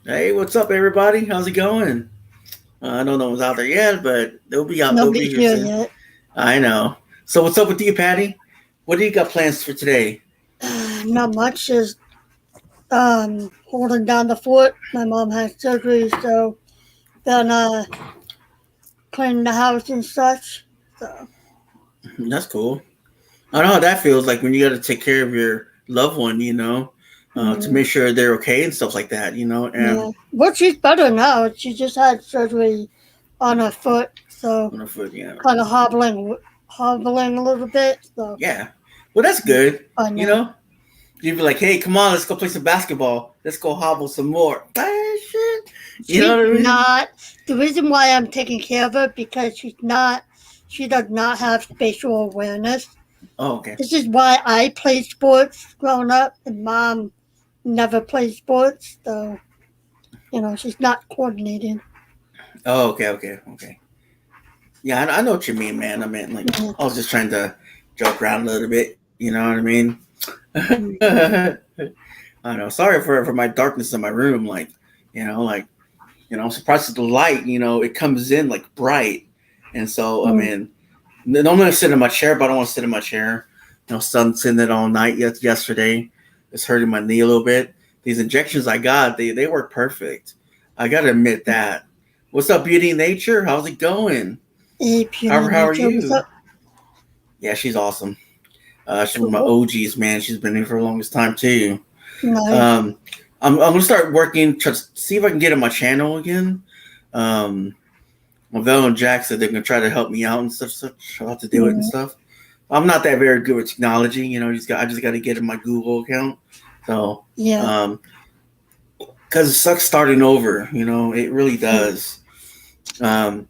Hey, what's up, everybody? How's it going? I don't know what's out there yet, but they'll be out. They'll be Nobody's here here soon. yet. I know. So, what's up with you, Patty? What do you got plans for today? Not much. Just holding down the fort. My mom had surgery, so then cleaning the house and such. So That's cool. I know how that feels like when you got to take care of your loved one. To mm, make sure they're okay and stuff like that. And yeah, but she's better now. She just had surgery on her foot, so on the foot, yeah, kind of hobbling a little bit. So yeah. Well, that's good. fine You now. know, you'd be like, "Hey, come on, let's go play some basketball. Let's go hobble some more." Ah, shit. You know She's what I mean? not the reason why I'm taking care of her because she's not. She does not have spatial awareness. Oh, okay. This is why I played sports growing up, and mom never played sports, so she's not coordinated. Oh, okay, okay, okay. Yeah, I know what you mean, man. I mean, like, Yeah. I was just trying to joke around a little bit. You know what I mean? Mm. I know. Sorry for my darkness in my room. Like, I'm surprised at the light. It comes in like bright, and so I Mm. mean, normally I sit in my chair, but I don't want to sit in my chair. Sun sitting it all night yesterday. It's hurting my knee a little bit. These injections I got, they work perfect. I gotta admit that. What's up, Beauty in Nature? How's it going? Hey, How puny how are nature, what's you? up? Yeah, she's awesome. She's one of my Cool. OGs, man. She's been here for the longest time too. Nice. Um, I'm gonna start working to see if I can get on my channel again. Um, Lavelle and Jack said they're gonna try to help me out and such how to do it and Mm. stuff. I'm not that very good with technology, I just got to get in my Google account. So, Yeah. um, because it sucks starting over, it really Mm. does. Um,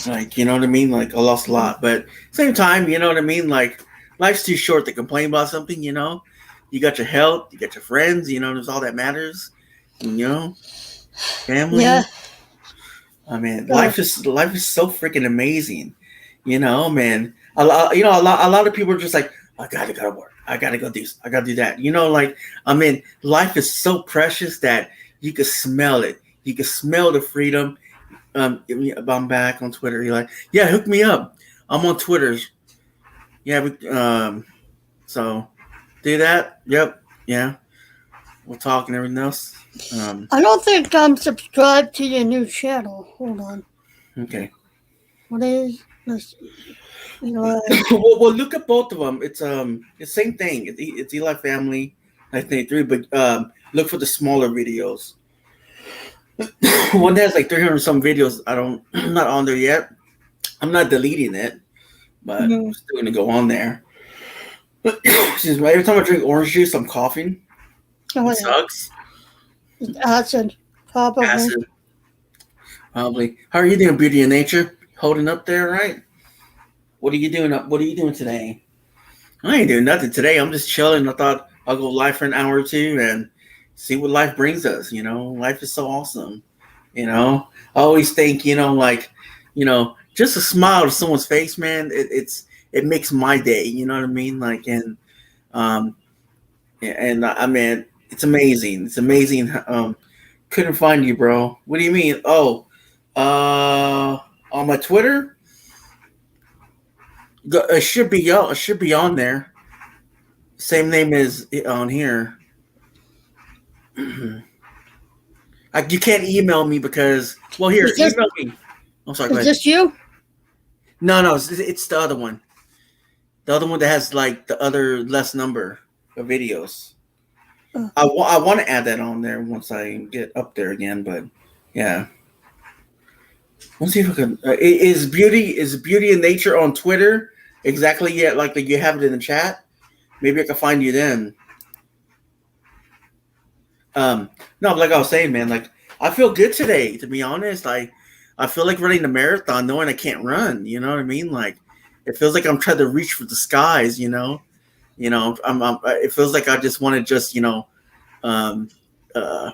like, you know what I mean? Like, I lost a Mm. lot, but same time, you know what I mean? Like, life's too short to complain about something. You got your health, you got your friends, that's all that matters. And, Yeah. family. I mean, Uh, life is so freaking amazing. Man. A lot of people are just like, I gotta go to work. I gotta go do. I gotta do that. Like, I mean, life is so precious that you can smell it. You can smell the freedom. I'm back on Twitter. You're like, yeah, hook me up. I'm on Twitter. Yeah, so do that. Yep, yeah. We'll talk and everything else. I don't think I'm subscribed to your new channel. Hold on. Okay. What is? Let's see. Eli. Well, look at both of them. It's the same thing. It's Eli Family 1983, but look for the smaller videos. One that has like 300 some videos. I don't, I'm not on there yet. I'm not deleting it, but I'm Mm. still gonna go on there. Excuse me. Every time I drink orange juice, I'm coughing. Oh It yeah. sucks. It's acid, probably. Acid, probably. How are you doing, Beauty and Nature? Holding up there, right? What are you doing? What are you doing today? I ain't doing nothing today. I'm just chilling. I thought I'll go live for an hour or two and see what life brings us. Life is so awesome. I always think, just a smile to someone's face, man. It makes my day. You know what I mean? Like, um, and I mean, it's amazing. It's amazing. Couldn't find you, bro. What do you mean? Oh, on my Twitter, it should be It should be on there. Same name as on here. Like, you can't email me because, well, here, Is this email me. I'm sorry, go is ahead. this you? No, it's the other one. The other one that has like the other less number of videos. Uh, I want to add that on there once I get up there again, but yeah. Let's see if I can. Is Beauty in Nature on Twitter exactly yet? Like you have it in the chat. Maybe I can find you then. Um, no, like I was saying, man, like I feel good today. To be honest, I feel like running a marathon, knowing I can't run. You know what I mean? Like it feels like I'm trying to reach for the skies. It feels like I just want to just um, uh,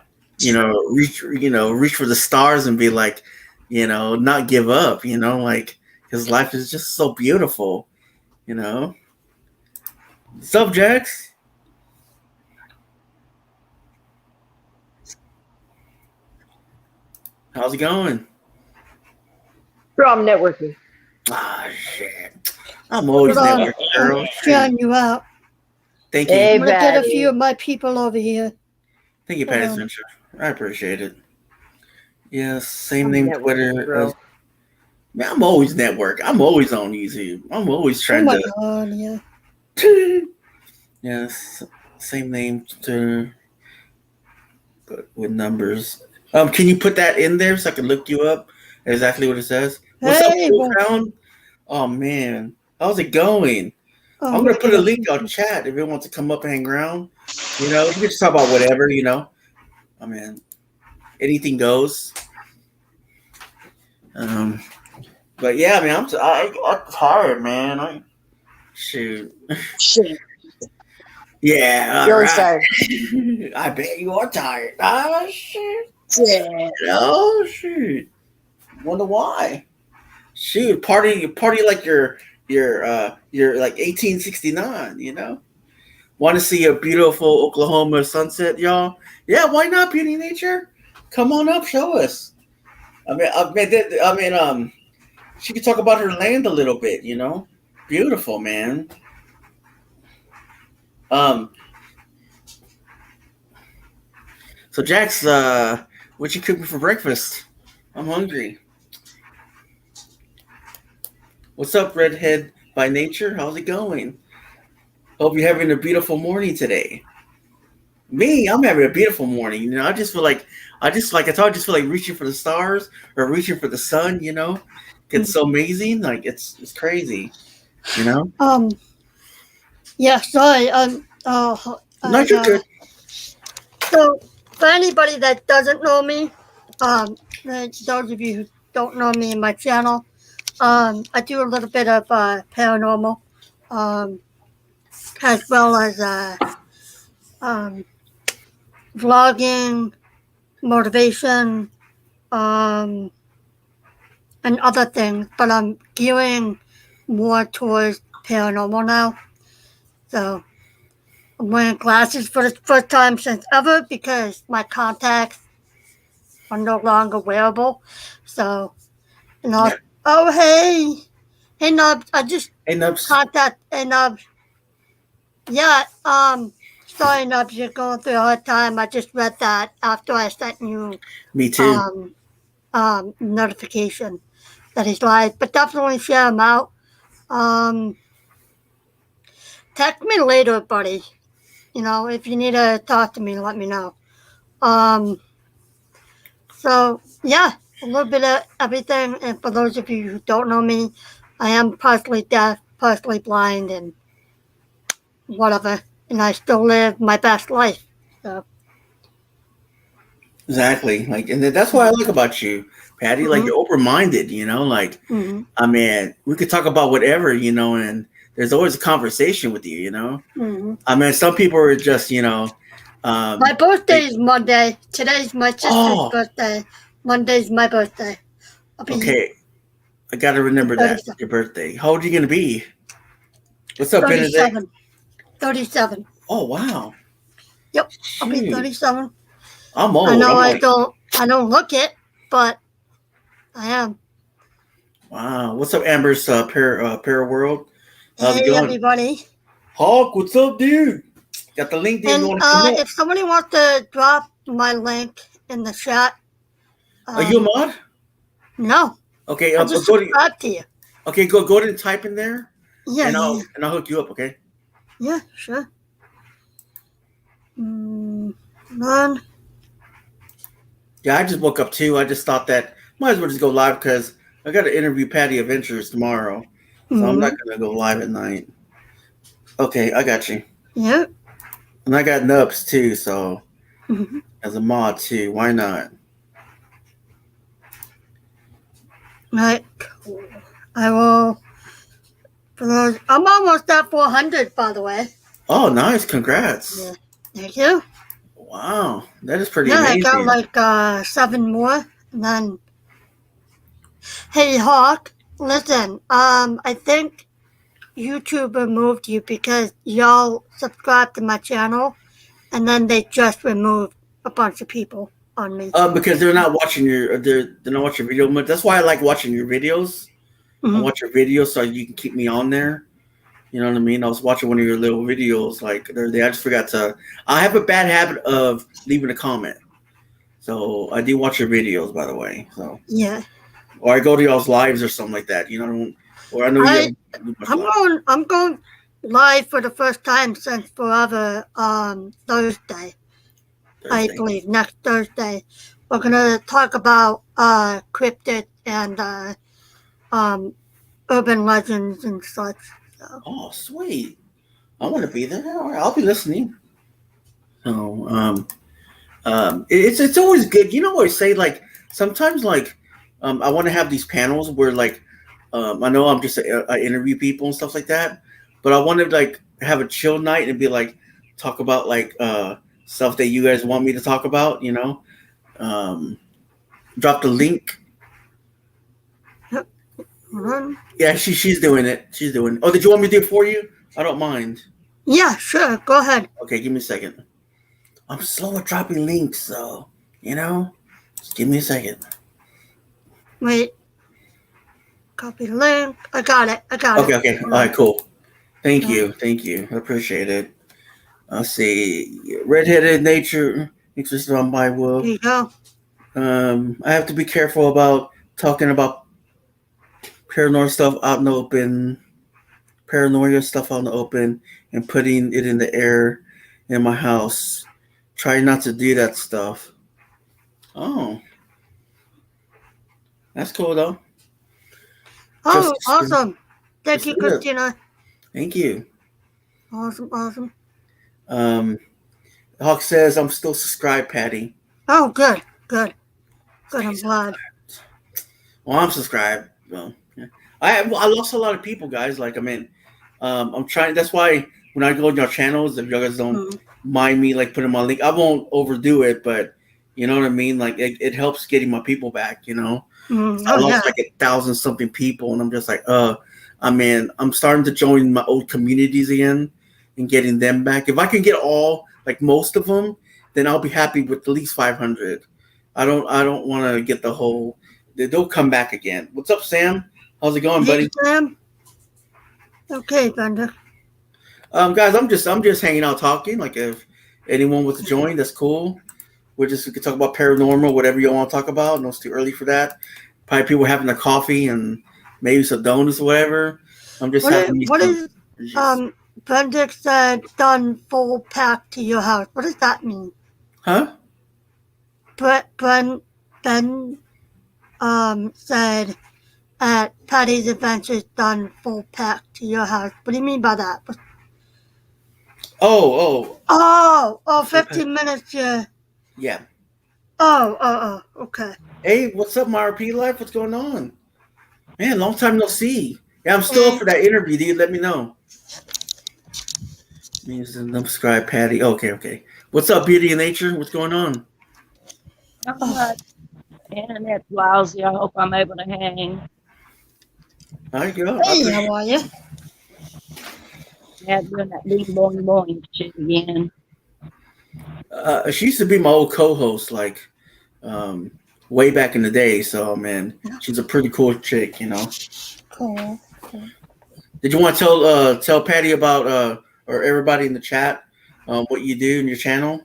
reach for the stars and be like, not give up. Like because life is just so beautiful. You know, subjects. How's it going? Bro, I'm networking. Ah, shit. I'm always Hold on. networking, I'm girl. Shoot. sharing you out. Thank you. Hey, I'm gonna get a few Patty. of my people over here. Thank you, Hold Patty on. Spencer. I appreciate it. Yes, same I'm name networking, Twitter as bro. man, I'm always network. I'm always on YouTube. I'm always Oh trying my to god, yeah. yes, same name Twitter but with numbers. Can you put that in there so I can look you up? Exactly what it says. What's up, Hey, well, Wolfhound? Oh man, how's it going? oh, I'm let me gonna put get a a link few on people. chat if you want to come up and hang around. We can just talk about whatever. I mean, anything goes. Um, but yeah, I mean, I'm tired, man. Shoot. Shit. Yeah, all You're always right. tired. I bet you are tired. Ah, shit. Yeah. Oh, shoot. Wonder why? Shoot, party like you're like 1869. Want to see a beautiful Oklahoma sunset, y'all? Yeah, why not, Beauty Nature? Come on up, show us. She could talk about her land a little bit. Beautiful, man. Um, so Jax, what you cooking for breakfast? I'm hungry. What's up, redhead by nature? How's it going? Hope you're having a beautiful morning today. Me, I'm having a beautiful morning. I just feel like reaching for the stars or reaching for the sun. It's so amazing. Like it's crazy. You know. Yeah, sorry. No, you're good. So for anybody that doesn't know me, those of you who don't know me in my channel, I do a little bit of paranormal, um, as well as um, vlogging, motivation, um, and other things. But I'm gearing more towards paranormal now. So I'm wearing glasses for the first time since ever because my contacts are no longer wearable. So, Yeah. oh, hey, Nubs, I just Hey, Nubs. contact, hey, Nubs, yeah, sorry, Nubs, you're going through a hard time. I just read that after I sent you, Me too. um, notification that he's live, but definitely share him out. Um, text me later, buddy. If you need to talk to me, let me know. Um, So, yeah, a little bit of everything. And for those of you who don't know me, I am partially deaf, partially blind, and whatever. And I still live my best life. So, Exactly. Like, and that's what I like about you, Patty. Like, mm-hmm, you're open minded. mm-hmm, I mean, we could talk about whatever. And there's always a conversation with you. mm-hmm. I mean, some people are just, My birthday they, is Monday. Today's my sister's oh, birthday. Monday's my birthday. I'll be okay. I got to remember that. 37. Your birthday. How old are you going to be? What's up, Benedict? 37. 37. Oh, wow. Yep, I'll be Shoot. 37. I'm I old. know I'm like, I don't look it, but I am. wow. What's up, Amber's Para World? How's it Hey, going? everybody. Hawk, what's up, dude? Got the link there if you And want to come up. if somebody wants to drop my link in the chat, Are you a mod? no, Okay, I just go to subscribe to you. okay, go ahead and type in there, Yeah, and yeah, I'll hook you up. Okay. yeah, sure. None. Yeah, I just woke up too. I just thought that might as well just go live because I got to interview Patty Adventures tomorrow, so I'm not Mm-hmm. gonna go live at night. Okay, I got you, Yeah. and I got Nubs too. So Mm-hmm. as a mod too, why not? Right. Cool. I will. For those, I'm almost at 400, by the way. Oh, nice! Congrats! Yeah. Thank you. Wow, that is pretty Yeah, I got amazing. like 7 more. And then, hey, Hawk, listen. I think YouTube removed you because y'all subscribed to my channel, and then they just removed a bunch of people. on me. Because they're not watching they're not watching your video much. That's why I like watching your videos. I Mhm. watch your videos so you can keep me on there. You know what I mean? I was watching one of your little videos like the other day. I just forgot to. I have a bad habit of leaving a comment, so I do watch your videos, by the way. So, Yeah. or I go to y'all's lives or something like that. You know, or I know you don't do much live. I'm going live for the first time since forever. Thursday, I Thursday. believe next Thursday, we're gonna talk about cryptid and um urban legends and such. So Oh, sweet. I want to be there. All right, I'll be listening. So, it's always good. You know what I say? Like sometimes, like I want to have these panels where, like, I know I interview people and stuff like that, but I want to like have a chill night and be like talk about like stuff that you guys want me to talk about. You know, um, drop the link. Yeah, she's doing it. She's doing it. Oh, did you want me to do it for you? I don't mind. yeah, sure, go ahead. Okay, give me a second. I'm slow at dropping links, so you know, just give me a second. Wait, copy link. I got it. I got it. Okay, okay. All right, cool. Thank Yeah. you. Thank you. I appreciate it. I'll see. Redheaded nature existed on my Here will. you go. I have to be careful about talking about paranoid stuff out in the open, paranoia stuff out in the open, and putting it in the air in my house. Try not to do that stuff. Oh, that's cool though. Oh, Just awesome. Thank just you, live. Christina. Thank you. Awesome, awesome. Um, Hawk says I'm still subscribed, Patty. Oh, good, good, good. Stay I'm glad. Well, I'm subscribed. Well, yeah. I lost a lot of people, guys. Like, I mean, I'm trying. That's why when I go to your channels, if you guys don't Mm. mind me like putting my link, I won't overdo it, but you know what I mean. Like, it helps getting my people back. You know, I Oh, yeah. lost like 1,000 something people, and I'm just like, I mean, I'm starting to join my old communities again and getting them back. If I can get all like most of them, then I'll be happy with at least 500. I don't want to get the whole. They'll come back again. What's up, Sam? How's it going, Hey, buddy? Sam. Okay, Bender. Guys, I'm just hanging out talking. Like if anyone wants to join, that's cool. We could talk about paranormal, whatever you want to talk about. No, it's too early for that. Probably people having a coffee and maybe some donuts or whatever. I'm just having me What some. is Bender said done full pack to your house? What does that mean? Huh? Ben said at Patty's Adventures done full pack to your house. What do you mean by that? Oh, Oh, full pack. 15 minutes, yeah. Yeah. Okay. Hey, what's up, my RP life? What's going on? Man, long time no see. Yeah, I'm still up Hey, for that interview, dude. Let me know. Means to subscribe, Patty. Okay, okay. What's up, Beauty and Nature? What's going on? Not oh, much. Internet's lousy. I hope I'm able to hang. All right, go. hey, how are you? Yeah, doing that bing boing boing shit again. She used to be my old co-host, like um, way back in the day. So, man, she's a pretty cool chick, you know. Cool. Did you want to tell Patty about or everybody in the chat what you do in your channel?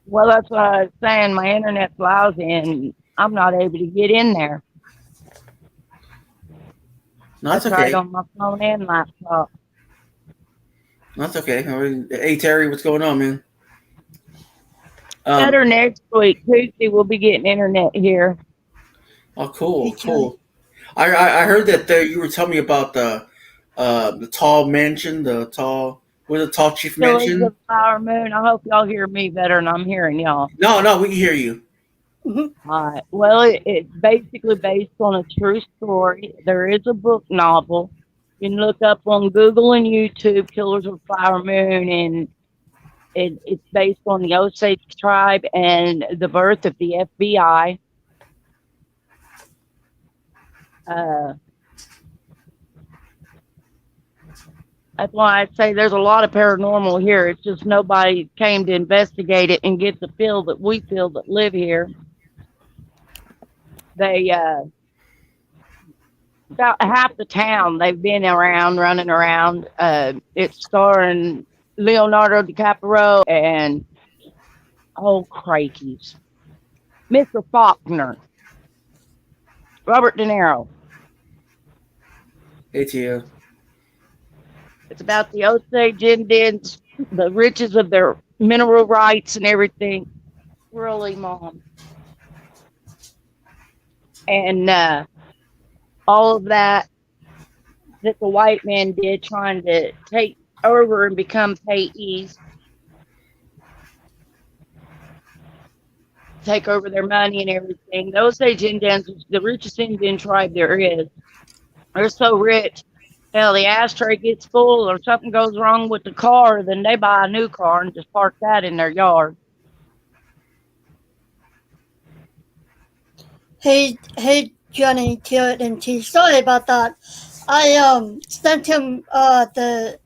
Well, that's what I was saying. My internet's lousy and I'm not able to get in there. No, I that's tried okay. on my phone and laptop. That's okay. All right. Hey, Terry, what's going on, man? Better next week. Tuesday we'll be getting internet here. Oh, cool, Hey, cool. I heard that you were telling me about the tall mansion, the tall chief So it's mansion? a flower moon. I hope y'all hear me better than I'm hearing y'all. No, we can hear you. All right. Well, it's basically based on a true story. There is a book novel. You can look up on Google and YouTube, Killers of the Flower Moon, and it's based on the Osage tribe and the birth of the FBI. That's why I say there's a lot of paranormal here. It's just nobody came to investigate it and get the feel that we feel that live here. They about half the town they've been around, running around. It's starring Leonardo DiCaprio and crikeys, Mr. Faulkner, Robert De Niro. Hey, Tia. It's about the Osage Indians, the riches of their mineral rights and everything. Really, Mom. And all of that the white man did, trying to take over and become payees, take over their money and everything. The Osage Indians, the richest Indian tribe there is. They're so rich. Hell, the ashtray gets full or something goes wrong with the car, then they buy a new car and just park that in their yard. Hey, Johnny, Tia, and T. Sorry about that. I sent him the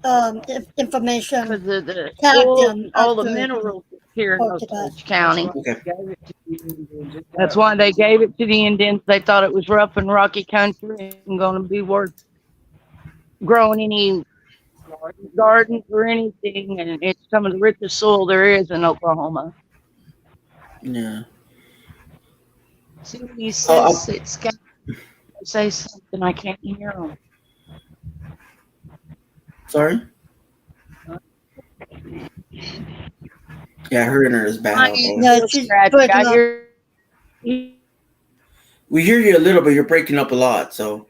information. Because of the Tagged oil him and all the after minerals here in spoke to that. Osage County. Okay. That's why they gave it to the Indians. They thought it was rough and rocky country and going to be worth growing any gardens or anything. And it's some of the richest soil there is in Oklahoma. Yeah. See what he says? It's got to say something. I can't hear him. Sorry? Yeah, her internet is bad. Yeah, she's breaking I up. hear. We hear you a little, but you're breaking up a lot. So,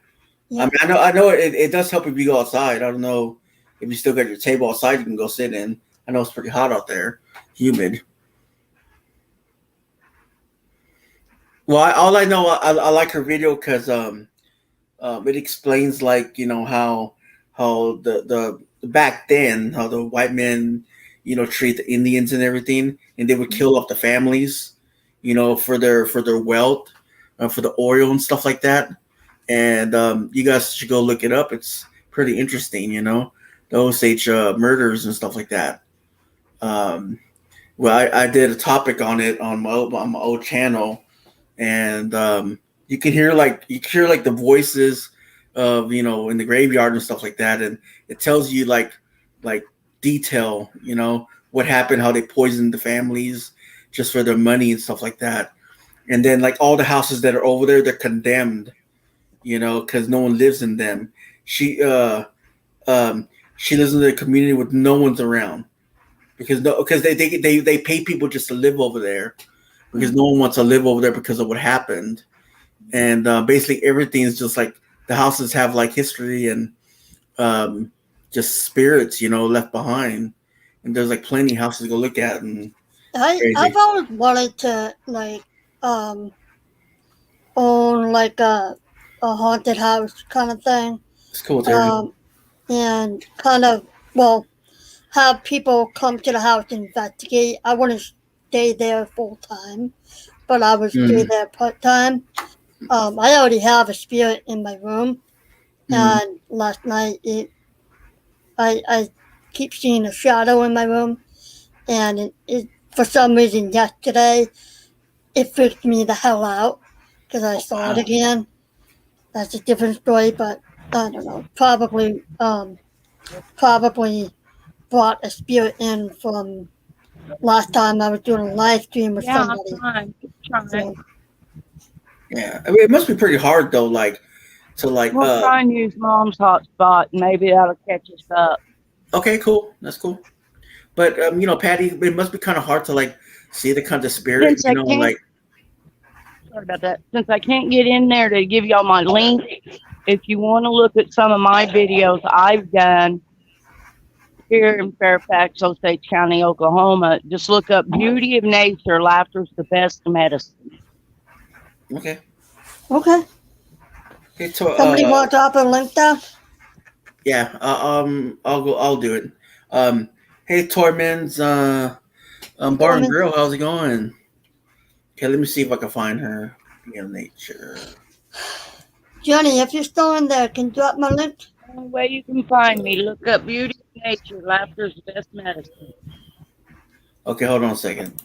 Yeah. I mean, I know it does help if you go outside. I don't know if you still got your table outside you can go sit in. I know it's pretty hot out there, humid. Well, all I know, I like her video because it explains like how the back then how the white men treat the Indians and everything, and they would kill off the families, for their wealth, for the oil and stuff like that. And you guys should go look it up. It's pretty interesting, the Osage murders and stuff like that. Well, I did a topic on it on my old channel, and you can hear like the voices of in the graveyard and stuff like that, and it tells you like detail, what happened, how they poisoned the families just for their money and stuff like that. And then like all the houses that are over there, they're condemned, because no one lives in them. She lives in a community with no one's around because they pay people just to live over there because no one wants to live over there because of what happened. And basically everything is just like the houses have like history and just spirits, left behind. And there's like plenty of houses to go look at. And I've always wanted to own like a haunted house kind of thing. It's cool, Terry. And kind of have people come to the house and investigate. I wouldn't stay there full time, but I would stay there part time. I already have a spirit in my room, and last night I keep seeing a shadow in my room, and it for some reason yesterday it freaked me the hell out because I saw it again. That's a different story, but I don't know. Probably brought a spirit in from last time I was doing a live stream with somebody. Trying. Yeah, I mean, it must be pretty hard though, We'll try and use Mom's hotspot, and maybe that'll catch us up. Okay, cool. That's cool. But Patty, it must be kind of hard to see the kind of spirit, Sorry about that. Since I can't get in there to give y'all my link, if you want to look at some of my videos I've done here in Fairfax, Osage County, Oklahoma, just look up Beauty of Nature, Laughter's the Best Medicine. Okay. Okay. Somebody want to drop a link down? Yeah. I'll do it. Hey, Tormans, Bar and Grill, how's it going? Okay, let me see if I can find her. Beauty of Nature. Johnny, if you're still in there, can you drop my link? only way you can find me. Look up Beauty of Nature. Laughter's the best medicine. Okay, hold on a second.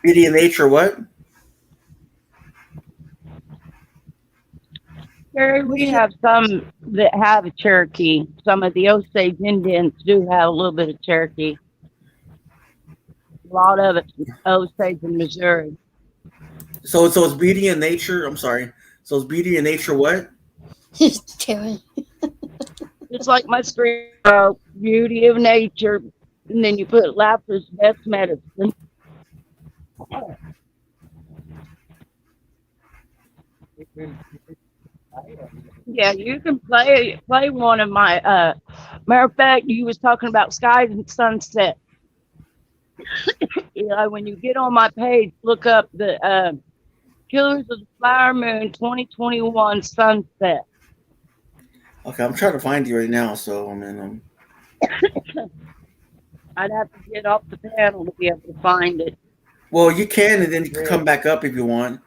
Beauty of Nature, what? Terry, we have some that have a Cherokee. Some of the Osage Indians do have a little bit of Cherokee. A lot of it's Osage and Missouri. So it's Beauty of Nature. I'm sorry. So it's Beauty of Nature, what? He's Terry. Just like my screen, Beauty of Nature, and then you put Laughter's best medicine. Yeah, you can play one of my. Matter of fact, you was talking about skies and sunset. When you get on my page, look up the Killers of the Flower Moon 2021 sunset. Okay, I'm trying to find you right now. So I mean, I'd have to get off the panel to be able to find it. well, you can, and then you can come back up if you want.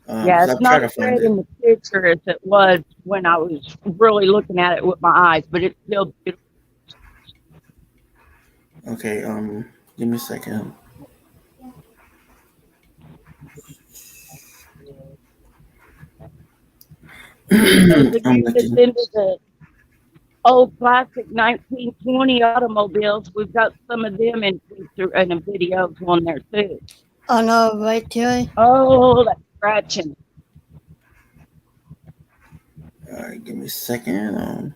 Yeah, it's not as great in the picture as it was when I was really looking at it with my eyes, but it's still beautiful. Okay, give me a second. I'm looking. Into the old classic 1920 automobiles, we've got some of them in the videos on there too. I know, right, Terry? Oh, that's scratching. All right, give me a second.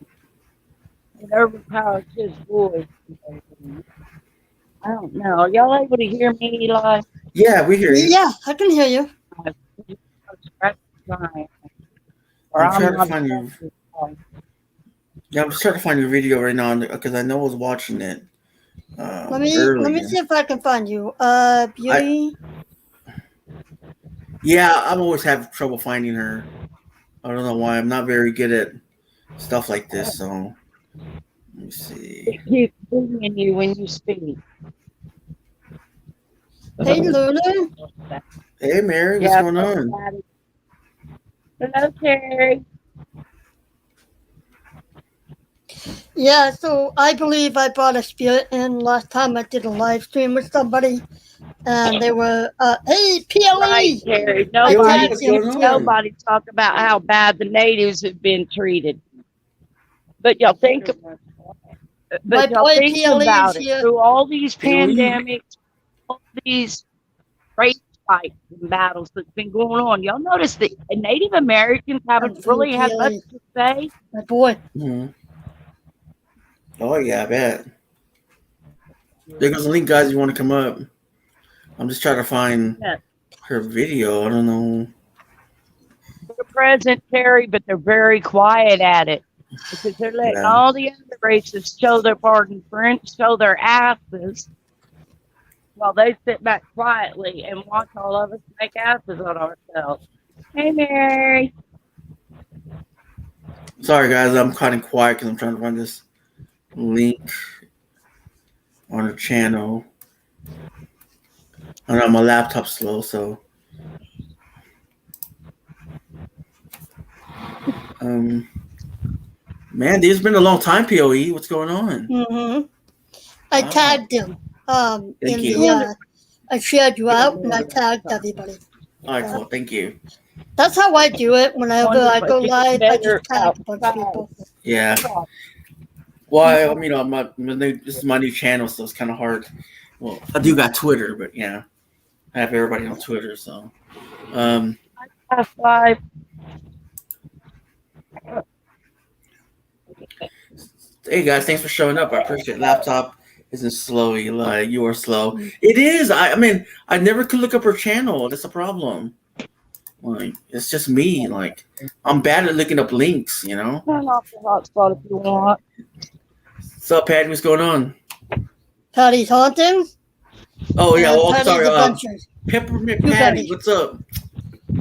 It overpowers his voice. I don't know. Are y'all able to hear me, Eli? Yeah, we hear you. Yeah, I can hear you. I'm trying to find you. Yeah, I'm just trying to find your video right now because I know I was watching it. Let me see if I can find you. Beauty. Yeah, I'm always having trouble finding her. I don't know why. I'm not very good at stuff like this. So let me see. It keeps ringing you when you speak. Hey, Luna. Hey, Mary. What's going on? Hello, Terry. Yeah, so I believe I brought a spirit in last time I did a live stream with somebody, and they were, hey, PLE! Right, Terry. Nobody talk about how bad the natives have been treated. But y'all think about it. Through all these pandemics, all these race fights and battles that's been going on, y'all notice that Native Americans haven't really had much to say? My boy. Mm-hmm. Oh, yeah, I bet. There goes the link, guys. You want to come up? I'm just trying to find her video. I don't know. They're present, Terry, but they're very quiet at it because they're letting all the other races show their pardon French, show their asses, while they sit back quietly and watch all of us make asses on ourselves. Hey, Mary. Sorry, guys. I'm kind of quiet because I'm trying to find this link on her channel. I know my laptop's slow, so man, it's been a long time, POE. What's going on? Mm-hmm. I tagged him. Thank you. I shared you out and I tagged everybody. All right, cool. Thank you. That's how I do it. Whenever I go live, I just tag a bunch of people. Yeah. Well, this is my new channel, so it's kind of hard. Well, I do got Twitter, but yeah, I have everybody on Twitter, so. Five. Hey guys, thanks for showing up. I appreciate it. Laptop isn't slow, Eli. You are slow. It is. I mean, I never could look up her channel. That's a problem. Like, it's just me. Like, I'm bad at looking up links, you know? Turn off the hotspot if you want. What's up, Patty? What's going on? Patty's haunting. Oh, yeah. Well, Patty's sorry. Adventures. Peppermint Patty, what's up?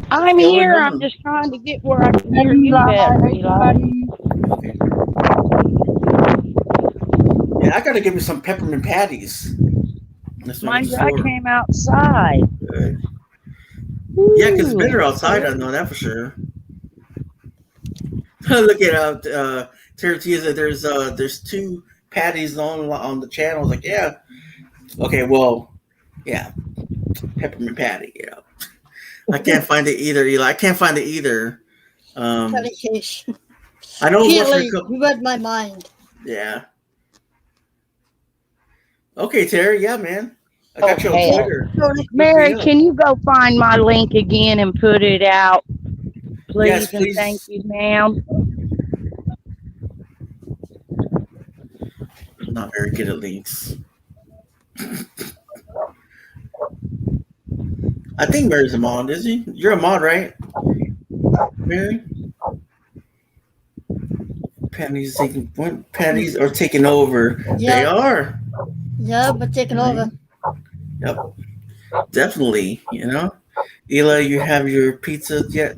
I'm here. I'm just trying to get where I can hear you better, Eli. Okay. I gotta give me some peppermint patties. That's what I Mind went to you, the I store. came outside. Yeah, because it's Ooh, better outside. I know that for sure. Look at Terra there's two patties on the channel. I was like, yeah, okay, well, yeah, peppermint patty. Yeah, I can't find it either. Eli, I can't find it either. Um, Dedication. I know I was watching a Keely, couple. you read my mind. Yeah. Okay, Terry. Yeah, man. I oh got you on Okay, hell. Twitter. Tony. Look me Mary, up. can you go find my link again and put it out, Yes, please? And thank please. you, ma'am. I'm not very good at links. I think Mary's a mod, is he? You're a mod, right, Mary? Panties are taking over. They Yeah, are. yeah, but taking over. Right? Yep, definitely. Eli, you have your pizza yet?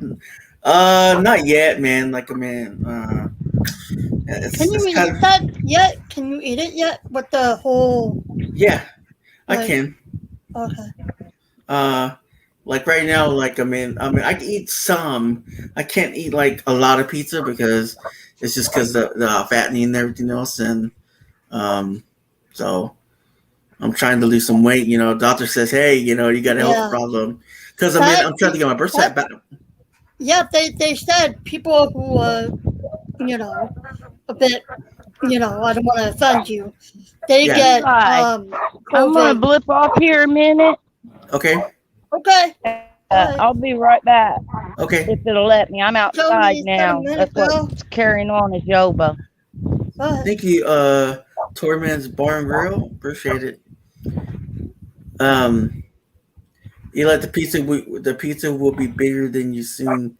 Not yet, man. Like a man. Can It's you kind eat of that yet? Can you eat it yet? With the whole, yeah. I like, can. okay. Uh, like right now, like I can eat some. I can't eat like a lot of pizza because it's just because the fattening and everything else, and um, so I'm trying to lose some weight. Doctor says, hey, you got a health Yeah. problem because That, I'm trying to get my birth that, back. yeah, they said people who you know, a bit, I don't want to offend you. They Yeah. get Eli, I'm gonna COVID. blip off here a minute. Okay. Okay. All right. I'll be right back Okay. if it'll let me. I'm outside Tony said a now. minute That's ago. what's carrying on is Yoba. Go ahead. Thank you, Torman's Bar and Grill. Appreciate it. Um, Eli, the pizza will be bigger than you soon.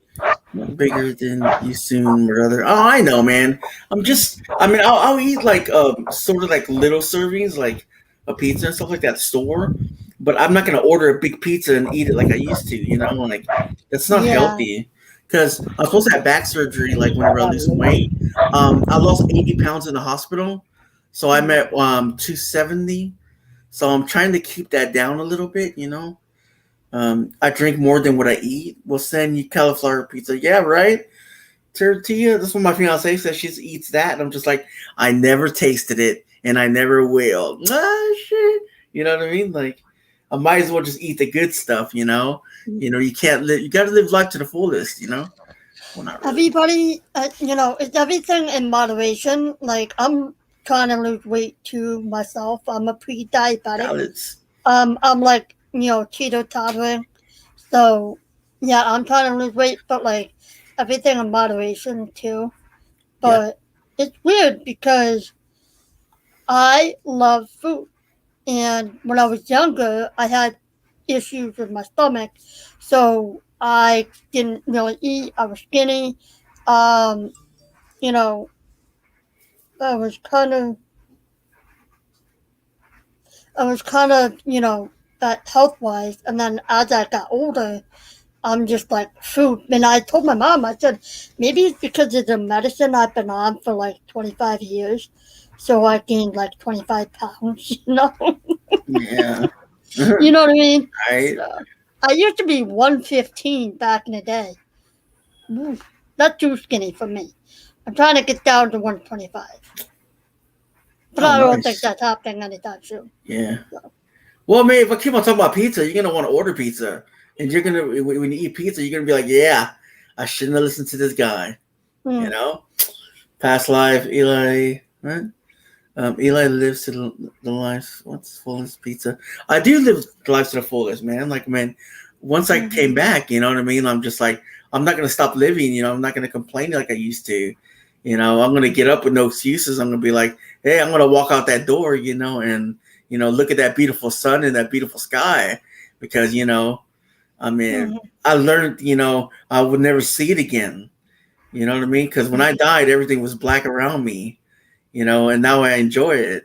Bigger than you soon, brother. Oh, I know, man. I'll eat like sort of like little servings, like a pizza and stuff like that at the store. But I'm not gonna order a big pizza and eat it like I used to. Like that's not Yeah. healthy. Because I'm supposed to have back surgery like whenever I lose some weight. I lost 80 pounds in the hospital, so I'm at 270. So I'm trying to keep that down a little bit. I drink more than what I eat. We'll send you cauliflower pizza. Yeah, right. Tortilla. That's what my fiance says. She eats that, and I'm just like, I never tasted it, and I never will. Ah, shit. You know what I mean? Like, I might as well just eat the good stuff. You can't live. You got to live life to the fullest. Well, not really. Everybody, it's everything in moderation. Like, I'm trying to lose weight too myself. I'm a pre-diabetic. Balance. I'm like, keto tolerant. So, yeah, I'm trying to lose weight, but like everything in moderation too. Yeah. But it's weird because I love food. And when I was younger, I had issues with my stomach. So I didn't really eat. I was skinny. Um, you know, I was kind of, that health wise. And then as I got older, I'm just like food. And I told my mom, I said, maybe it's because of the medicine I've been on for like 25 years. So I gained like 25 pounds, Yeah. You know what I mean? Right. So I used to be 115 back in the day. Oof, not too skinny for me. I'm trying to get down to 125. But Oh, I don't think nice. that's happening anytime soon. Yeah. So, Well, man, if I keep on talking about pizza, you're gonna want to order pizza, and you're gonna when you eat pizza, you're gonna be like, "Yeah, I shouldn't have listened to this guy." You mm, know, past life, Eli. Right? Eli lives to the life. What's fullest pizza? I do live life to the fullest, man. Like, man, once I came mm-hmm. back, you know what I mean. I'm just like, I'm not gonna stop living. I'm not gonna complain like I used to. I'm gonna get up with no excuses. I'm gonna be like, hey, I'm gonna walk out that door, and look at that beautiful sun and that beautiful sky, because I mean, Mm-hmm. I learned, I would never see it again. You know what I mean? Because when I died, everything was black around me, and now I enjoy it.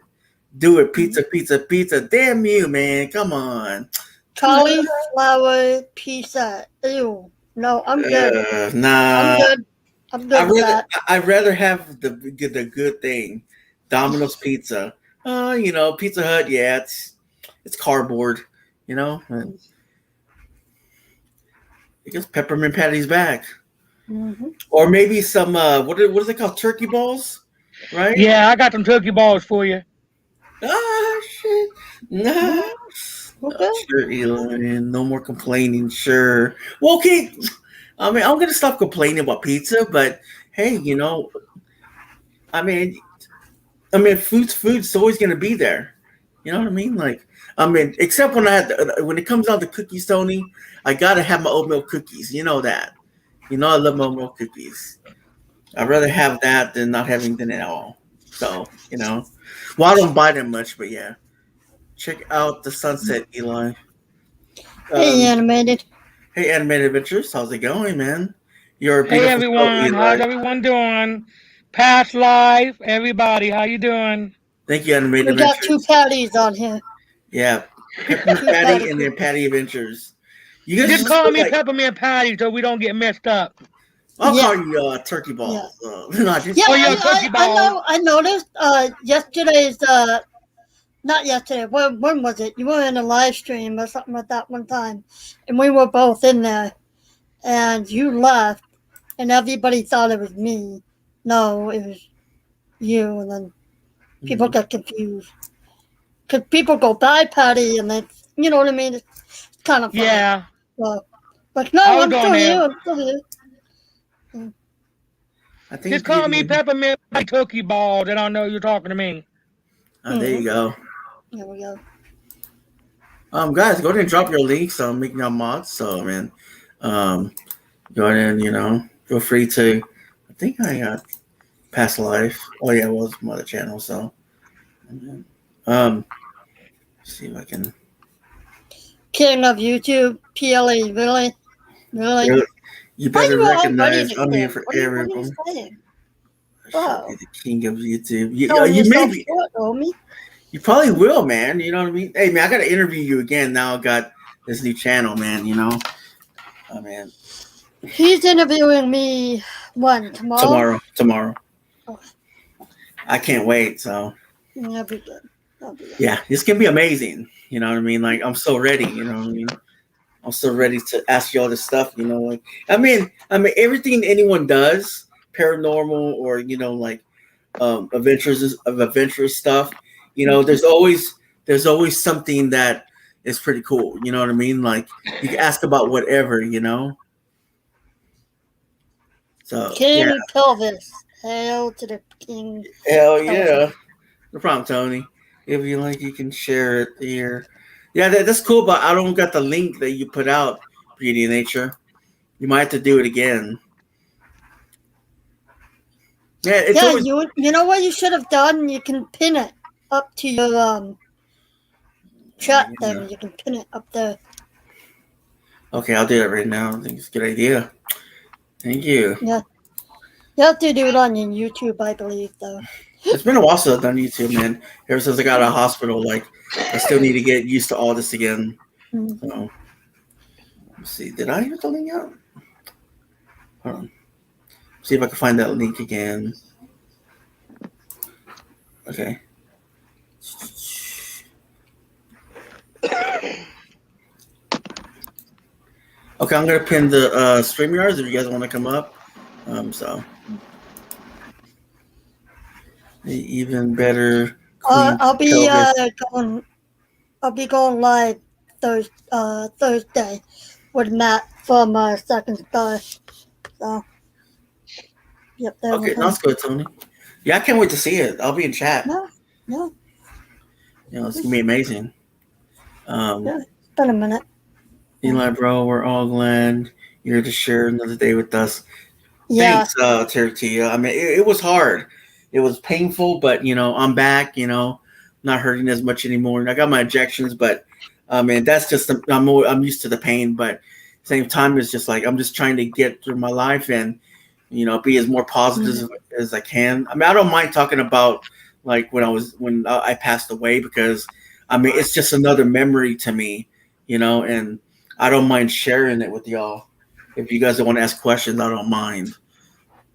Do it, Mm-hmm. pizza, pizza, pizza. Damn you, man! Come on. Cauliflower pizza. Ew. No, I'm good. I'm Nah. good. I'm good with that. I'd rather have the good thing, Domino's pizza. Pizza Hut. Yeah, it's cardboard. And I guess peppermint patty's back, Mm-hmm. or maybe some what is it called? Turkey balls, right? Yeah, I got some turkey balls for you. Ah, shit. Nah. Okay. Sure, Elon. No more complaining. Sure. Well, okay. I mean, I'm gonna stop complaining about pizza, but hey, I mean, food's food. It's always gonna be there. You know what I mean? Like, except when it comes down to cookies, Tony, I gotta have my oatmeal cookies. You know that. I love my oatmeal cookies. I'd rather have that than not having them at all. So, well, I don't buy them much, but yeah. Check out the sunset, Eli. Hey, Um, animated. hey, Animated Adventures, how's it going, man? You're a Hey beautiful soul, everyone, how's Eli. everyone doing? Past life, everybody, how you doing? Thank you, Animated We got two Adventures. patties on here. Yeah, Peppermint Two Patty patties. and then Patty Adventures. You guys Just just call look me like Peppermint Patty so we don't get messed up. I'll Yeah. call you Turkey Yeah. Balls. No, just Yeah, Oh, you're a turkey I ball. know. I noticed. Yesterday's. Not yesterday. When was it? You were in a live stream or something like that one time, and we were both in there, and you left, and everybody thought it was me. No, it was you, and then people got confused. Because people go by Patty, and it's, you know what I mean? It's kind of funny. Yeah, So, like, no, I was I'm on still here. there. I'm still here. I Just think call me Beauty. Peppermint Patty Turkey Ball, then I'll know you're talking to me. Oh, there you go. There we go. Guys, go ahead and drop your links. Making your mods. So, man, go ahead and feel free to. I think I got Past Life. Oh yeah, it was my other channel. So, see if I can. King of YouTube, PLE, really? Really? You Why better you all ready recognize to I'm here quit? for What are you everyone. saying? I should Wow. be the king of YouTube. Selling You may yourself be. short, homie. You probably will, man. You know what I mean? Hey, man, I got to interview you again. Now I got this new channel, man. Oh, man. He's interviewing me when? Tomorrow? Tomorrow. Oh, I can't wait. So, that'll be good. That'll be good. yeah, this can be amazing. You know what I mean? Like, I'm so ready. You know what I mean? I'm so ready to ask you all this stuff. Like, everything anyone does, paranormal or like adventurous stuff. There's always something that is pretty cool. You know what I mean? Like you can ask about whatever. So King yeah, Pelvis. Hail to the King. hell Pelvis. yeah, no problem, Tony. If you like, you can share it here. Yeah, that's cool. But I don't got the link that you put out, Beauty in Nature. You might have to do it again. Yeah, it's Yeah, always. you know what you should have done? You can pin it up to your chat Yeah. thing. You can pin it up there. Okay, I'll do that right now. I think it's a good idea. Thank you. Yeah. You have to do it on your YouTube, I believe, though. It's been a while since I've done YouTube, man. Ever since I got out of hospital, like I still need to get used to all this again. Mm. So let's see. Did I get the link out? Hold on. See if I can find that link again. Okay. Okay, I'm gonna pin the StreamYards if you guys want to come up. So even better. I'll be pelvis. going live Thursday with Matt from Second Star. So, yep, there Okay, we go. that's good, Tony. Yeah, I can't wait to see it. I'll be in chat. No. It's gonna be amazing. Yeah, it's been a minute. Eli, bro, we're all glad you're to share another day with us. Yeah. Thanks, Tertia. It was hard. It was painful, but I'm back. Not hurting as much anymore. I got my injections, but that's just I'm used to the pain. But same time, it's just like I'm just trying to get through my life and be as more positive as I can. I don't mind talking about like when I passed away because it's just another memory to me, and I don't mind sharing it with y'all. If you guys don't want to ask questions, I don't mind.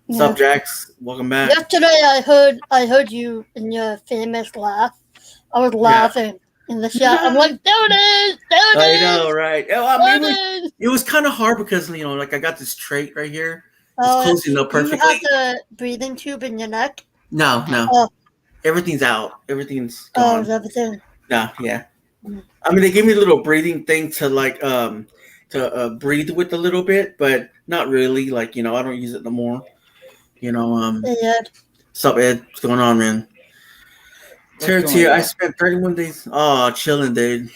What's up, Jax? Welcome back. Yesterday, I heard you in your famous laugh. I was Yeah. laughing in the chat. I'm like, there it is, there I it know, is, right? there it is. It was kind of hard because like I got this trait right here. It's Oh, closing up do you have perfectly. the breathing tube in your neck? No, no, Oh, everything's out. Everything's oh, is gone. everything? No, yeah. Mm. I mean, they gave me a little breathing thing to breathe with a little bit, but not really. Like I don't use it no more. You know, Yeah. what's up, Ed? What's going on, man? What's Terrence going here. I on? spent 31 days. Oh, chilling, dude.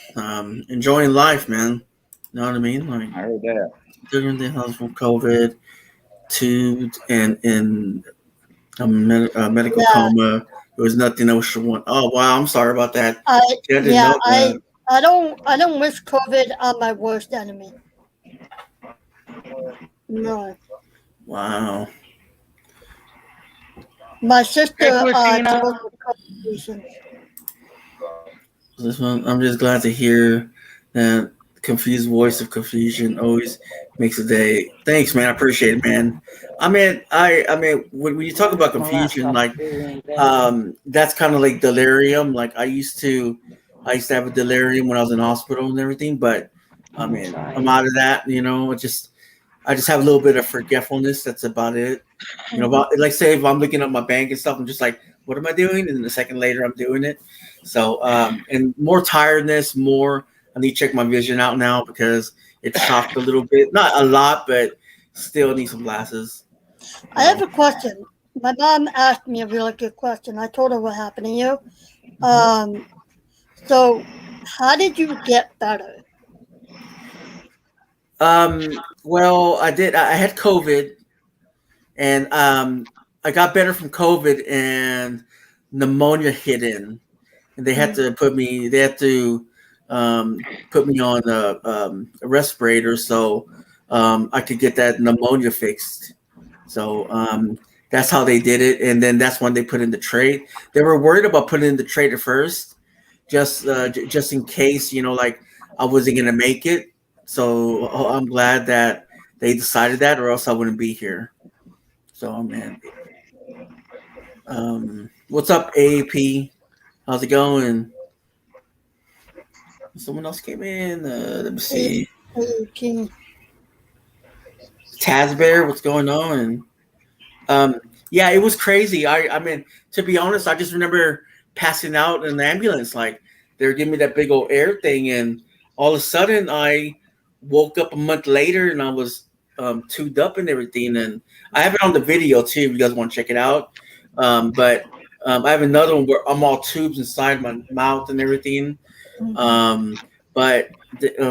Enjoying life, man. You know what I mean? Like I heard that. 31 days from COVID, tubed, and in a medical Yeah, coma. There was nothing else to want. Oh wow, I'm sorry about that. I Yeah, I didn't yeah know that. I don't wish COVID on my worst enemy. No, Wow. my Hey, sister Christina. deals with COVID patients. This one, I'm just glad to hear that confused voice of confusion always makes a day. Thanks, man. I appreciate it, man. I mean, when you talk about My confusion, laptop's like, doing that. that's kind of like delirium. Like I used to have a delirium when I was in hospital and everything, but I I'm mean, I'm out trying. of that. I just have a little bit of forgetfulness. That's about it. About like say if I'm looking at my bank and stuff, I'm just like, what am I doing? And then a second later, I'm doing it. So, and more tiredness, more. I need to check my vision out now because it's shocked a little bit, not a lot, but still need some glasses. I have So, a question. My mom asked me a really good question. I told her what happened to you. mhm. Um, so how did you get better? Well, I did. I had COVID, and I got better from COVID, and pneumonia hit in, and they had Mm, to put me. They had to put me on a respirator so I could get that pneumonia fixed. So that's how they did it, and then that's when they put in the trade. They were worried about putting in the trade at first, just in case like I wasn't gonna make it. So I'm glad that they decided that, or else I wouldn't be here. So man, what's up, AAP? How's it going? Someone else came in. Let me A- see. AP. Tazbear, what's going on? Um, yeah, it was crazy. I mean, to be honest, I just remember passing out in the ambulance. Like they were giving me that big old air thing, and all of a sudden I woke up a month later and I was tubed up and everything. And I have it on the video too if you guys want to check it out. But I have another one where I'm all tubes inside my mouth and everything. Mhm. Um, but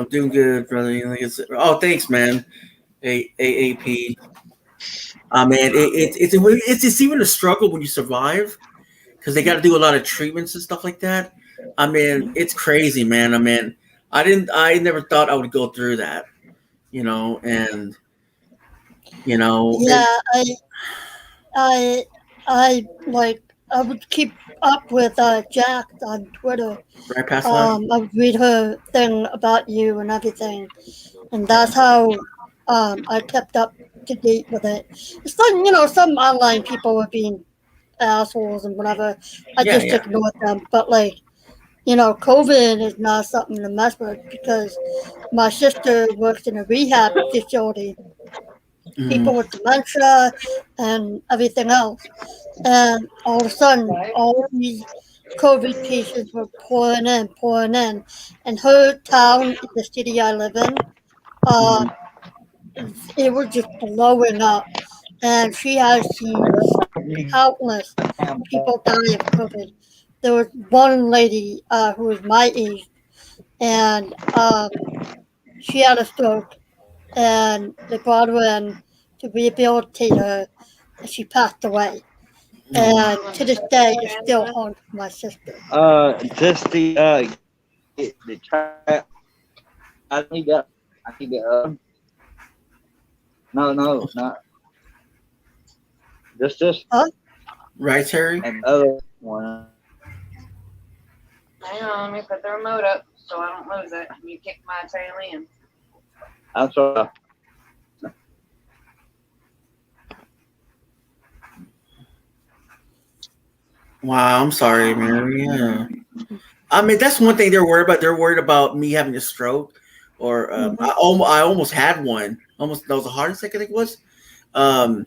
doing good, brother. Oh, thanks, man. AAP. Man, it's even a struggle when you survive because they got to do a lot of treatments and stuff like that. I mean, it's crazy, man. I mean, I never thought I would go through that, and Yeah, I, I would keep up with Jack on Twitter. right past life. I would read her thing about you and everything, and Yeah, that's how I kept up to date with it. Some online people were being assholes and whatever. I yeah, just yeah. ignored them. But COVID is not something to mess with because my sister works in a rehab facility, Mhm. people with dementia and everything else. And all of a sudden, all these COVID patients were pouring in. And her town, the city I live in, uh, Mhm. it was just blowing up. And she has seen countless people die of COVID. There was one lady who was my age, and she had a stroke, and they brought her in to rehabilitate her, and she passed away. Oh, And to this day, it still haunts my sister. Just the trap. I need that. I need the no, no, not just this Huh? right, Terry. and the other one. Hang on, let me put the remote up so I don't lose it. You kick my tail in. I'm sorry. Wow, I'm sorry, Mary. Yeah. I mean, that's one thing they're worried about. They're worried about me having a stroke, or Mm-hmm. I almost had one. Almost that was a heart attack. I think it was. Um,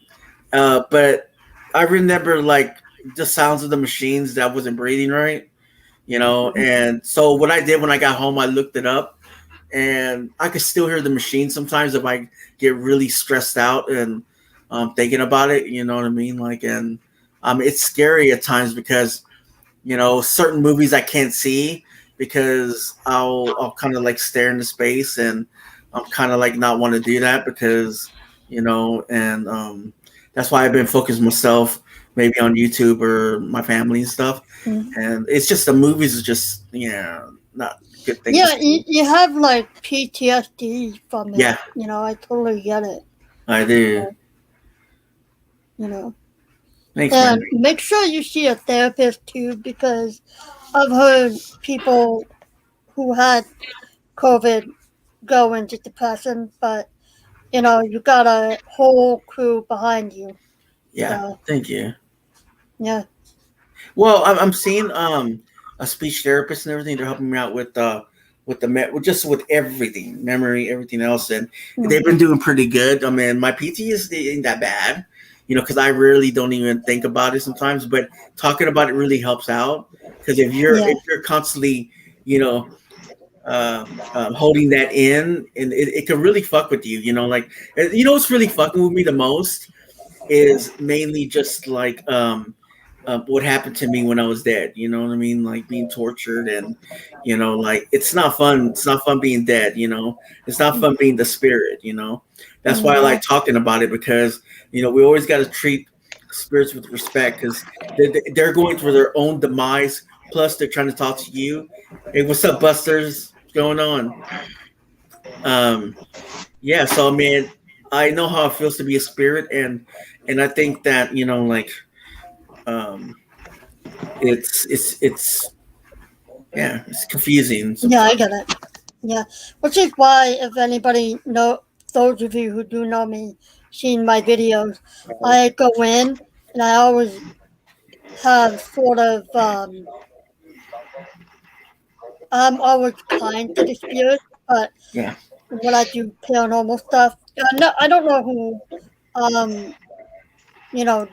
but I remember like the sounds of the machines that wasn't breathing right, And so what I did when I got home, I looked it up, and I could still hear the machine sometimes if I get really stressed out and thinking about it. You know what I mean? Like, and it's scary at times because certain movies I can't see because I'll kind of like stare into space, and I'm kind of like not want to do that because and that's why I've been focused myself maybe on YouTube or my family and stuff. Mhm. And it's just the movies is just not a good thing to Yeah, see. you have like PTSD from it. Yeah, I totally get it. I do. You know, Thanks, man. and make sure you see a therapist too, because I've heard people who had COVID go into depression, but you got a whole crew behind you. Yeah, So thank you. yeah. Well, I'm seeing a speech therapist and everything. They're helping me out with just with everything, memory, everything else, and they've been doing pretty good. I mean, my PTSD ain't that bad, because I really don't even think about it sometimes. But talking about it really helps out because Yeah. if you're constantly, you know. Holding that in, and it can really fuck with you, like what's really fucking with me the most is mainly just like what happened to me when I was dead. You know what I mean? Like being tortured, and like it's not fun. It's not fun being dead. It's not fun being the spirit. That's why I Yeah. like talking about it because we always got to treat spirits with respect because they're going through their own demise. Plus, they're trying to talk to you. Hey, what's up, Busters? What's going on? Um, yeah. So, I mean, I know how it feels to be a spirit, and I think that like um it's yeah, it's confusing Yeah, I sometimes. get it. Yeah, which is why if anybody those of you who do know me, seen my videos, I go in and I always have sort of I'm always kind to the spirits, but Yeah, when I do paranormal stuff, I don't know who um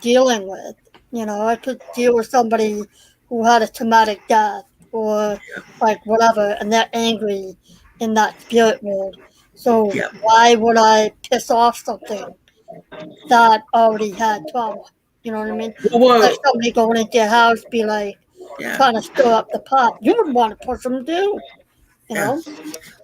dealing with. I could deal with somebody who had a traumatic death or like whatever, and they're angry in that spirit world. So yeah. why would I piss off something that already had trauma? You know what I mean? Like Well, somebody going into your house, be like yeah, trying to stir up the pot. You would want to push them too. You yeah. know?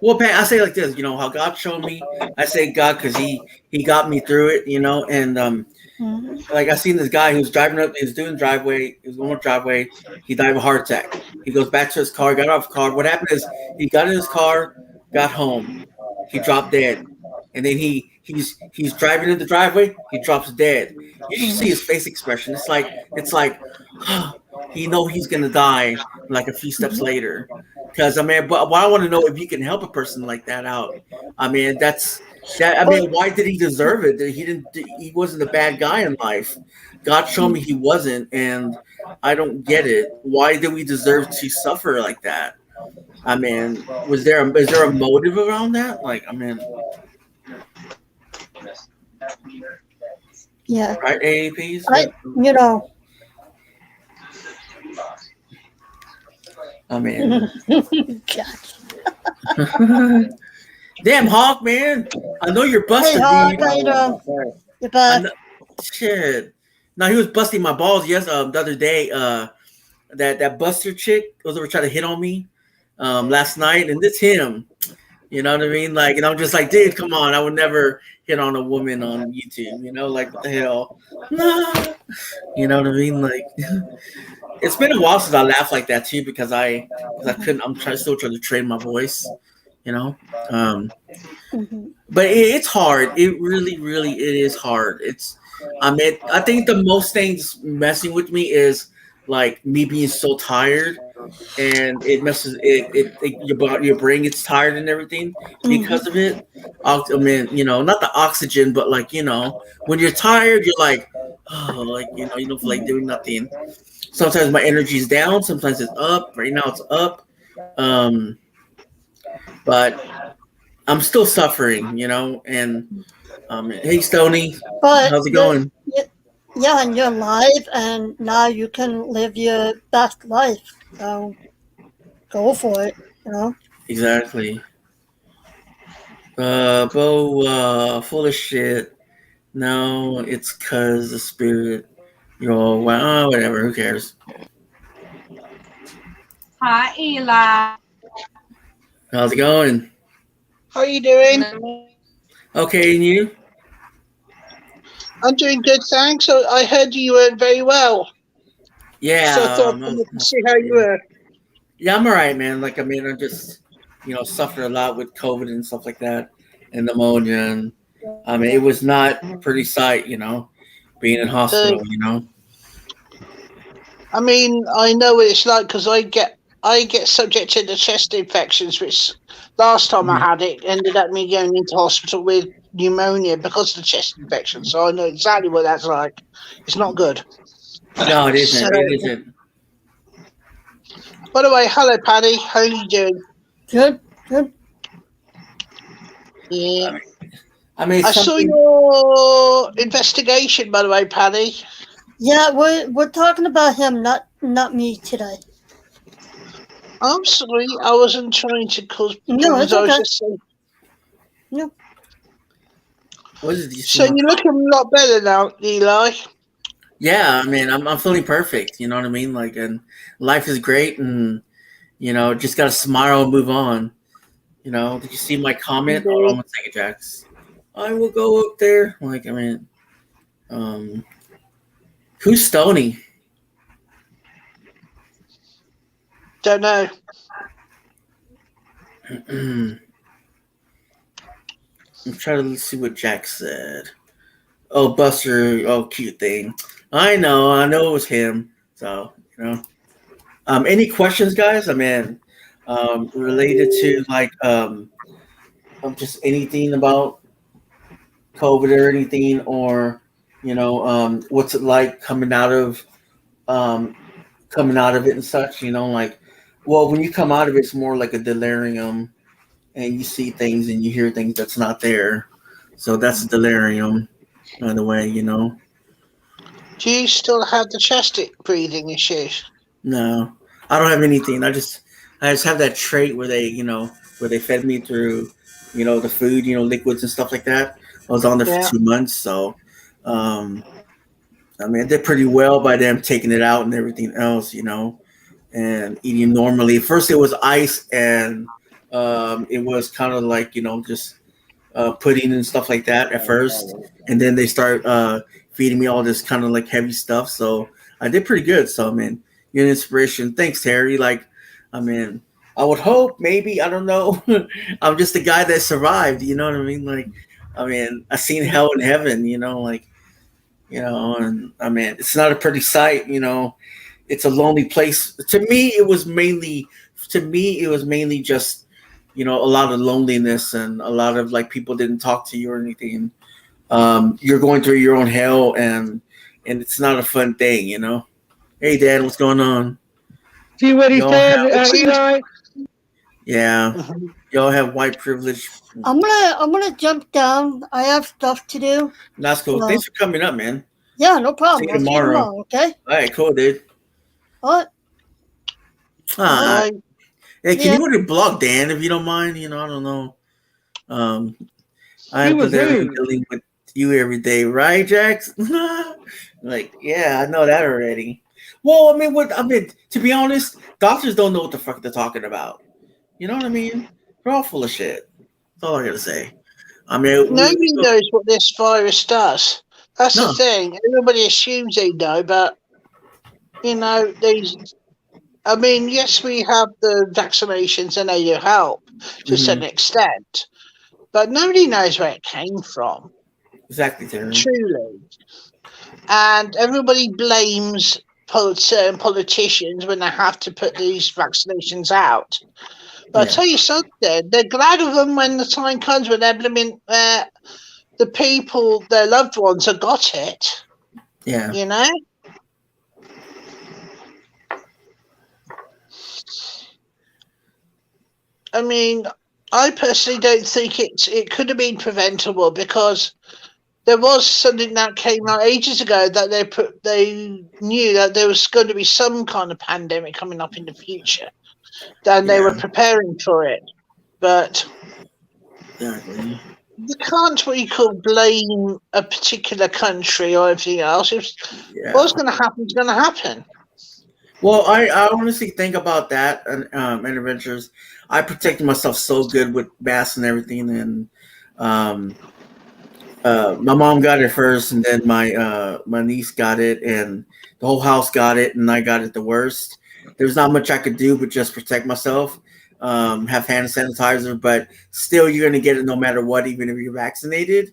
Well, Pat, I say it like this. How God showed me. I say God because he got me through it. And Mm-hmm. like I seen this guy who was driving up, he was doing driveway, he was going up driveway, he died of a heart attack. He goes back to his car, got off the car. What happened is he got in his car, got home, he dropped dead. And then he's driving in the driveway, he drops dead. You should see his face expression. It's like he know he's gonna die like a few steps later. Because I mean, but I want to know if you can help a person like that out. I mean, that. I But mean, why did he deserve it? He didn't. He wasn't a bad guy in life. God showed me he wasn't, and I don't get it. Why do we deserve to suffer like that? I mean, is there a motive around that? Like, I mean, yeah, right? AAPs. I you know. I mean, Gosh. damn Hawk, man. I know you're Hey, busted, Hawk, dude. how you doing? You're I back. know, shit. No, he was busting my balls. Yes, the other day. That Buster chick was over trying to hit on me last night, and it's him. You know what I mean? Like, and I'm just like, dude, come on! I would never hit on a woman on YouTube. Like what the hell? No, you know what I mean? Like, it's been a while since I laughed like that too because I couldn't. Still trying to train my voice. You know, um, Mm-hmm. but it's hard. It really, really, it is hard. I mean, I think the most things messing with me is like me being so tired, and it messes your brain gets tired and everything because of it. I mean, not the oxygen, but like when you're tired, you're like, oh, like you don't feel like doing nothing. Sometimes my energy's down, sometimes it's up. Right now, it's up. Um, but I'm still suffering, and hey, Stony, But how's it going? yeah, and you're alive, and now you can live your best life. So go for it. You know. Exactly. Bo, full of shit. No, it's cause the spirit. Wow, whatever. Who cares? Hi, Eli. How's it going? How are you doing? Okay, and you? I'm doing good, thanks. I heard you weren't very well, so I Yeah, thought I'd come up and see how you yeah, were. yeah. I'm alright, man. Like, I mean, I just, suffered a lot with COVID and stuff like that, and pneumonia, and I mean, it was not a pretty sight, being in Uh, hospital. I mean, I know what it's like because I get subjected to chest infections, which last time I Mhm. had it ended up me going into hospital with pneumonia because of the chest infection. So I know exactly what that's like. It's not good. No, it So, isn't. It isn't. by the way, hello, Paddy. How are you doing? Good. Good. Yeah. I mean, I saw something. your investigation, by the way, Paddy. Yeah, we're talking about him, not me today. I'm sorry, I wasn't trying to cause No, problems. it's I was okay. just saying. No. What is this? So you're looking a lot better now, Eli. Yeah, I mean, I'm feeling perfect. You know what I mean? Like, and life is great, and just gotta smile and move on. Did you see my comment? Hold on Indeed. one second, Jax. I will go up there. Like, I mean, um, who's Stony? Don't know. I'm trying to see what Jax said. Oh, Buster. Oh, cute thing. I know it was him. So, any questions, guys? I mean, related to like just anything about COVID or anything, or what's it like um, coming out of it and such. Like, well, when you come out of it, it's more like a delirium, and you see things and you hear things that's not there. So that's delirium, by the way. Do you still have the chest breathing issues? No, I don't have anything. I just have that trait where they fed me through, the food, liquids and stuff like that. I was on there for Yeah. 2 months, so I mean, I did pretty well by them taking it out and everything else, and eating normally. First, it was ice, and it was kind of like just pudding and stuff like that at first, and then they start feeding me all this kind of like heavy stuff. So I did pretty good. So I mean, you're an inspiration. Thanks, Terry. Like, I mean, I would hope maybe I don't know. I'm just a guy that survived. You know what I mean? Like, I mean, I seen hell and heaven. Like, and I mean, it's not a pretty sight. It's a lonely place. To me, it was mainly just a lot of loneliness and a lot of like people didn't talk to you or anything. You're going through your own hell, and it's not a fun thing. Hey, Dad, what's going on? See what he Y'all have said, It seems. Eli? yeah, Mhm. y'all have white privilege. I'm gonna jump down. I have stuff to do. That's cool. So Thanks for coming up, man. yeah, no See problem. you I'll see you tomorrow. tomorrow. Okay. All right, cool, dude. All right. Ah, Bye. hey, See can ya. you order blog Dan if you don't mind? I don't know. Um, I He have was delirium who? dealing with you every day, right, Jax? Like, yeah, I know that already. Well, I mean, to be honest, doctors don't know what the fuck they're talking about. You know what I mean? They're all full of shit. That's all I gotta say. I mean, we Nobody go, knows what this virus does. That's the no. thing. Everybody assumes they know, but these. I mean, yes, we have the vaccinations and they do help to a Hmm. certain extent, but nobody knows where it came from, Exactly, Terry. truly. And everybody blames certain politicians when they have to put these vaccinations out. But I'll Yeah, tell you something, they're glad of them when the time comes when they're blaming the people, their loved ones, have got it, yeah. you know? I mean, I personally don't think it could have been preventable, because there was something that came out ages ago that they knew that there was going to be some kind of pandemic coming up in the future, and they were Yeah, preparing for it. But exactly. you can't, what you call, blame a particular country or anything else. If Yeah. what's going to happen is going to happen. Well, I honestly think about that and adventures. I protected myself so good with masks and everything, and um, my mom got it first, and then my niece got it, and the whole house got it, and I got it the worst. There's not much I could do but just protect myself. Have hand sanitizer, but still, you're gonna get it no matter what, even if you're vaccinated.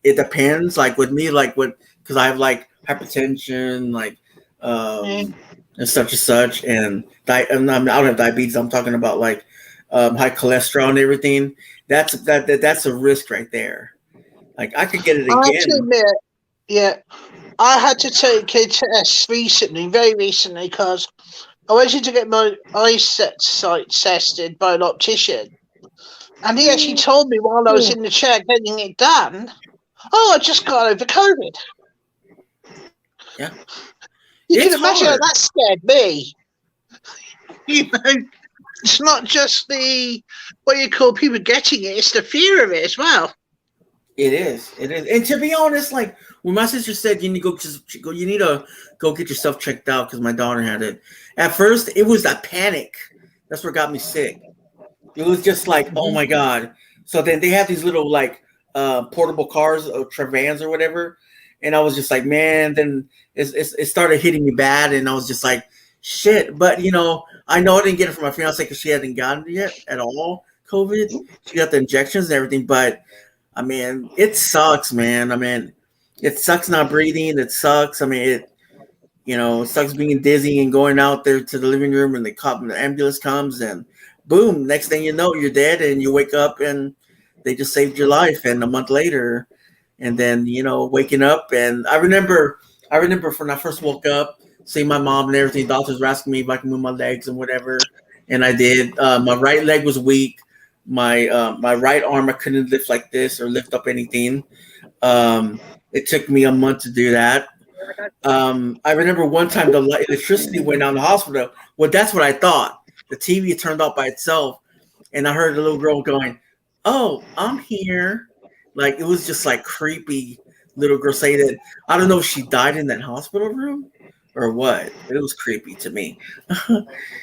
It depends. Like with me, like with because I have like hypertension, like Yeah. and such, and I don't have diabetes. I'm talking about like high cholesterol and everything. That's a risk right there. Like I could get it I have to again. admit, yeah, I had to take a test recently, very recently, because I wanted to get my eyesight tested by an optician. And he actually told me while I was in the chair getting it done, oh, I just got over COVID. Yeah, You can it's imagine how hard. that scared me. You know, it's not just the, what you call, people getting it, it's the fear of it as well. It is. It is. And to be honest, like when my sister said you need to you need to go get yourself checked out because my daughter had it. At first, it was that panic. That's what got me sick. It was just like, oh my god. So then they have these little like portable cars or Travans or whatever, and I was just like, man. Then it started hitting me bad, and I was just like, shit. But I know I didn't get it from my fiance because she hadn't gotten it yet at all. COVID. She got the injections and everything, but I mean, it sucks, man. I mean, it sucks not breathing. It sucks. I mean, it sucks being dizzy and going out there to the living room and the ambulance comes and boom, next thing you know, you're dead and you wake up and they just saved your life. And a month later, and then, waking up. And I remember when I first woke up, seeing my mom and everything, doctors were asking me if I can move my legs and whatever. And I did. My right leg was weak. My right arm I couldn't lift like this or lift up anything. It took me a month to do that. I remember one time the electricity went out in the hospital. Well, that's what I thought. The TV turned off by itself, and I heard the little girl going, "Oh, I'm here." Like it was just like creepy little girl say that. I don't know if she died in that hospital room or what, but it was creepy to me.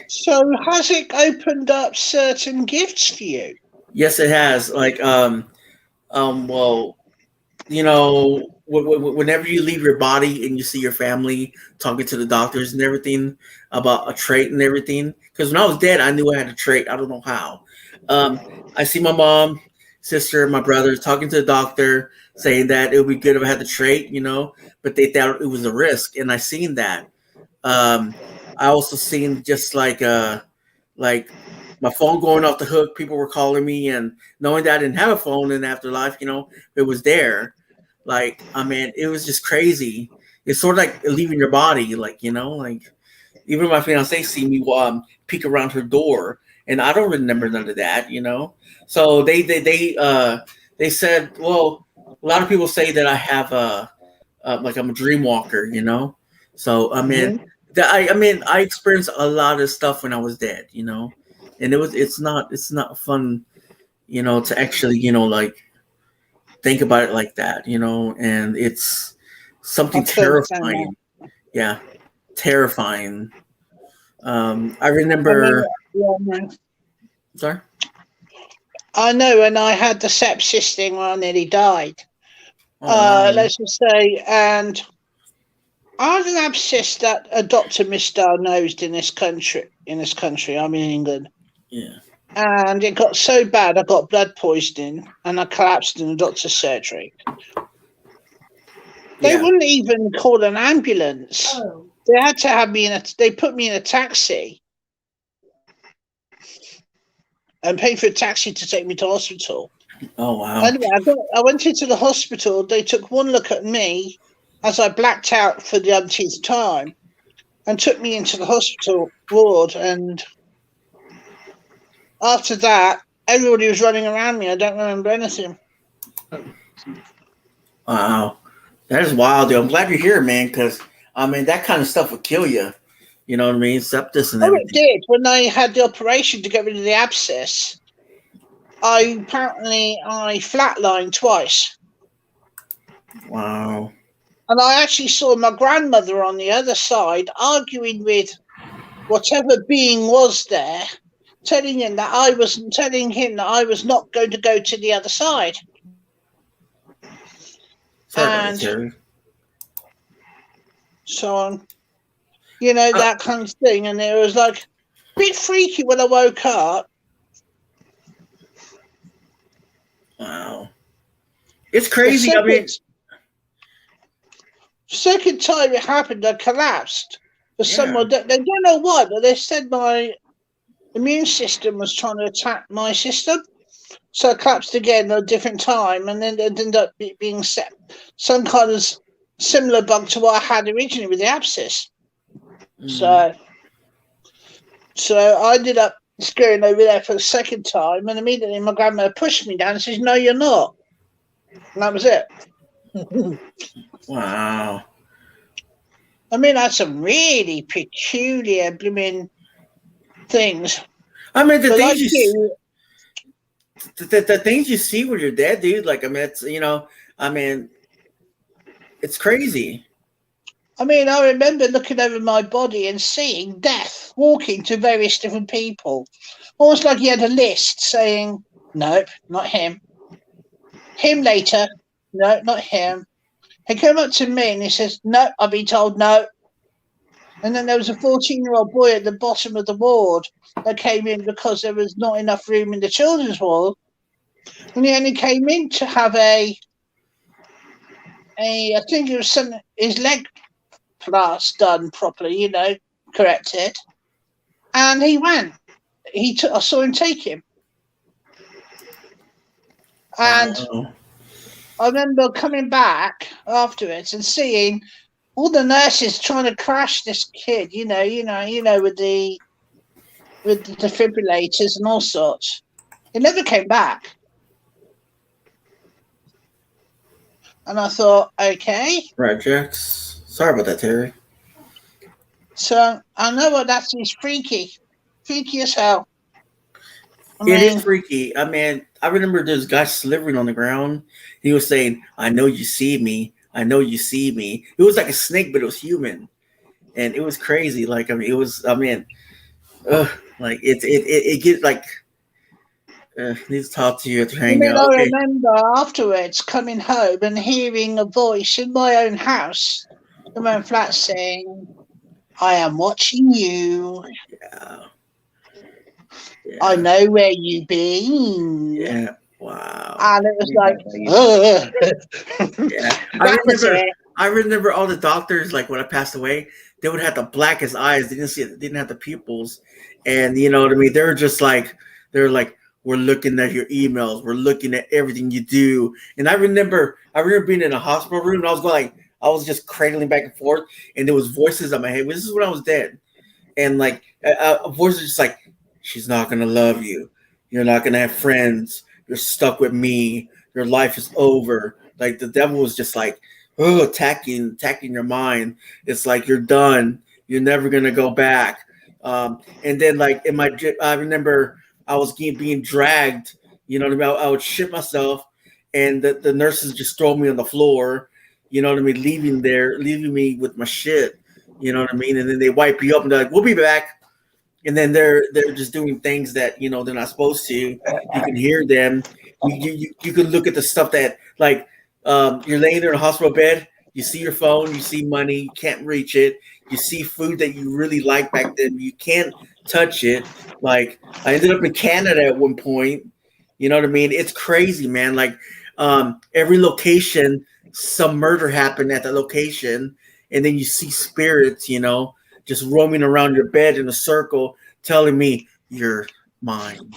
So has it opened up certain gifts for you? Yes, it has. Like, well, whenever you leave your body and you see your family talking to the doctors and everything about a trait and everything, because when I was dead, I knew I had a trait. I don't know how. I see my mom, sister, my brother talking to the doctor, saying that it would be good if I had the trait, but they thought it was a risk, and I seen that. I also seen just like my phone going off the hook. People were calling me, and knowing that I didn't have a phone in afterlife, it was there. Like, I mean, it was just crazy. It's sort of like leaving your body, like like even my fiance see me peek around her door, and I don't remember none of that. So they said, well, a lot of people say that I have like I'm a dream walker. So I mean, I experienced a lot of stuff when I was dead. And it's not fun, to actually, like think about it like that. And it's I something can understand that. terrifying. Yeah, terrifying. I I mean, remember. yeah, no. Sorry. I know when I had the sepsis thing where I nearly died. Oh wow. Let's just say, and I had an abscess that a doctor misdiagnosed in this country. In this country, I'm in England, Yeah. and it got so bad I got blood poisoning and I collapsed in the doctor's surgery. They Yeah. wouldn't even call an ambulance. They had to have me they put me in a taxi and paid for a taxi to take me to hospital. Oh wow. Anyway, I went into the hospital. They took one look at me as I blacked out for the umpteenth time and took me into the hospital ward. And after that, everybody was running around me. I don't remember anything. Wow, that is wild, dude. I'm glad you're here, man. Because I mean, that kind of stuff would kill you. You know what I mean? Sepsis and Oh, it everything. did. When I had the operation to get rid of the abscess, I flatlined twice. Wow. And I actually saw my grandmother on the other side arguing with whatever being was there, telling him that I was not going to go to the other side. Sorry about that, And Terry. so on, that kind of thing. And it was like a bit freaky when I woke up. Wow. It's crazy. I mean, second time it happened, I collapsed. For someone that they don't know why, but they said my immune system was trying to attack my system. So I collapsed again at a different time, and then it ended up being some kind of similar bug to what I had originally with the abscess. So I ended up going over there for the second time, and immediately my grandmother pushed me down and says, "No, you're not." And that was it. Wow. I mean, that's some really peculiar blooming things. I mean, the But things like you, the things you see when you're dead, dude. Like, I mean, it's it's crazy. I mean, I remember looking over my body and seeing death walking to various different people, almost like he had a list saying, "Nope, not him. Him later. No, not him." He came up to me and he says, "No, I've been told no." And then there was a 14-year-old boy at the bottom of the ward that came in because there was not enough room in the children's ward. And he only came in to have I think it was his leg plates done properly, corrected. And he went. I saw him take him. And I remember coming back afterwards and seeing all the nurses trying to crash this kid, with the defibrillators and all sorts. It never came back. And I thought, okay. Right, Jax. Sorry about that, Terry. So I know what that is freaky. Freaky as hell. It is freaky. I mean, I remember this guy slithering on the ground. He was saying, "I know you see me. I know you see me." It was like a snake, but it was human. And it was crazy. Like, I mean, it was, I mean, like it gets like, needs to talk to you after hanging out. I remember afterwards coming home and hearing a voice in my own house, in my own flat, saying, "I am watching you. Yeah. I know where you've been." Yeah. Wow. And it was like, yeah. I remember all the doctors, like when I passed away, they would have the blackest eyes. They didn't have the pupils. And you know what I mean? They're like, "We're looking at your emails. We're looking at everything you do." And I remember being in a hospital room and I was just cradling back and forth, and there was voices in my head. This is when I was dead. And like a voice was just like, "She's not going to love you. You're not going to have friends. You're stuck with me. Your life is over." Like the devil was just like, attacking your mind. It's like, you're done. You're never going to go back. And then like I remember I was being dragged, you know what I mean? I would shit myself and the nurses just throw me on the floor, you know what I mean? Leaving me with my shit, you know what I mean? And then they wipe you up and they're like, "We'll be back." And then they're just doing things that, they're not supposed to. You can hear them. You can look at the stuff that, like, you're laying there in a hospital bed. You see your phone. You see money. You can't reach it. You see food that you really like back then. You can't touch it. Like, I ended up in Canada at one point. You know what I mean? It's crazy, man. Like, every location, some murder happened at that location. And then you see spirits, just roaming around your bed in a circle, telling me, "You're mine.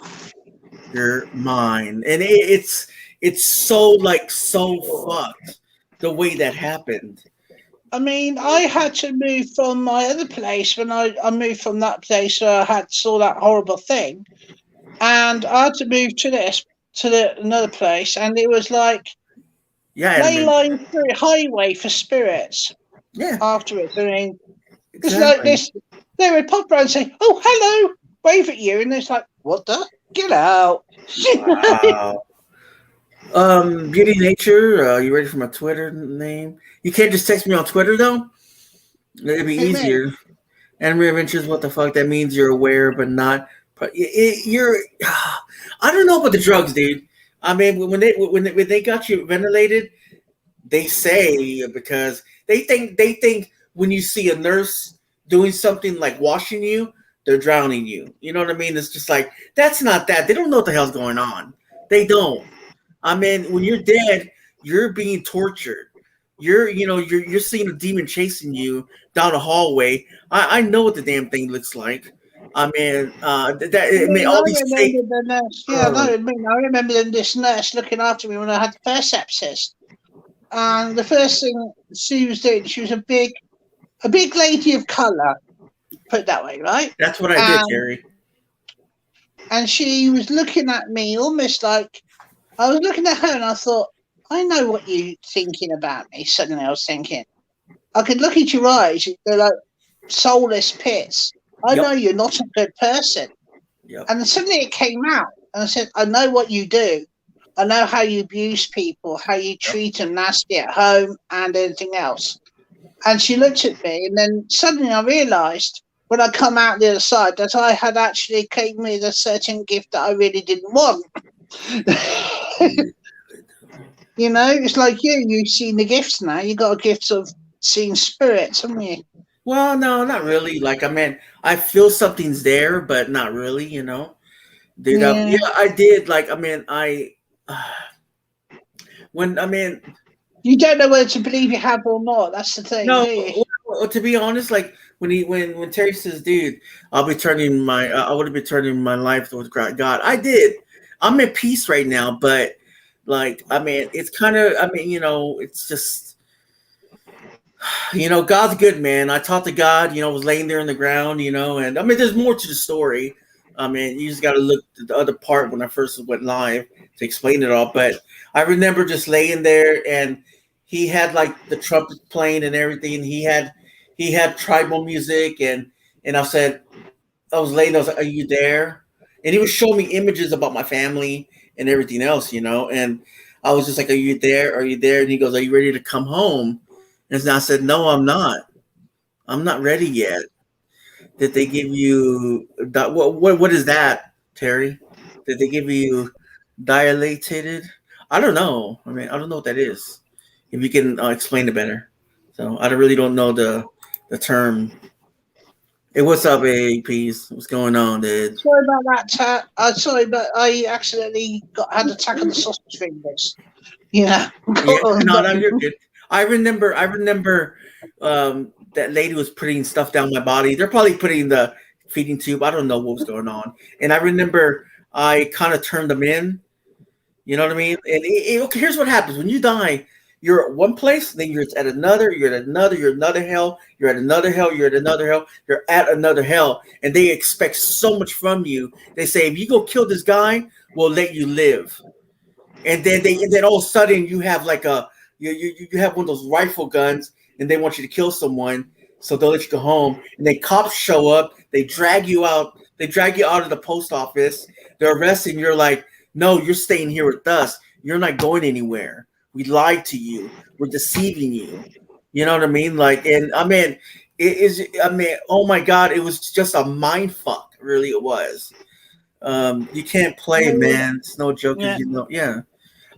You're mine." And it's so fucked the way that happened. I mean, I had to move from my other place when I moved from that place where I saw that horrible thing. and I had to move to another place, and it was like Yeah, ley line through highway for spirits. yeah, Afterwards, I mean, it's like exactly. this. They would pop around and say, "Oh, hello," wave at you, and it's like, "What the? Get out!" Wow. Beauty Nature, you ready for my Twitter name? You can't just text me on Twitter though. It'd be Who me? easier. Enemy of interest, what the fuck? That means you're aware, but not. You're. I don't know about the drugs, dude. I mean, when they got you ventilated, they say because they think when you see a nurse doing something like washing you, they're drowning you. You know what I mean? It's just like that's not that. They don't know what the hell's going on. They don't. I mean, when you're dead, you're being tortured. You're seeing a demon chasing you down a hallway. I know what the damn thing looks like. I mean, I mean, I all these remember fake. the nurse. Yeah, Uh, no, I remember this nurse looking after me when I had the first sepsis. And the first thing she was doing, she was a big lady of colour, put it that way, right? that's what I did, Terry. And she was looking at me almost like I was looking at her, and I thought, I know what you're thinking about me. Suddenly, I was thinking, I could look at your eyes; they're like soulless pits. I know Yep. you're not a good person. Yep. And then suddenly it came out, and I said, I know what you do. I know how you abuse people, how you treat them nasty at home, and anything else. And she looked at me, and then suddenly I realised when I come out the other side that I had actually came with a certain gift that I really didn't want. You know, it's like you've seen the gifts now. You got a gift of seeing spirits, haven't you? Well, no, not really. Like, I mean, I feel something's there, but not really. Dude. Yeah. Yeah, I did. Like, I mean, when I mean, You don't know whether to believe you have or not. That's the thing, no. do you? Well, to be honest, like when Terry says, "Dude, I'll be turning my I would have been turning my life towards God." I did. I'm at peace right now, but like, I mean, it's kind of. I mean, it's just. God's good, man. I talked to God, was laying there on the ground, and I mean, there's more to the story. I mean, you just got to look at the other part when I first went live to explain it all. But I remember just laying there, and he had like the trumpet playing and everything. He had tribal music, and I was laying there. I was like, "Are you there?" And he was showing me images about my family and everything else, and I was just like, "Are you there? Are you there?" And he goes, "Are you ready to come home?" And I said, "No, I'm not. I'm not ready yet." Did they give you what is that, Terry? Did they give you dilated? I don't know. I mean, I don't know what that is. If you can explain it better. So I really don't know the term. Hey, what's up, APs? What's going on, dude? Sorry about that, Tat. Sorry, but I accidentally had attack of the sausage fingers. Yeah. Yeah, no, you're good. I remember that lady was putting stuff down my body. They're probably putting the feeding tube. I don't know what was going on. And I remember I kind of turned them in. You know what I mean? And okay, here's what happens when you die. You're at one place, then you're at another. You're at another. You're at another hell. You're at another hell. You're at another hell. You're at another hell, and they expect so much from you. They say, if you go kill this guy, we'll let you live. And then all of a sudden you have like you have one of those rifle guns, and they want you to kill someone, so they'll let you go home. And then cops show up, they drag you out of the post office, they're arresting you. You're like, no, you're staying here with us. You're not going anywhere. We lied to you. We're deceiving you. You know what I mean? Like, and I mean, oh my God, it was just a mind fuck. Really, it was. You can't play, man. It's no joke. Yeah. Yeah.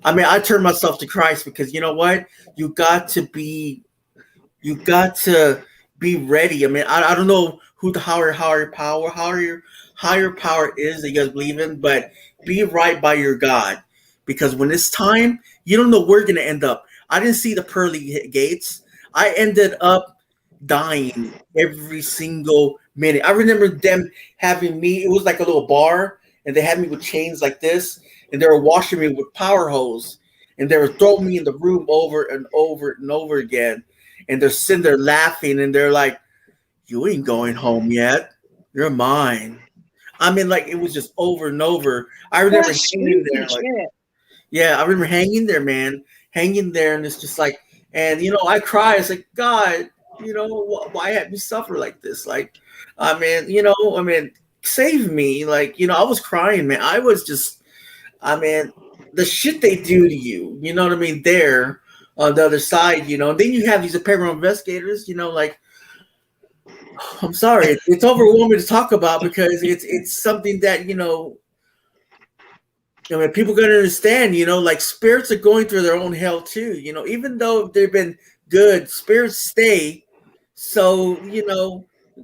I mean, I turned myself to Christ because you know what? You got to be ready. I mean, I don't know who the higher power is that you guys believe in, but be right by your God, because when it's time, you don't know where you're gonna end up. I didn't see the pearly gates. I ended up dying every single minute. I remember them having me. It was like a little bar, and they had me with chains like this, and they were washing me with power hose, and they were throwing me in the room over and over and over again. And they're sitting there laughing, and they're like, "You ain't going home yet. You're mine." I mean, like it was just over and over. I remember That's hanging there, stupid like shit. yeah, I remember hanging there, man, hanging there, and it's just like, and I cry. It's like God, why have you suffer like this? Like, I mean, save me. Like, I was crying, man. I was just, I mean, the shit they do to you. You know what I mean? There on the other side, and then you have these paranormal investigators. Like I'm sorry, it's overwhelming to talk about because it's something that people got to understand. Like spirits are going through their own hell too. Even though they've been good, spirits stay, so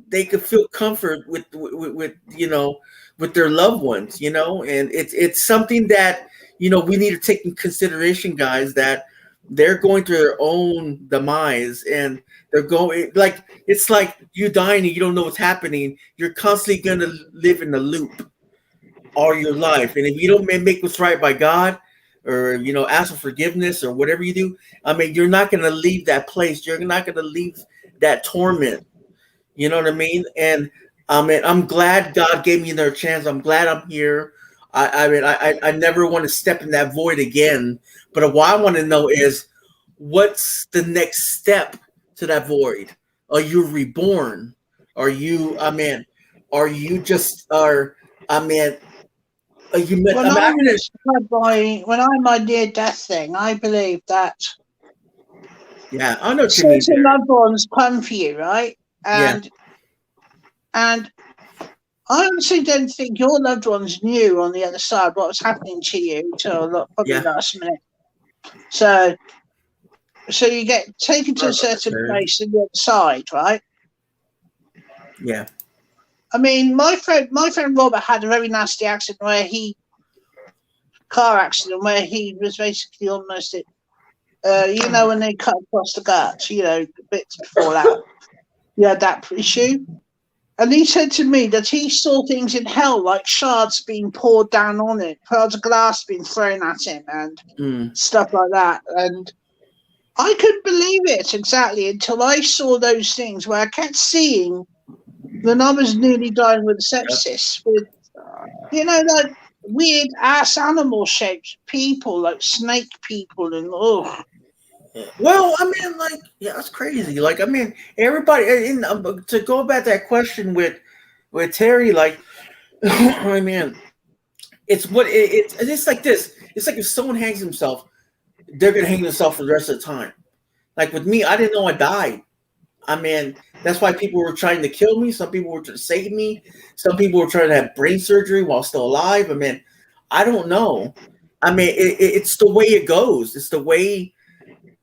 they could feel comfort with their loved ones. And it's something that we need to take in consideration, guys. That they're going through their own demise, and they're going like it's like you dying and you don't know what's happening. You're constantly gonna live in a loop all your life, and if you don't make what's right by God, or ask for forgiveness or whatever you do, I mean, you're not gonna leave that place. You're not gonna leave that torment. You know what I mean? And I mean, I'm glad God gave me another chance. I'm glad I'm here. I never want to step in that void again. But what I want to know is, what's the next step to that void? Are you reborn? Are you? I mean, are you just are? I mean, are you? When I mean, I when I'm my near death thing, I believe that yeah, I know what you mean certain there. loved ones come for you, right? Yeah, And I honestly don't think your loved ones knew on the other side what was happening to you until probably yeah. last minute. So you get taken to a certain place on the other side, right? Yeah. I mean, my friend Robert had a very nasty accident car accident where he was basically almost when they cut across the gut, bits before that, he had that issue. And he said to me that he saw things in hell like shards being poured down on it, pearls of glass being thrown at him, and stuff like that. And I couldn't believe it exactly until I saw those things where I kept seeing when I was nearly dying with sepsis, with like weird ass animal shaped people, like snake people, and Well, I mean, like, yeah, that's crazy. Like, I mean, everybody. To go back to that question with Terry, like, I mean, it's like this. It's like if someone hangs himself, they're gonna hang themselves for the rest of the time. Like with me, I didn't know I died. I mean, that's why people were trying to kill me. Some people were trying to save me. Some people were trying to have brain surgery while still alive. I mean, I don't know. I mean, it's the way it goes. It's the way.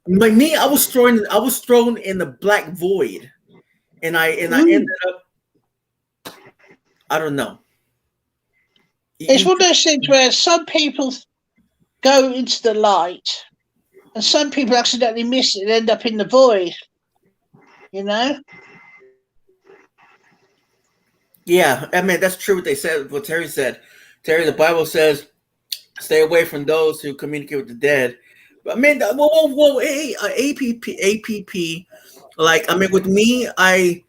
Like me, I was thrown in the black void, and I ended up. I don't know. it's one of those things where some people go into the light, and some people accidentally miss it and end up in the void. Yeah, I mean that's true. What they said, what Terry said. Terry, the Bible says, "Stay away from those who communicate with the dead." I mean, whoa, APP. Like, I mean, with me, I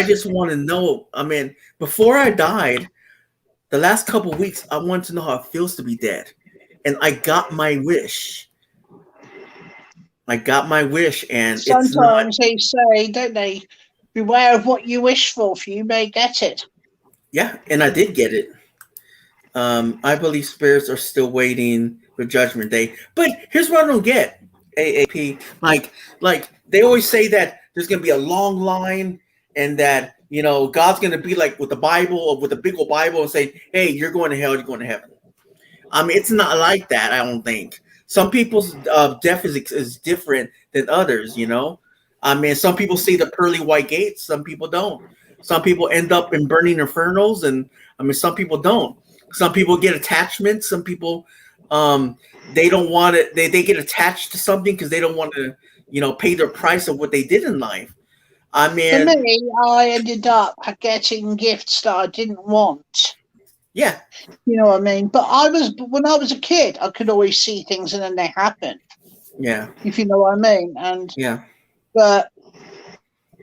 just want to know. I mean, before I died, the last couple of weeks, I wanted to know how it feels to be dead, and I got my wish. I got my wish, and it's not. Sometimes they say, don't they, beware of what you wish for you may get it. Yeah, and I did get it. I believe spirits are still waiting for Judgment Day. But here's what I don't get, AAP. Like they always say that there's gonna be a long line, and that God's gonna be like with the Bible or with the big old Bible and say, "Hey, you're going to hell, you're going to heaven." I mean, it's not like that. I don't think. Some people's death is different than others. I mean, some people see the pearly white gates. Some people don't. Some people end up in burning infernals, and I mean, some people don't. Some people get attachments. Some people, they don't want it. They get attached to something because they don't want to, pay their price of what they did in life. I For mean, me, I ended up getting gifts that I didn't want. yeah, You know what I mean? But when I was a kid, I could always see things and then they happened. yeah, If you know what I mean. yeah. But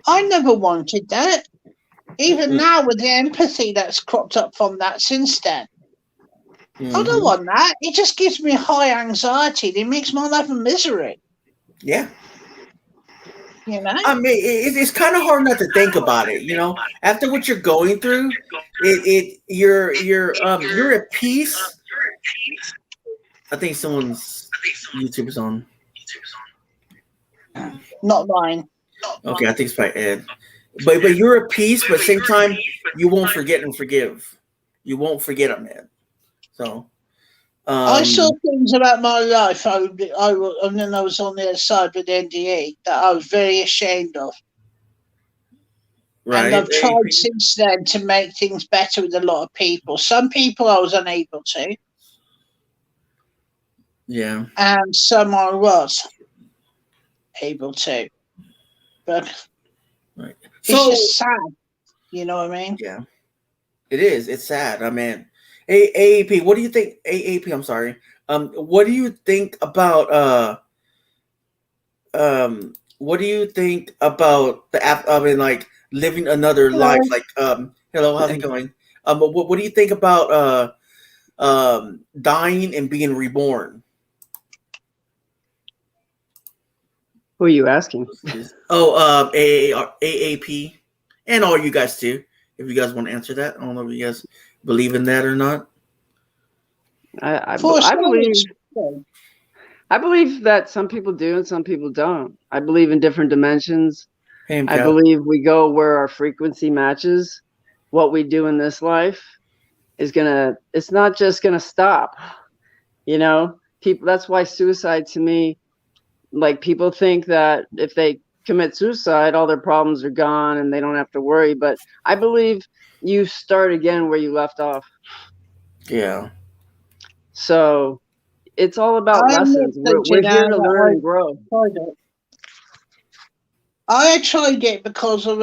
I never wanted that. Even now with the empathy that's cropped up from that since then. I don't Mhm. want that. It just gives me high anxiety. It makes my life a misery. Yeah. You know? I mean, it's kind of hard not to think about it. After what you're going through, you're at peace. I think someone's YouTube is on. Not mine. Okay, I think it's by Ed. But you're at peace, but at the same time, you won't forget and forgive. You won't forget them, man. So, I saw um, things about my life. And then I was on the other side with the NDE that I was very ashamed of. And right? I've tried since then to make things better with a lot of people. Some people I was unable to, Yeah. and some I was able to. But Right. it's So, just sad. You know what I mean? yeah, it is. It's sad. I mean, AAP. What do you think? AAP. I'm sorry. What do you think about what do you think about the app? I mean, like living another life. Like, hello, how's it going? What do you think about dying and being reborn? Who are you asking? Oh, AAP, and all you guys too. If you guys want to answer that, I don't know if you guys believe in that or not. I For believe some, I believe that some people do and some people don't. I believe in different dimensions. Hey, I believe we go where our frequency matches. What we do in this life is it's not just gonna stop. People, that's why suicide to me, like, people think that if they commit suicide, all their problems are gone and they don't have to worry. But I believe you start again where you left off. Yeah. So it's all about I lessons. We're here to learn and grow. tried it. I tried it because of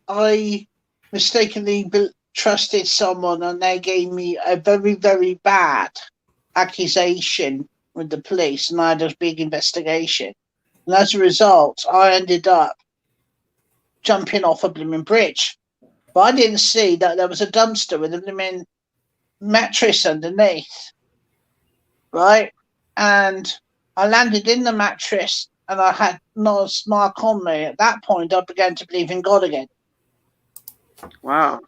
I mistakenly trusted someone and they gave me a very, very bad accusation with the police and I had a big investigation. And as a result, I ended up jumping off a blooming bridge. But I didn't see that there was a dumpster with a blooming mattress underneath, right? And I landed in the mattress and I had Noah's mark on me. At that point, I began to believe in God again. Wow.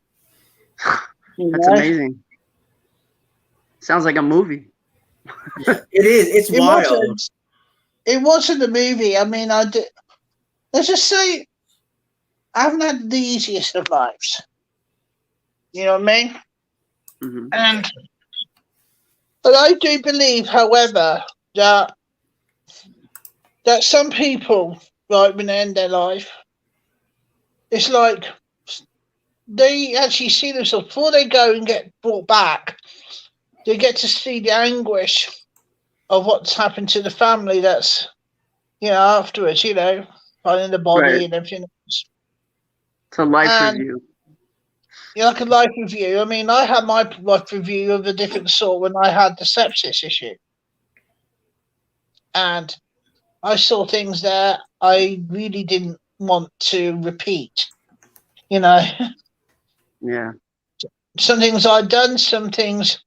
You That's know? amazing. Sounds like a movie. It is. It's It wild. wasn't. It wasn't a movie. I mean, I did. Let's just say I haven't had the easiest of lives. You know what I mean? Mm-hmm. But I do believe, however, that some people, like when they end their life, it's like they actually see themselves before they go and get brought back. They get to see the anguish of what's happened to the family. That's afterwards. Finding the body Right. and everything else. It's a life And review. like a life review. I mean, I had my life review of a different sort when I had the sepsis issue, and I saw things there I really didn't want to repeat. Yeah. Some things I'd done, some things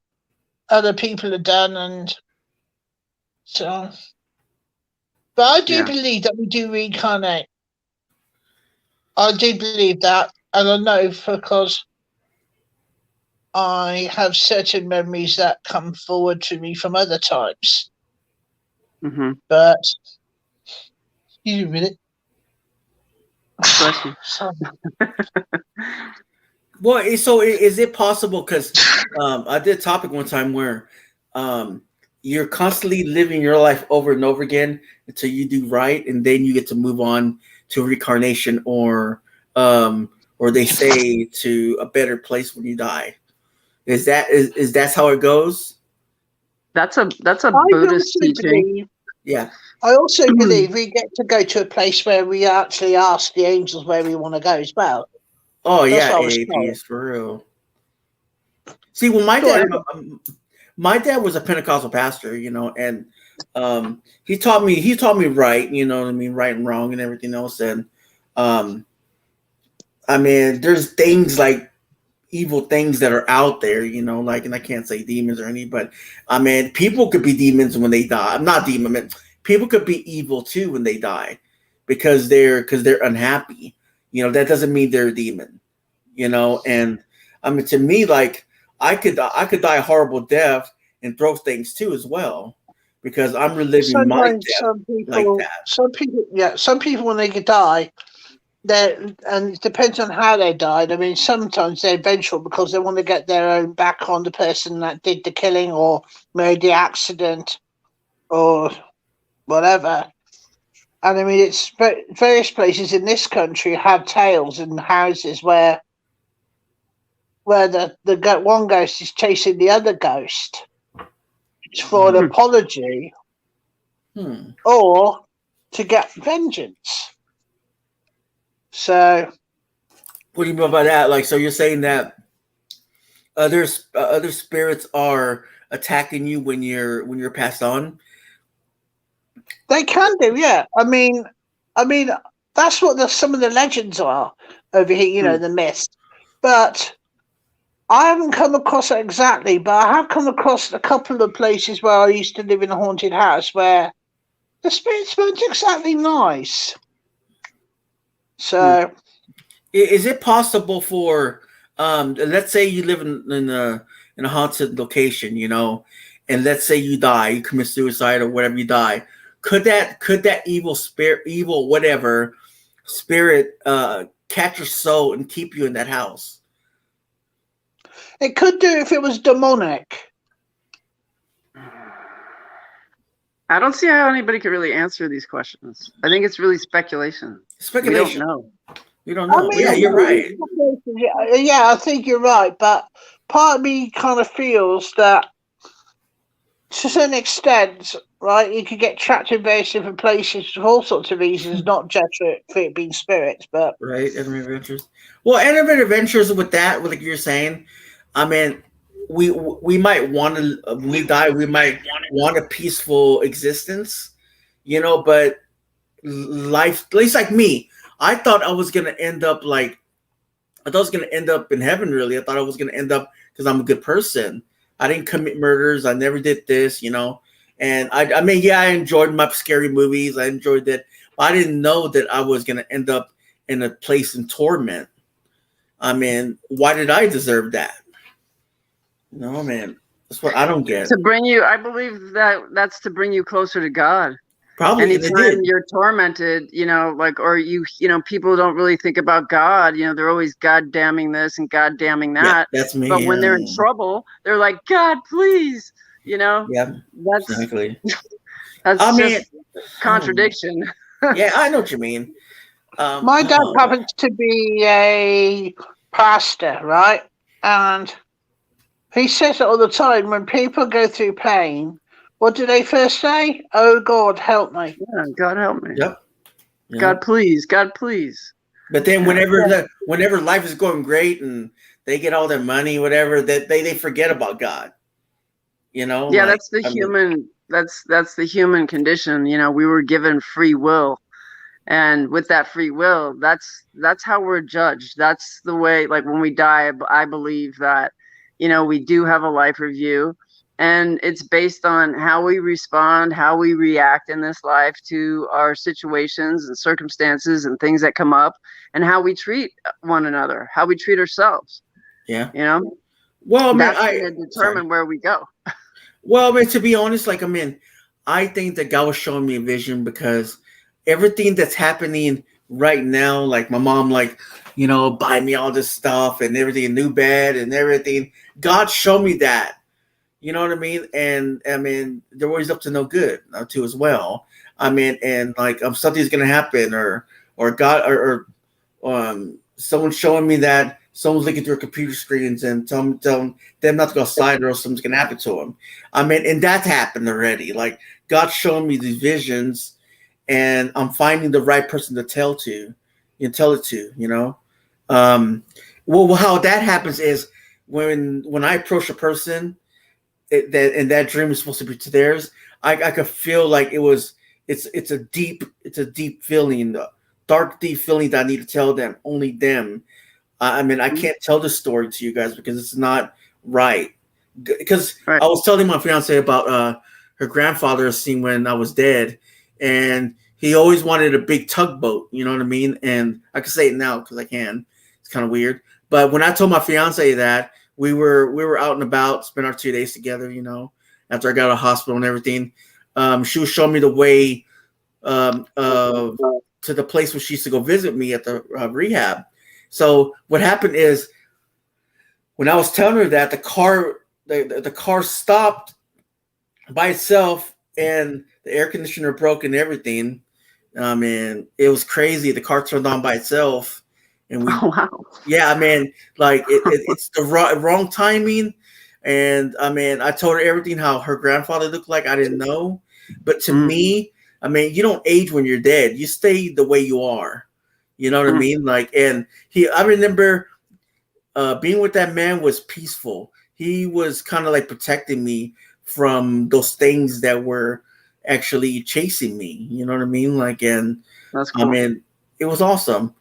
other people had done, and so. But I do believe that we do reincarnate. I do believe that, and I know because I have certain memories that come forward to me from other times. Mm-hmm. But you minute. Bless you. Well, so is it possible? Because I did a topic one time where you're constantly living your life over and over again until you do right, and then you get to move on to reincarnation, or they say to a better place when you die. Is that how it goes? That's a Buddhist teaching. Yeah. I also believe we get to go to a place where we actually ask the angels where we want to go as well. Oh, That's yeah, what I was AAP told. is for real. See, well, my dad was a Pentecostal pastor, and he taught me right, you know what I mean, right and wrong and everything else, and I mean, there's things like evil things that are out there, like, and I can't say demons or any, but I mean, people could be demons when they die. I'm not demon, I mean, people could be evil too when they die because they're unhappy. That doesn't mean they're a demon. And I mean, to me, like, I could die a horrible death and throw things too as well because I'm reliving my Sometimes death like that. some people when they die, and it depends on how they died. I mean, sometimes they're vengeful because they want to get their own back on the person that did the killing or made the accident or whatever. And I mean, it's various places in this country have tales and houses where the one ghost is chasing the other ghost. It's for an apology or to get vengeance. So, What do you mean by that? Like, so you're saying that other spirits are attacking you when you're passed on? they can do, yeah. I mean, that's what some of the legends are over here. The myths. But I haven't come across it exactly. But I have come across a couple of places where I used to live in a haunted house where the spirits weren't exactly nice. So, Is it possible for let's say you live in a haunted location, and let's say you die, you commit suicide or whatever, you die. Could that evil spirit, evil whatever spirit, catch your soul and keep you in that house? it could do if it was demonic. I don't see how anybody could really answer these questions. I think it's really speculation. Speculation. We don't know. You don't know. I mean, Yeah, you're right. Yeah, I think you're right. But part of me kind of feels that to a certain extent, right, you could get trapped in various different places for all sorts of reasons, not just for it being spirits, but Right, Animated Adventures. Well, Animated Adventures with that, like you're saying, I mean, we might want to when we die, we might want a peaceful existence, but life, at least like me, I thought I was gonna end up like I thought I was gonna end up in heaven. Really, I thought I was gonna end up because I'm a good person. I didn't commit murders. I never did this, And I mean, yeah, I enjoyed my scary movies. I enjoyed that. But I didn't know that I was gonna end up in a place in torment. I mean, why did I deserve that? No, man, that's what I don't get. To bring you, I believe that's to bring you closer to God. Probably Anytime you're tormented, people don't really think about God. They're always God damning this and God damning that. Yeah, that's me. But when they're in trouble, they're like, God, please. Yeah, that's exactly. That's just contradiction. Yeah, I know what you mean. my dad happens to be a pastor, right? And he says it all the time. When people go through pain, what do they first say? Oh, God, help me. Yeah, God help me. Yep. God, please. God, please. But then whenever life is going great and they get all their money, whatever, that they forget about God. Yeah, that's the human. That's the human condition. We were given free will, and with that free will, that's how we're judged. That's the way. Like when we die, I believe that we do have a life review, and it's based on how we respond, how we react in this life to our situations and circumstances and things that come up, and how we treat one another, how we treat ourselves. Yeah. Well, that's going to determine where we go. Well, I mean, to be honest, I think that God was showing me a vision because everything that's happening right now, like my mom, buy me all this stuff and everything, a new bed and everything. God showed me that. You know what I mean? And I mean, they're always up to no good too as well. I mean, and something's gonna happen, or God, or someone's showing me that someone's looking through computer screens and telling them not to go outside or else something's gonna happen to them. I mean, and that's happened already. Like God's showing me these visions, and I'm finding the right person to tell it to. Well, how that happens is when I approach a person. That dream is supposed to be to theirs. I could feel like it's a deep feeling, dark, deep feeling that I need to tell them, only them. I mean, I can't tell the story to you guys because it's not right. Because Right. I was telling my fiance about her grandfather scene when I was dead, and he always wanted a big tugboat. You know what I mean? And I can say it now because I can. It's kind of weird, but when I told my fiance that we were out and about, spent our 2 days together. You know, after I got out of hospital and everything, she was showing me the way to the place where she used to go visit me at the rehab. So what happened is when I was telling her that the car stopped by itself and the air conditioner broke and everything. And it was crazy. The car turned on by itself, and we, Oh, wow. yeah, I mean, like it's the wrong timing. And I mean, I told her everything how her grandfather looked like. I didn't know, but to me, I mean, you don't age when you're dead. You stay the way you are. You know what I mean? Like, and I remember being with that man was peaceful. He was kind of like protecting me from those things that were actually chasing me. You know what I mean? Like, and That's cool. I mean, it was awesome.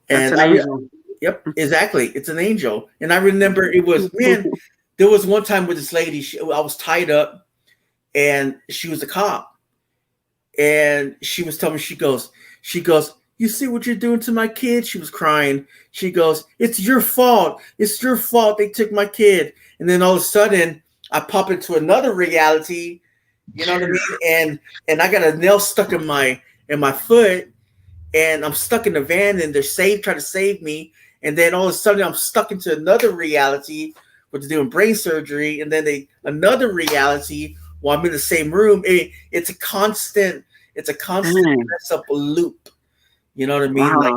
That's And an angel. yep, exactly. It's an angel. And I remember it was, man, there was one time with this lady, I was tied up and she was a cop. And she was telling me, she goes, you see what you're doing to my kid? She was crying. She goes, it's your fault. It's your fault they took my kid. And then all of a sudden, I pop into another reality. You know what I mean? And I got a nail stuck in my foot, and I'm stuck in the van, and they're trying to save me. And then all of a sudden, I'm stuck into another reality, where they're doing brain surgery, and then another reality while I'm in the same room. It's a constant mess up loop. You know what I mean? Wow. Like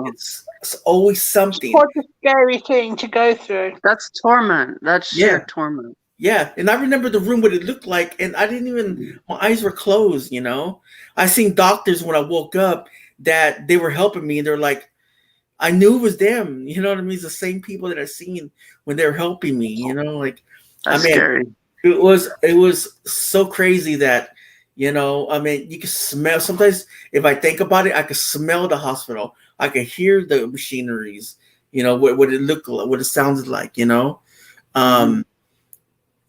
it's always something. What a scary thing to go through. That's torment. That's sheer torment. Yeah, and I remember the room what it looked like, and I didn't even. My eyes were closed. You know, I seen doctors when I woke up that they were helping me, and they're like, I knew it was them. You know what I mean? It's the same people that I seen when they were helping me. You know, like That's I mean, scary. it was so crazy that, you know, I mean, you can smell. Sometimes if I think about it, I can smell the hospital. I can hear the machineries. You know what it looked like, what it sounded like. You know,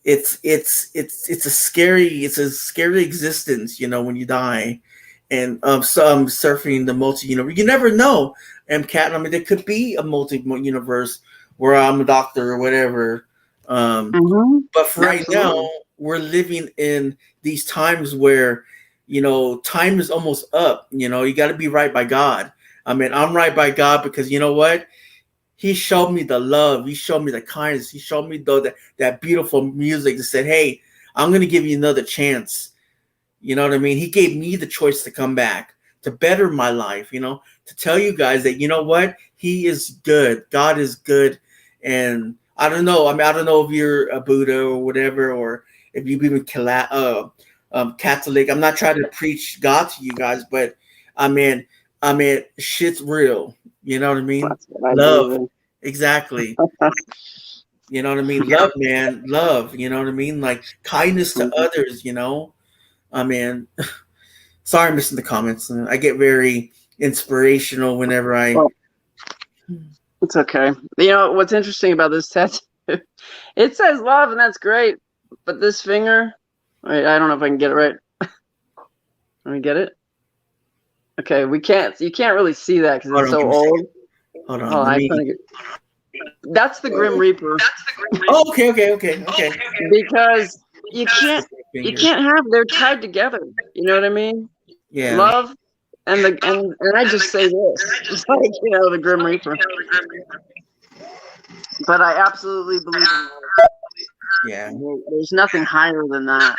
it's a scary existence. You know, when you die, and some surfing the multi universe. You never know, Cat. I mean, there could be a multi universe where I'm a doctor or whatever. But for right now, we're living in these times where, you know, time is almost up. You know, you got to be right by God. I mean, I'm right by God because you know what? He showed me the love. He showed me the kindness. He showed me that beautiful music that said, hey, I'm going to give you another chance. You know what I mean? He gave me the choice to come back, to better my life, you know, to tell you guys that, you know what? He is good. God is good. And I don't know. I mean, I don't know if you're a Buddha or whatever, or if you even Catholic. I'm not trying to preach God to you guys, but I mean, shit's real. You know what I mean? Love, exactly. You know what I mean? Love, man, love. You know what I mean? Like kindness to others. You know, I mean, sorry, I'm missing the comments. I get very inspirational whenever I. Well, it's okay. You know what's interesting about this tattoo? It says love, and that's great. But this finger, wait, I don't know if I can get it right. Let me get it. Okay, you can't really see that because it's so old. Hold on. That's the Grim Reaper. Oh, okay. Because you can't have, they're tied together. You know what I mean? Yeah. Love and I just say this. It's like, you know, the Grim Reaper. But I absolutely believe in love. Yeah. There's nothing higher than that.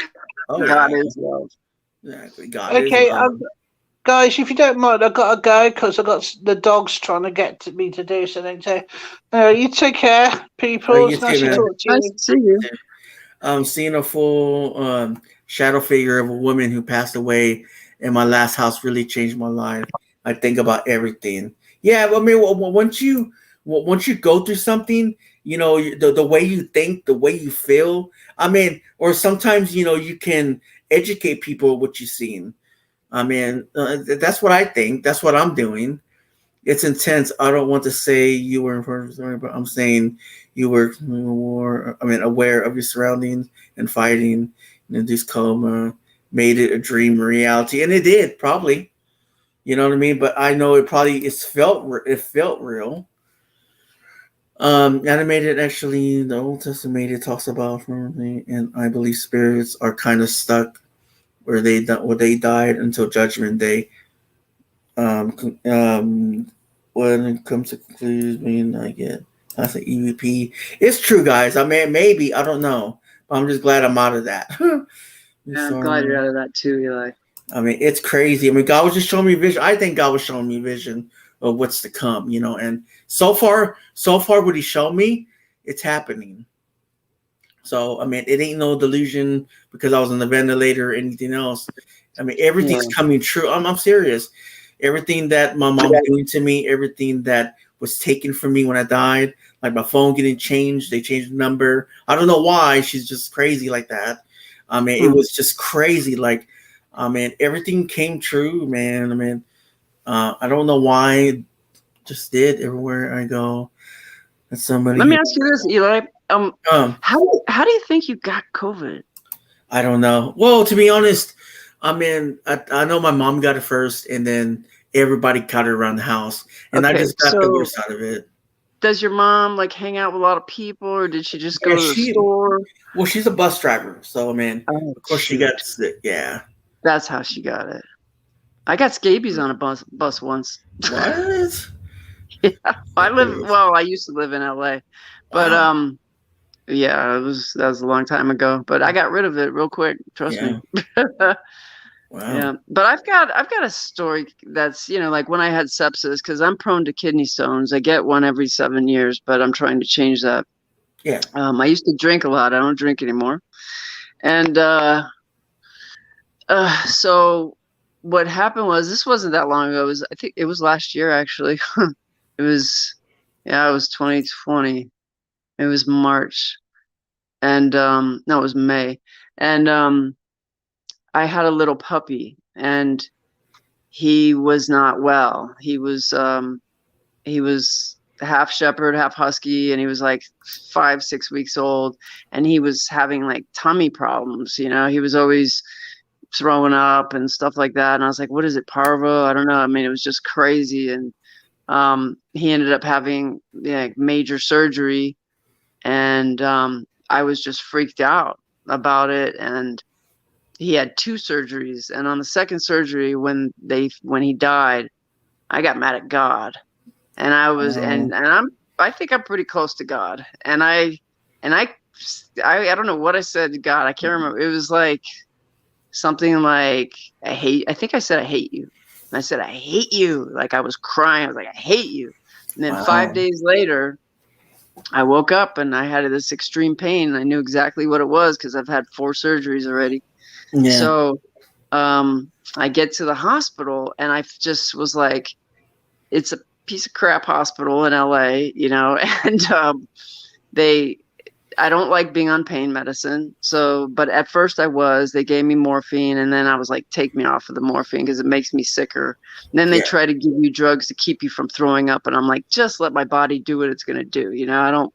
Oh, God is love. Exactly. God Okay, is love. guys, if you don't mind, I've got to go because I've got the dogs trying to get to me to do something. So, you take care, people. It's nice to talk to you. Nice to see you. Seeing a full shadow figure of a woman who passed away in my last house really changed my life. I think about everything. Yeah, I mean, once you go through something, you know, the way you think, the way you feel. I mean, or sometimes, you know, you can educate people what you've seen. I mean, that's what I think. That's what I'm doing. it's intense. I don't want to say you were in front of, but I'm saying you were more. I mean, aware of your surroundings and fighting. And induced coma made it a dream reality, and it did probably. You know what I mean? But I know it felt real. Animated actually, the Old Testament it talks about, and I believe spirits are kind of stuck where they died until Judgment Day. When it comes to conclusion, I get that's an EVP. It's true, guys. I mean, maybe I don't know, but I'm just glad I'm out of that. Yeah, I'm glad you're out of that too, Eli. I mean, it's crazy. I mean, God was just showing me vision. I think God was showing me vision of what's to come, you know. And so far, what He showed me, it's happening. So I mean, it ain't no delusion because I was on the ventilator or anything else. I mean, everything's coming true. I'm serious. Everything that my mom's doing to me, everything that was taken from me when I died, like my phone getting changed, they changed the number. I don't know why. She's just crazy like that. I mean, it was just crazy. Like, I mean, everything came true, man. I mean, I don't know why. It just did everywhere I go. And somebody. Let me ask you this, Eli. How do you think you got COVID? I don't know. Well, to be honest, I mean, I know my mom got it first, and then everybody got it around the house, and I just got the worst out of it. Does your mom like hang out with a lot of people, or did she just go to the store? Well, she's a bus driver, so I mean, of course she got sick. Yeah, that's how she got it. I got scabies on a bus once. What? Yeah, I used to live in LA, but yeah, that was a long time ago. But I got rid of it real quick. Trust me. Wow. Yeah, but I've got a story that's, you know, like when I had sepsis, because I'm prone to kidney stones. I get one every 7 years, but I'm trying to change that. Yeah. I used to drink a lot. I don't drink anymore. And so what happened was, this wasn't that long ago. I think it was last year, actually. It was 2020. It was March. And no, it was May. And I had a little puppy, and he was not well. He was half shepherd, half husky, and he was like 5-6 weeks old, and he was having like tummy problems. You know, he was always throwing up and stuff like that. And I was like, what is it, parvo? I don't know. I mean, it was just crazy. And he ended up having major surgery, and I was just freaked out about it. And he had 2 surgeries, and on the second surgery, when he died, I got mad at God, and I was, and I think I'm pretty close to God, and I don't know what I said to God. I can't remember. It was like something like, I think I said, I hate you. And I said, I hate you. Like, I was crying. I was like, I hate you. And then 5 days later, I woke up and I had this extreme pain. I knew exactly what it was because I've had 4 surgeries already. Yeah. So I get to the hospital, and I just was like, it's a piece of crap hospital in LA, you know, and I don't like being on pain medicine. So, but at first they gave me morphine, and then I was like, take me off of the morphine because it makes me sicker. And then they try to give you drugs to keep you from throwing up. And I'm like, just let my body do what it's going to do. You know, I don't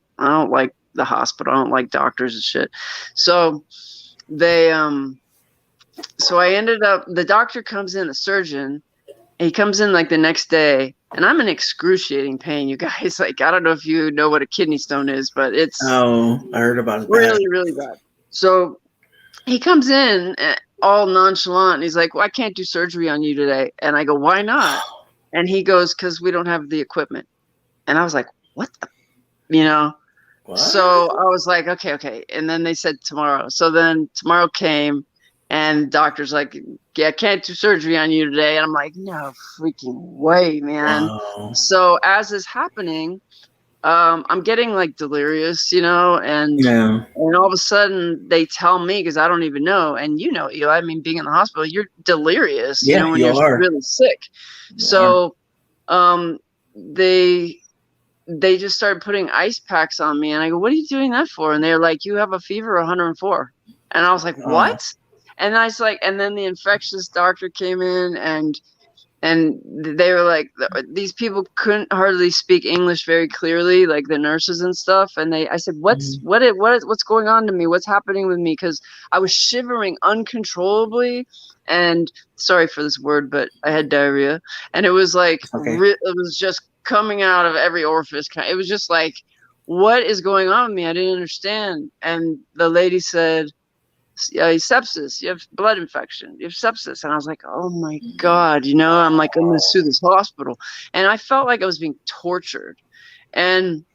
like the hospital. I don't like doctors and shit. So so I ended up, the doctor comes in, the surgeon, he comes in like the next day, and I'm in excruciating pain, you guys. Like, I don't know if you know what a kidney stone is, but it's I heard about it. Really, really bad. So he comes in all nonchalant, and he's like, well, I can't do surgery on you today. And I go, why not? And he goes, because we don't have the equipment. And I was like, what the, you know? What? So I was like, okay. And then they said tomorrow. So then tomorrow came, and doctor's like, yeah, I can't do surgery on you today. And I'm like, no freaking way, man. Wow. So as is happening, I'm getting like delirious, you know, and all of a sudden they tell me, because I don't even know, and you know, Eli, I mean, being in the hospital, you're delirious, you know, when you're really sick. So they just started putting ice packs on me, and I go, what are you doing that for? And they're like, you have a fever of 104. And I was like, what? And I was like, and then the infectious doctor came in, and and they were like, these people couldn't hardly speak English very clearly, like the nurses and stuff. And I said, what's going on to me? What's happening with me? Because I was shivering uncontrollably, and sorry for this word, but I had diarrhea, and it was like, Okay. it was just coming out of every orifice. It was just like, what is going on with me? I didn't understand. And the lady said, sepsis, you have blood infection, you have sepsis. And I was like, oh my God, I'm like, I'm going to sue this hospital. And I felt like I was being tortured. And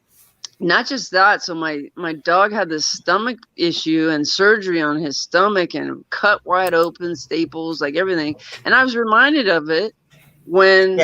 not just that, so my dog had this stomach issue and surgery on his stomach and cut wide open, staples, like everything. And I was reminded of it when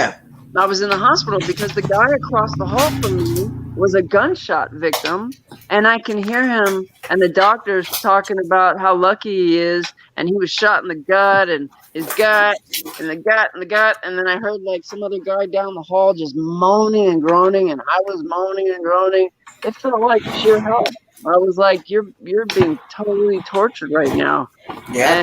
I was in the hospital, because the guy across the hall from me was a gunshot victim, and I can hear him and the doctors talking about how lucky he is, and he was shot in the gut and his gut and the gut and the gut. And then I heard like some other guy down the hall just moaning and groaning, and I was moaning and groaning. It felt like sheer hell. I was like, you're being totally tortured right now. Yeah.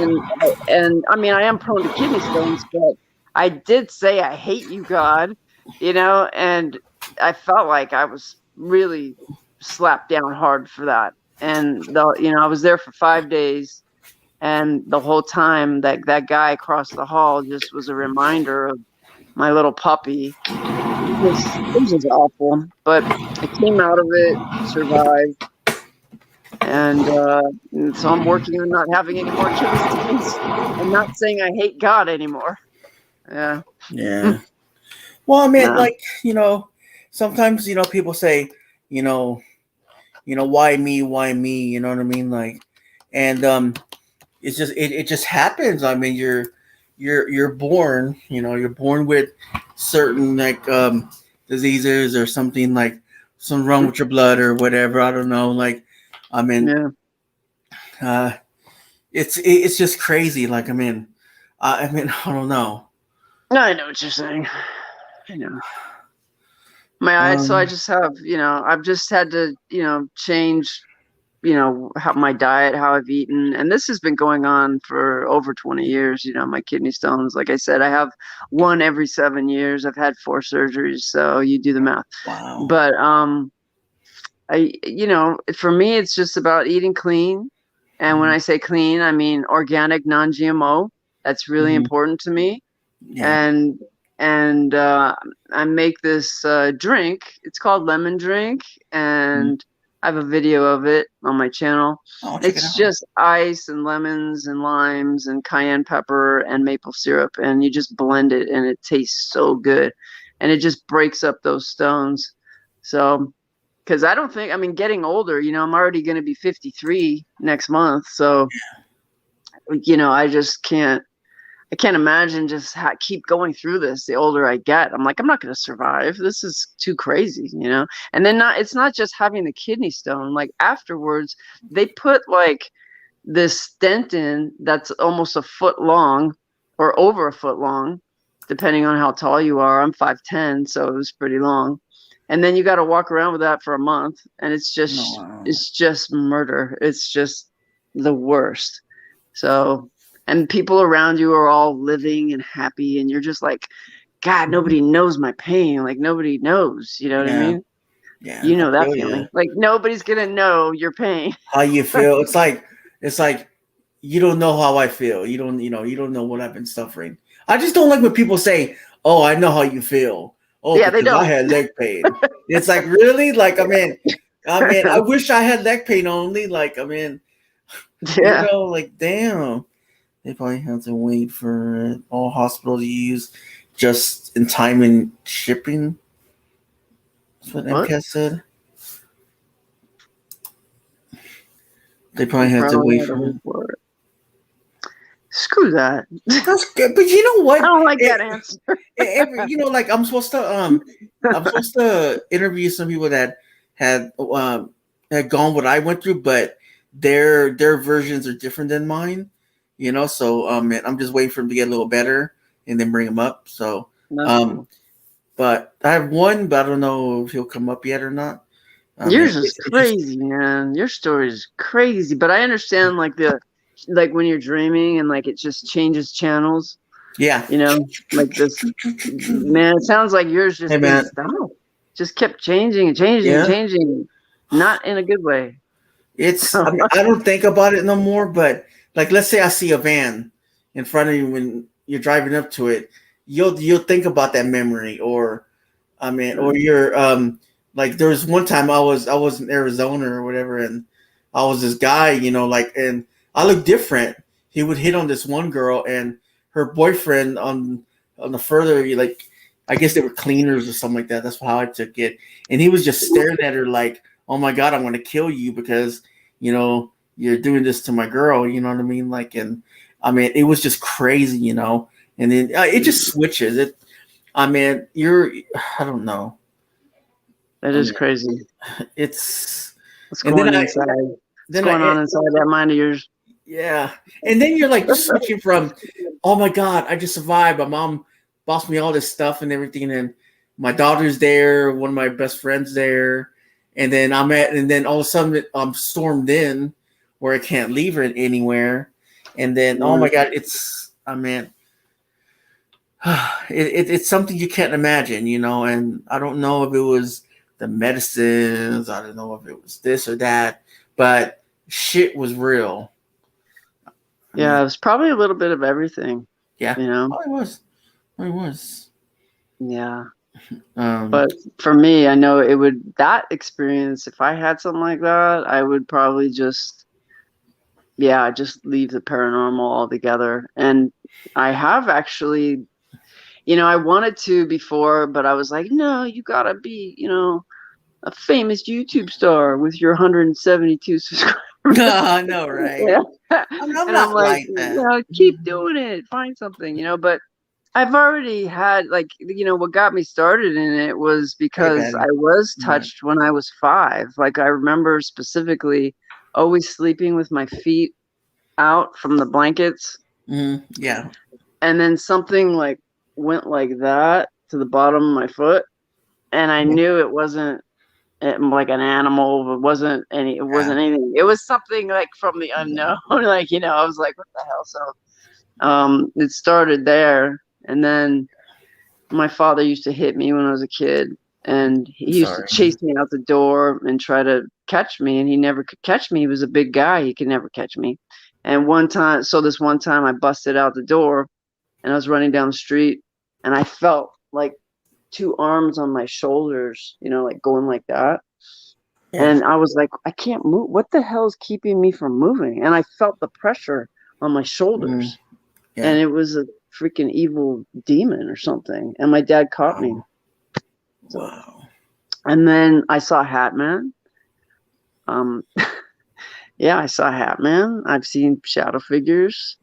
And I mean, I am prone to kidney stones, but I did say, I hate you, God, and I felt like I was really slapped down hard for that. And I was there for 5 days, and the whole time that guy across the hall just was a reminder of my little puppy. It was just awful, but I came out of it, survived. And so I'm working on not having any more kidney stones. I'm not saying I hate God anymore. Yeah. Yeah. Well, I mean, like, sometimes, people say, why me? Why me? You know what I mean? Like, and it's just, it just happens. I mean, you're born, you're born with certain like diseases or something, like something wrong with your blood or whatever. I don't know. Like, I mean, it's just crazy. Like, I mean, I don't know. No, I know what you're saying. I know. So I just have, I've just had to, change, how my diet, how I've eaten. And this has been going on for over 20 years, my kidney stones. Like I said, I have one every 7 years. I've had 4 surgeries. So you do the math. Wow. But, for me, it's just about eating clean. And when I say clean, I mean organic, non-GMO. That's really important to me. Yeah. And I make this drink. It's called lemon drink, and I have a video of it on my channel. It's just ice and lemons and limes and cayenne pepper and maple syrup, and you just blend it, and it tastes so good, and it just breaks up those stones. So, because I don't think, getting older, I'm already going to be 53 next month, so I just can't. I can't imagine just keep going through this. The older I get, I'm like, I'm not going to survive. This is too crazy, And then it's not just having the kidney stone. Like afterwards, they put like this stent in that's almost a foot long or over a foot long, depending on how tall you are. I'm 5'10", so it was pretty long. And then you got to walk around with that for a month, and it's just murder. It's just the worst. So. And people around you are all living and happy, and you're just like, God, nobody knows my pain. Like nobody knows, you know what I mean? Yeah. You know that feeling. Like nobody's gonna know your pain. How you feel. It's like you don't know how I feel. You don't know what I've been suffering. I just don't like when people say, "Oh, I know how you feel." Oh, yeah, because I had leg pain. It's like, really? Like, I mean, I wish I had leg pain only. Like, like, damn. They probably have to wait for all hospitals to use just in time and shipping. That's what MCAS said. They probably have to wait for it. Screw that. That's good, but you know what? I don't like that answer. Like I'm supposed to interview some people that had gone what I went through, but their versions are different than mine. So I'm just waiting for him to get a little better and then bring him up. So, but I have one, but I don't know if he'll come up yet or not. Yours is crazy, man. Your story is crazy, but I understand like when you're dreaming and like it just changes channels. Yeah. You know, like this. Man, it sounds like yours just Hey, didn't man. stop. Just kept changing and changing and Yeah. changing. Not in a good way. I mean, I don't think about it no more, but like, let's say I see a van in front of you when you're driving up to it, you'll think about that memory, or I mean, or you're like there was one time I was in Arizona or whatever, and I was this guy, like, and I looked different. He would hit on this one girl, and her boyfriend on the further, like, I guess they were cleaners or something like that. That's how I took it, and he was just staring at her like, "Oh my God, I'm going to kill you because you're doing this to my girl." You know what I mean? Like, and I mean, it was just crazy, and then it just switches. I mean, I don't know. That I is mean, crazy. it's, What's and then going inside? What's then going on inside that mind of yours? yeah. And then you're like switching from, oh my God, I just survived. My mom bought me all this stuff and everything. And my daughter's there, one of my best friends there. And then and then all of a sudden I'm stormed in where I can't leave her anywhere. And then, oh my God, I mean, it's something you can't imagine, and I don't know if it was the medicines, I don't know if it was this or that, but shit was real. Yeah, it was probably a little bit of everything. Yeah, You know? it was. It was. Yeah. But for me, I know that experience, if I had something like that, I would probably just leave the paranormal altogether. And I have actually, I wanted to before, but I was like, no, you gotta be, a famous YouTube star with your 172 subscribers. I know, right? Yeah. I'm And I'm not like, like that. keep doing it, find something, but I've already had, like, what got me started in it was Hey, because I man. was touched when I was 5. Like, I remember specifically always sleeping with my feet out from the blankets. Mm-hmm. Yeah. And then something like went like that to the bottom of my foot. And I knew it wasn't like an animal. It wasn't anything. It was something like from the unknown. Like, I was like, what the hell? So it started there. And then my father used to hit me when I was a kid, and he used to chase me out the door and try to catch me, and he never could catch me. He was a big guy. He could never catch me. And this one time I busted out the door and I was running down the street and I felt like 2 arms on my shoulders, like going like that. Yeah. And I was like, I can't move. What the hell is keeping me from moving? And I felt the pressure on my shoulders. Yeah. And it was a freaking evil demon or something. And my dad caught me. So, wow. And then I saw Hat Man. Yeah, I saw Hat Man. I've seen shadow figures.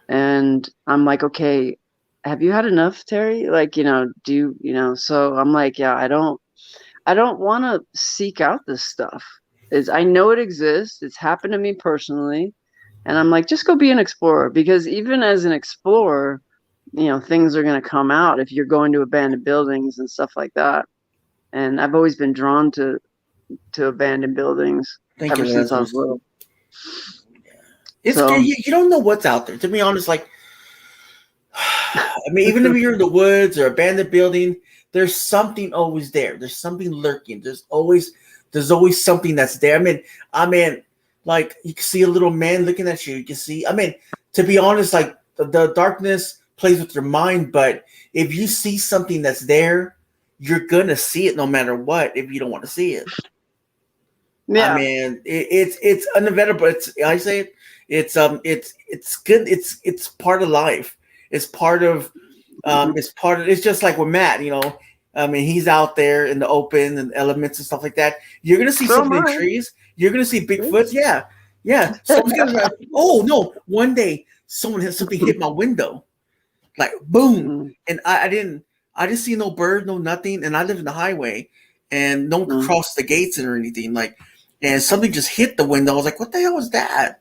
And I'm like, okay, have you had enough, Terry? Like, so I'm like, yeah, I don't want to seek out this stuff. I know it exists. It's happened to me personally. And I'm like, just go be an explorer, because even as an explorer, things are going to come out if you're going to abandoned buildings and stuff like that. And I've always been drawn to abandoned buildings ever since I was little. It's you don't know what's out there. To be honest, like, I mean, even if you're in the woods or abandoned building, there's something always there. There's something lurking. There's always something that's there. I mean, like, you can see a little man looking at you. You can see. I mean, to be honest, like, the darkness plays with your mind, but if you see something that's there, you're gonna see it no matter what. If you don't want to see it, yeah. I mean, it's unavoidable. It's good. It's part of life. It's part of it's just like with Matt, I mean, he's out there in the open and elements and stuff like that. You're gonna see something in trees. You're gonna see Bigfoots. Yeah. Oh no! One day, something hit my window, like boom, and I didn't see no bird, no nothing, and I live in the highway, and no one could cross the gates or anything. Like, and something just hit the window. I was like, "What the hell was that?"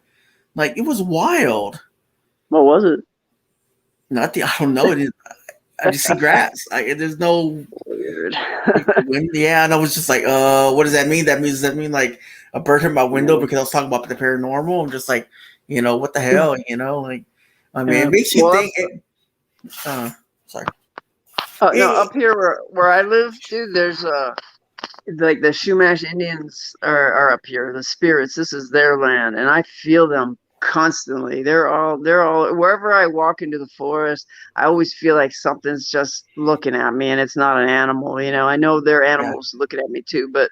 Like, it was wild. What was it? Nothing. I don't know. I just see grass. There's no weird. Yeah, and I was just like, what does that mean? Does that mean like a bird hit my window because I was talking about the paranormal? I'm just like, what the hell? Like, I mean, it makes you think. Sorry. Oh no, up here where I live, dude, there's like the Shumash Indians are up here, the spirits. This is their land, and I feel them constantly. They're all wherever I walk into the forest, I always feel like something's just looking at me, and it's not an animal. You know, I know they're animals looking at me too, but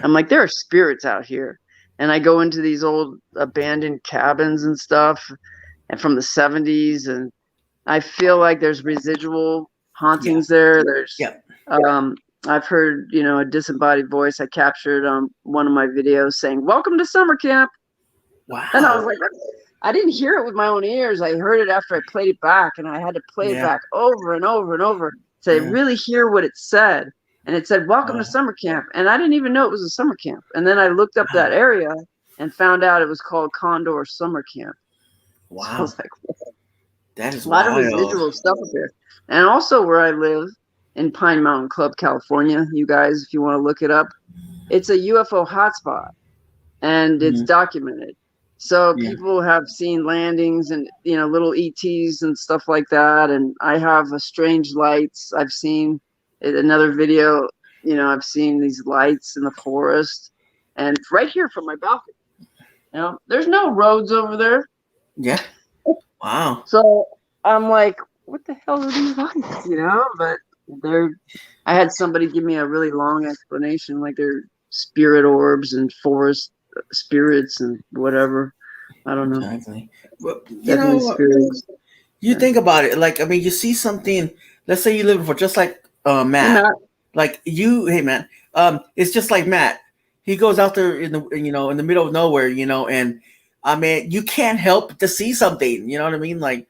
I'm like, there are spirits out here. And I go into these old abandoned cabins and stuff, and from the 70s, and I feel like there's residual hauntings there. There's I've heard, you know, a disembodied voice I captured on one of my videos saying, "Welcome to summer camp." Wow. And I was like, I didn't hear it with my own ears. I heard it after I played it back, and I had to play it back over and over and over to really hear what it said. And it said, "Welcome to summer camp." And I didn't even know it was a summer camp. And then I looked up that area and found out it was called Condor Summer Camp. Wow. So I was like, whoa. That is a lot wild. of residual stuff up there. And also where I live in Pine Mountain Club, California, you guys, if you want to look it up, it's a UFO hotspot, and it's documented. So people have seen landings and, you know, little ETs and stuff like that. And I have a strange lights. I've seen another video, you know, I've seen these lights in the forest, and right here from my balcony. You know, there's no roads over there. Yeah. Wow. So I'm like, what the hell are these lights? You know, but I had somebody give me a really long explanation, like they're spirit orbs and forest spirits and whatever. I don't know. Exactly. Well, you Definitely know, spirits. you think about it. Like, I mean, you see something. Let's say you live for just like Matt. Hey, Matt. Like you, hey man. It's just like Matt. He goes out there in the middle of nowhere, you know, and I mean, you can't help to see something. You know what I mean? Like,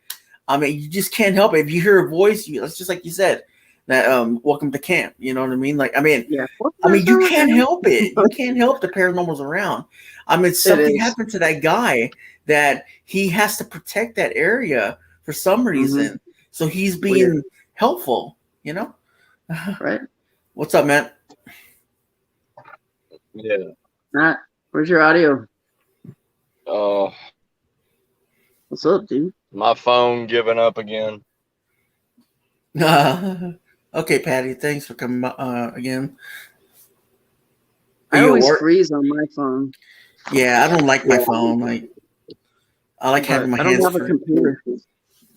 I mean, you just can't help it. If you hear a voice, that's just like you said. That welcome to camp, you know what I mean? Like, I mean, you can't help it. You can't help the paranormal's around. I mean, something happened to that guy that he has to protect that area for some reason. So he's being helpful, you know? Right. What's up, Matt? Yeah. Matt, where's your audio? Oh. What's up, dude? My phone giving up again. Okay, Patty, thanks for coming again. I always freeze on my phone. Yeah, I don't like my phone. Like, I like having my hands. I don't have a computer.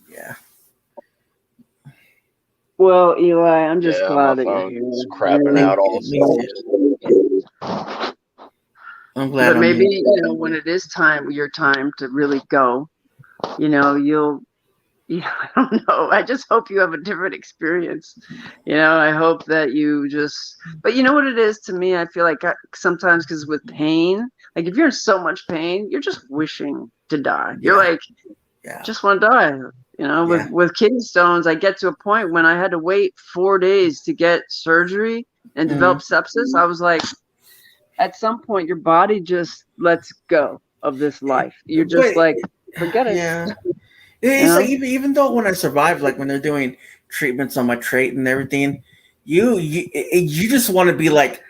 Yeah. Well, Eli, I'm just glad that you're here. It's crapping out also. I'm glad. But maybe you know, when it is your time to really go, you know, I don't know. I just hope you have a different experience. You know, I hope that you just. But you know what it is to me? I feel like sometimes, because with pain, like if you're in so much pain, you're just wishing to die. You're like, just want to die. You know, with kidney stones, I get to a point when I had to wait 4 days to get surgery and develop sepsis. I was like, at some point, your body just lets go of this life. You're just like, forget it. Yeah. It's like even though when I survived, like when they're doing treatments on my trait and everything, you just want to be like,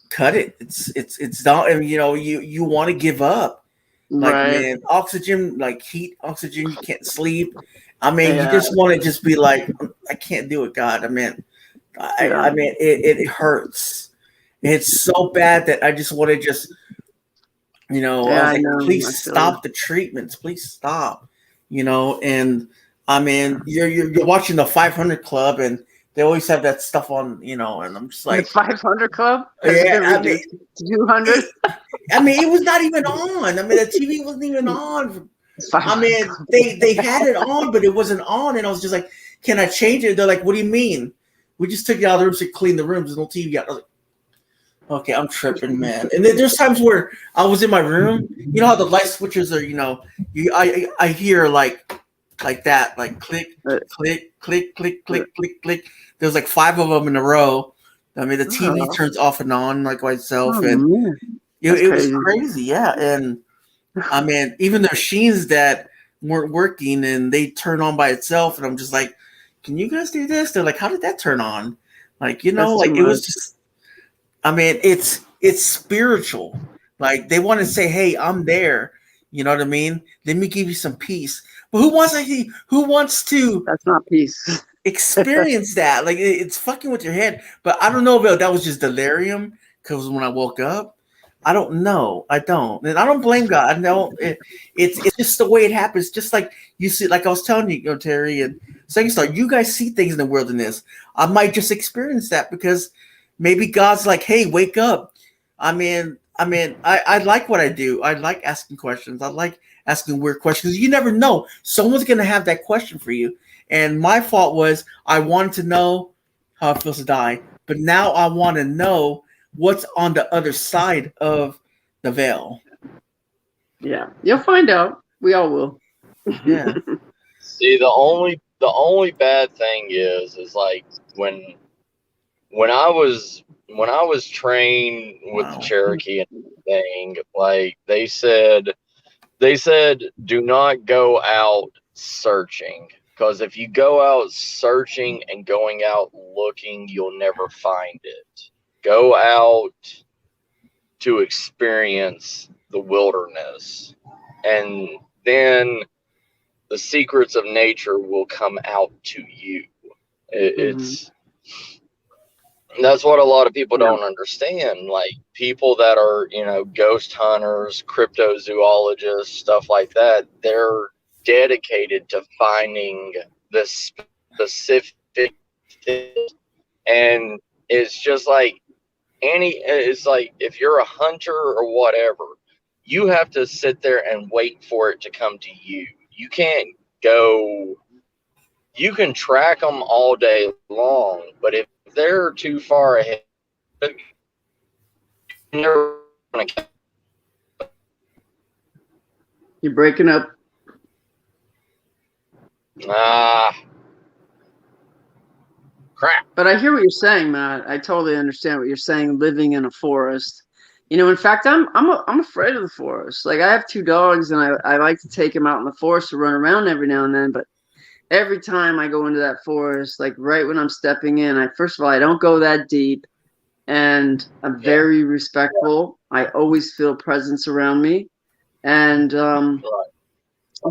cut it. It's not. And, you know, you want to give up. Like, man, oxygen, like heat, oxygen, you can't sleep. I mean, you just want to just be like, I can't do it, God. I mean, I mean, it hurts. It's so bad that I just want to just, you know, I was like, please stop the treatments. Please stop. You know, and I mean, you're watching the 500 Club, and they always have that stuff on, you know, and I'm just like, the 500 Club? Yeah, I mean, 200. I mean, it was not even on. I mean, the TV wasn't even on. I mean, they had it on, but it wasn't on, and I was just like, can I change it? They're like, what do you mean? We just took it out of the room to clean the rooms. There's no TV out. I was like, okay, I'm tripping, man. And then there's times where I was in my room. You know how the light switches are, you know, I hear like that, like click, click, click, click, click, click, click. There's like 5 of them in a row. I mean, the TV turns off and on like by itself, and it was crazy, yeah. And I mean, even the machines that weren't working and they turn on by itself, and I'm just like, can you guys do this? They're like, how did that turn on? Like, you know, like it was just. I mean, it's spiritual. Like they want to say, "Hey, I'm there." You know what I mean? Let me give you some peace. But who wants to That's not peace. experience that? Like it's fucking with your head. But I don't know if that was just delirium because when I woke up, I don't know. I don't, and I don't blame God. I know it's just the way it happens. Just like you see, like I was telling you, Terry and Second Star, you guys see things in the wilderness. I might just experience that because maybe God's like, "Hey, wake up." I like what I do. I like asking questions. I like asking weird questions. You never know. Someone's gonna have that question for you. And my fault was I wanted to know how it feels to die, but now I want to know what's on the other side of the veil. Yeah, you'll find out. We all will. Yeah. See, the only bad thing is like when I was trained with the Wow. Cherokee and everything, like they said do not go out searching, because if you go out searching and going out looking, you'll never find it. Go out to experience the wilderness, and then the secrets of nature will come out to you. It's that's what a lot of people don't understand. Like people that are, ghost hunters, cryptozoologists, stuff like that, they're dedicated to finding the specific thing. And it's just like it's like if you're a hunter or whatever, you have to sit there and wait for it to come to you. You can't go, you can track them all day long, but if they're too far ahead, you're never gonna. You're breaking up. Crap. But I hear what you're saying, Matt. I totally understand what you're saying. Living in a forest, in fact, I'm afraid of the forest. Like I have 2 dogs, and I like to take them out in the forest to run around every now and then. But every time I go into that forest, like right when I'm stepping in, first of all, I don't go that deep, and I'm very respectful. I always feel presence around me, and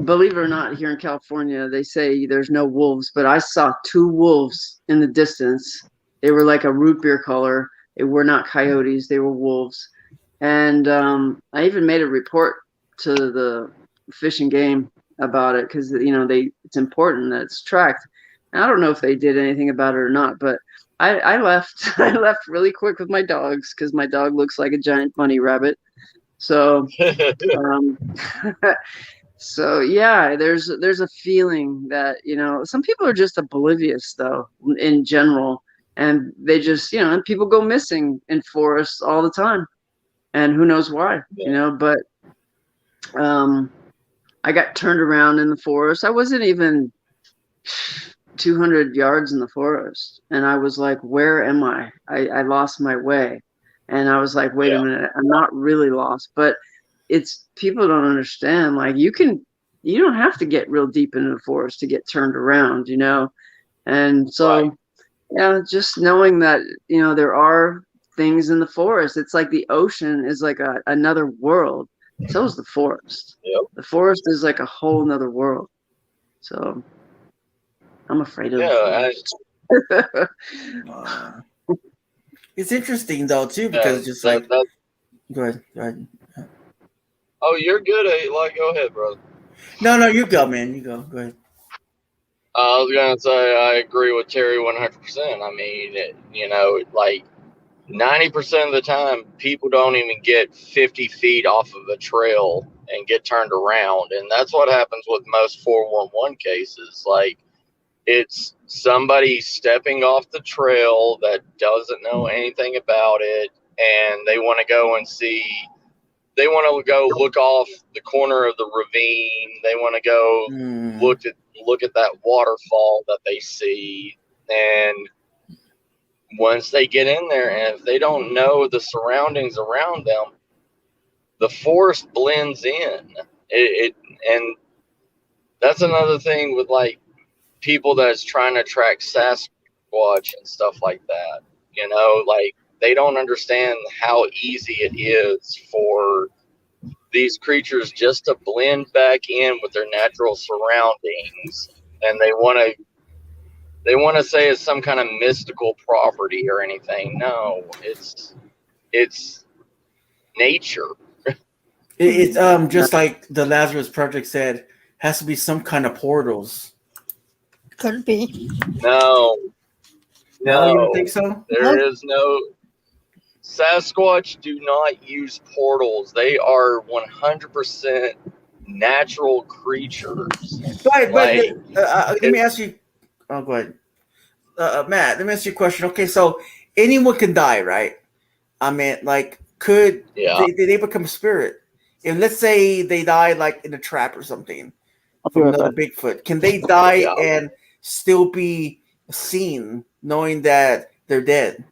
believe it or not, here in California, they say there's no wolves, but I saw 2 wolves in the distance. They were like a root beer color. They were not coyotes. They were wolves. And I even made a report to the Fish and Game about it because, it's important that it's tracked. And I don't know if they did anything about it or not, but I left. I left really quick with my dogs because my dog looks like a giant bunny rabbit. So So yeah, there's a feeling that some people are just oblivious though in general, and they just people go missing in forests all the time, and who knows why, But I got turned around in the forest. I wasn't even 200 yards in the forest, and I was like, where am I? I lost my way, and I was like, wait a minute, I'm not really lost, but it's people don't understand. Like you don't have to get real deep into the forest to get turned around, and so just knowing that there are things in the forest. It's like the ocean is like another world. So is the forest. The forest is like a whole nother world. So I'm afraid of the forest. It's interesting though too because just like go ahead. Oh, you're good. Go ahead, brother. No, you go, man. You go. Go ahead. I was gonna say I agree with Terry 100%. I mean, like 90% of the time, people don't even get 50 feet off of a trail and get turned around, and that's what happens with most 411 cases. Like it's somebody stepping off the trail that doesn't know anything about it, and they want to go and see. They want to go look off the corner of the ravine. They want to go look at that waterfall that they see. And once they get in there, and if they don't know the surroundings around them, the forest blends in. And that's another thing with like people that's trying to track Sasquatch and stuff like that. Like they don't understand how easy it is for these creatures just to blend back in with their natural surroundings, and they want to say it's some kind of mystical property or anything. No, it's nature. It's just like the Lazarus Project said, has to be some kind of portals. Could be. No, No, you don't think so? there is no. Sasquatch do not use portals. They are 100% natural creatures. But Like, let me ask you. Oh, go ahead, Matt. Let me ask you a question. Okay, so anyone can die, right? I mean, like, could yeah. they become a spirit? If let's say they die like in a trap or something I'll be from right another back. Bigfoot, can they die Yeah. and still be seen, knowing that they're dead?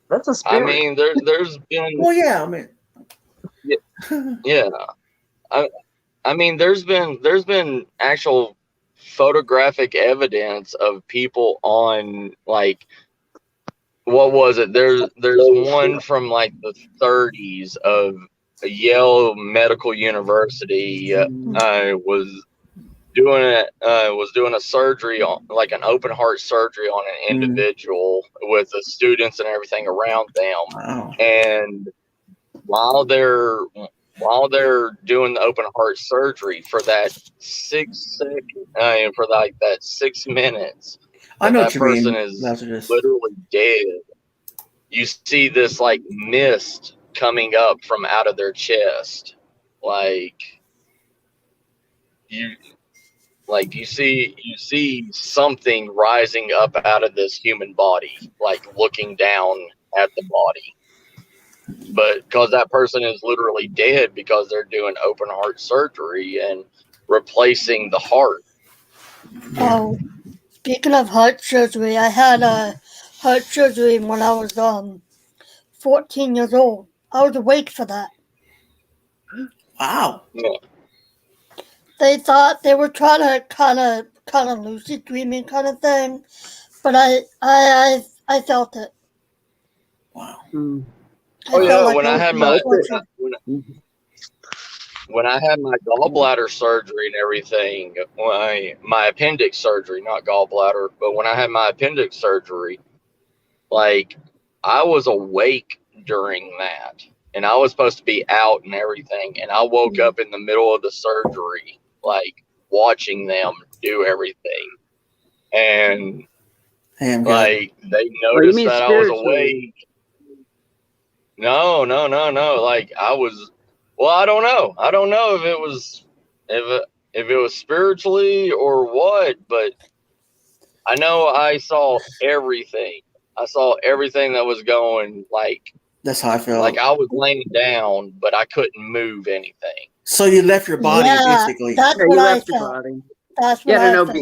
That's a I spirit. mean, there's been Well, yeah. I mean, yeah. I mean, there's been actual photographic evidence of people on, like, what was it? There's one from like the 30s of Yale Medical University was doing a surgery on, like, an open heart surgery on an individual with the students and everything around them. wow. And while they're doing the open heart surgery for that 6 second, for like that 6 minutes, I know that what you person mean, is Lazarus. literally dead. You see this like mist coming up from out of their chest, like you see something rising up out of this human body, like looking down at the body. But because that person is literally dead because they're doing open heart surgery and replacing the heart. Oh, speaking of heart surgery, I had a heart surgery when I was 14 years old. I was awake for that. Wow. Yeah. They thought they were trying to kind of lucid dreaming kind of thing, but I felt it. Wow. Oh I felt yeah, like when I had my gallbladder surgery and everything, my appendix surgery, not gallbladder, but when I had my appendix surgery, like, I was awake during that, and I was supposed to be out and everything, and I woke up in the middle of the surgery, like, watching them do everything, and like, they noticed that I was awake. No. Like, I was. Well, I don't know. I don't know if it was spiritually or what, but I know I saw everything. I saw everything that was going. Like, that's how I felt. Like, I was laying down, but I couldn't move anything. So you left your body, basically. That's what I felt. That's what I felt.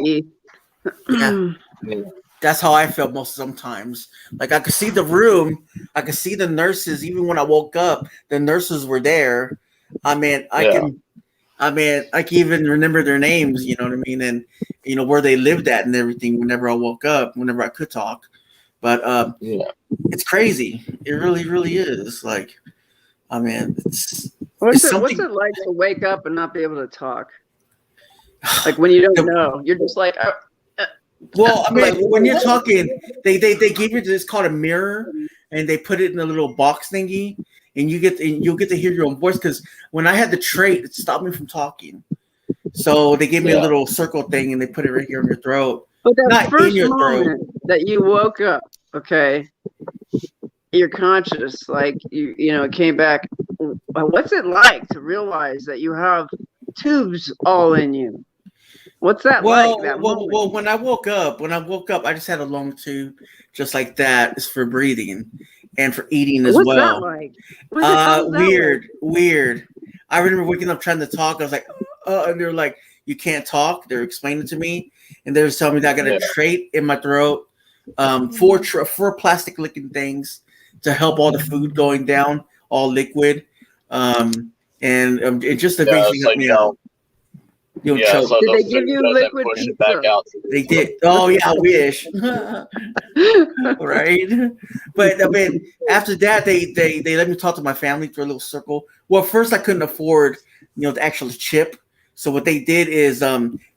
Yeah. That's how I felt most sometimes. Like, I could see the room, I could see the nurses. Even when I woke up, the nurses were there. I mean, I can even remember their names. You know what I mean, and where they lived at and everything. Whenever I woke up, whenever I could talk, but it's crazy. It really, really is. Like, I mean, what's it like to wake up and not be able to talk? Like, when you don't know, you're just like. Well, I mean, when you're talking, they give you this called a mirror, and they put it in a little box thingy, and you'll get to hear your own voice. Because when I had the trait, it stopped me from talking. So they gave me a little circle thing, and they put it right here in your throat. But that first moment that you woke up, okay, you're conscious, like it came back. What's it like to realize that you have tubes all in you? What's that like? That moment? Well, when I woke up, I just had a long tube, just like that. It's for breathing and for eating as well. What's that like? Weird. I remember waking up trying to talk. I was like, and they're like, "You can't talk." They're explaining to me, and they were telling me that I got a trait in my throat, four plastic licking things to help all the food going down, all liquid, and it just eventually helped me out. So did they give you liquid pizza? They did. Oh yeah, I wish. right? But I mean, after that, they let me talk to my family through a little circle. Well, first I couldn't afford, the actual chip. So what they did is,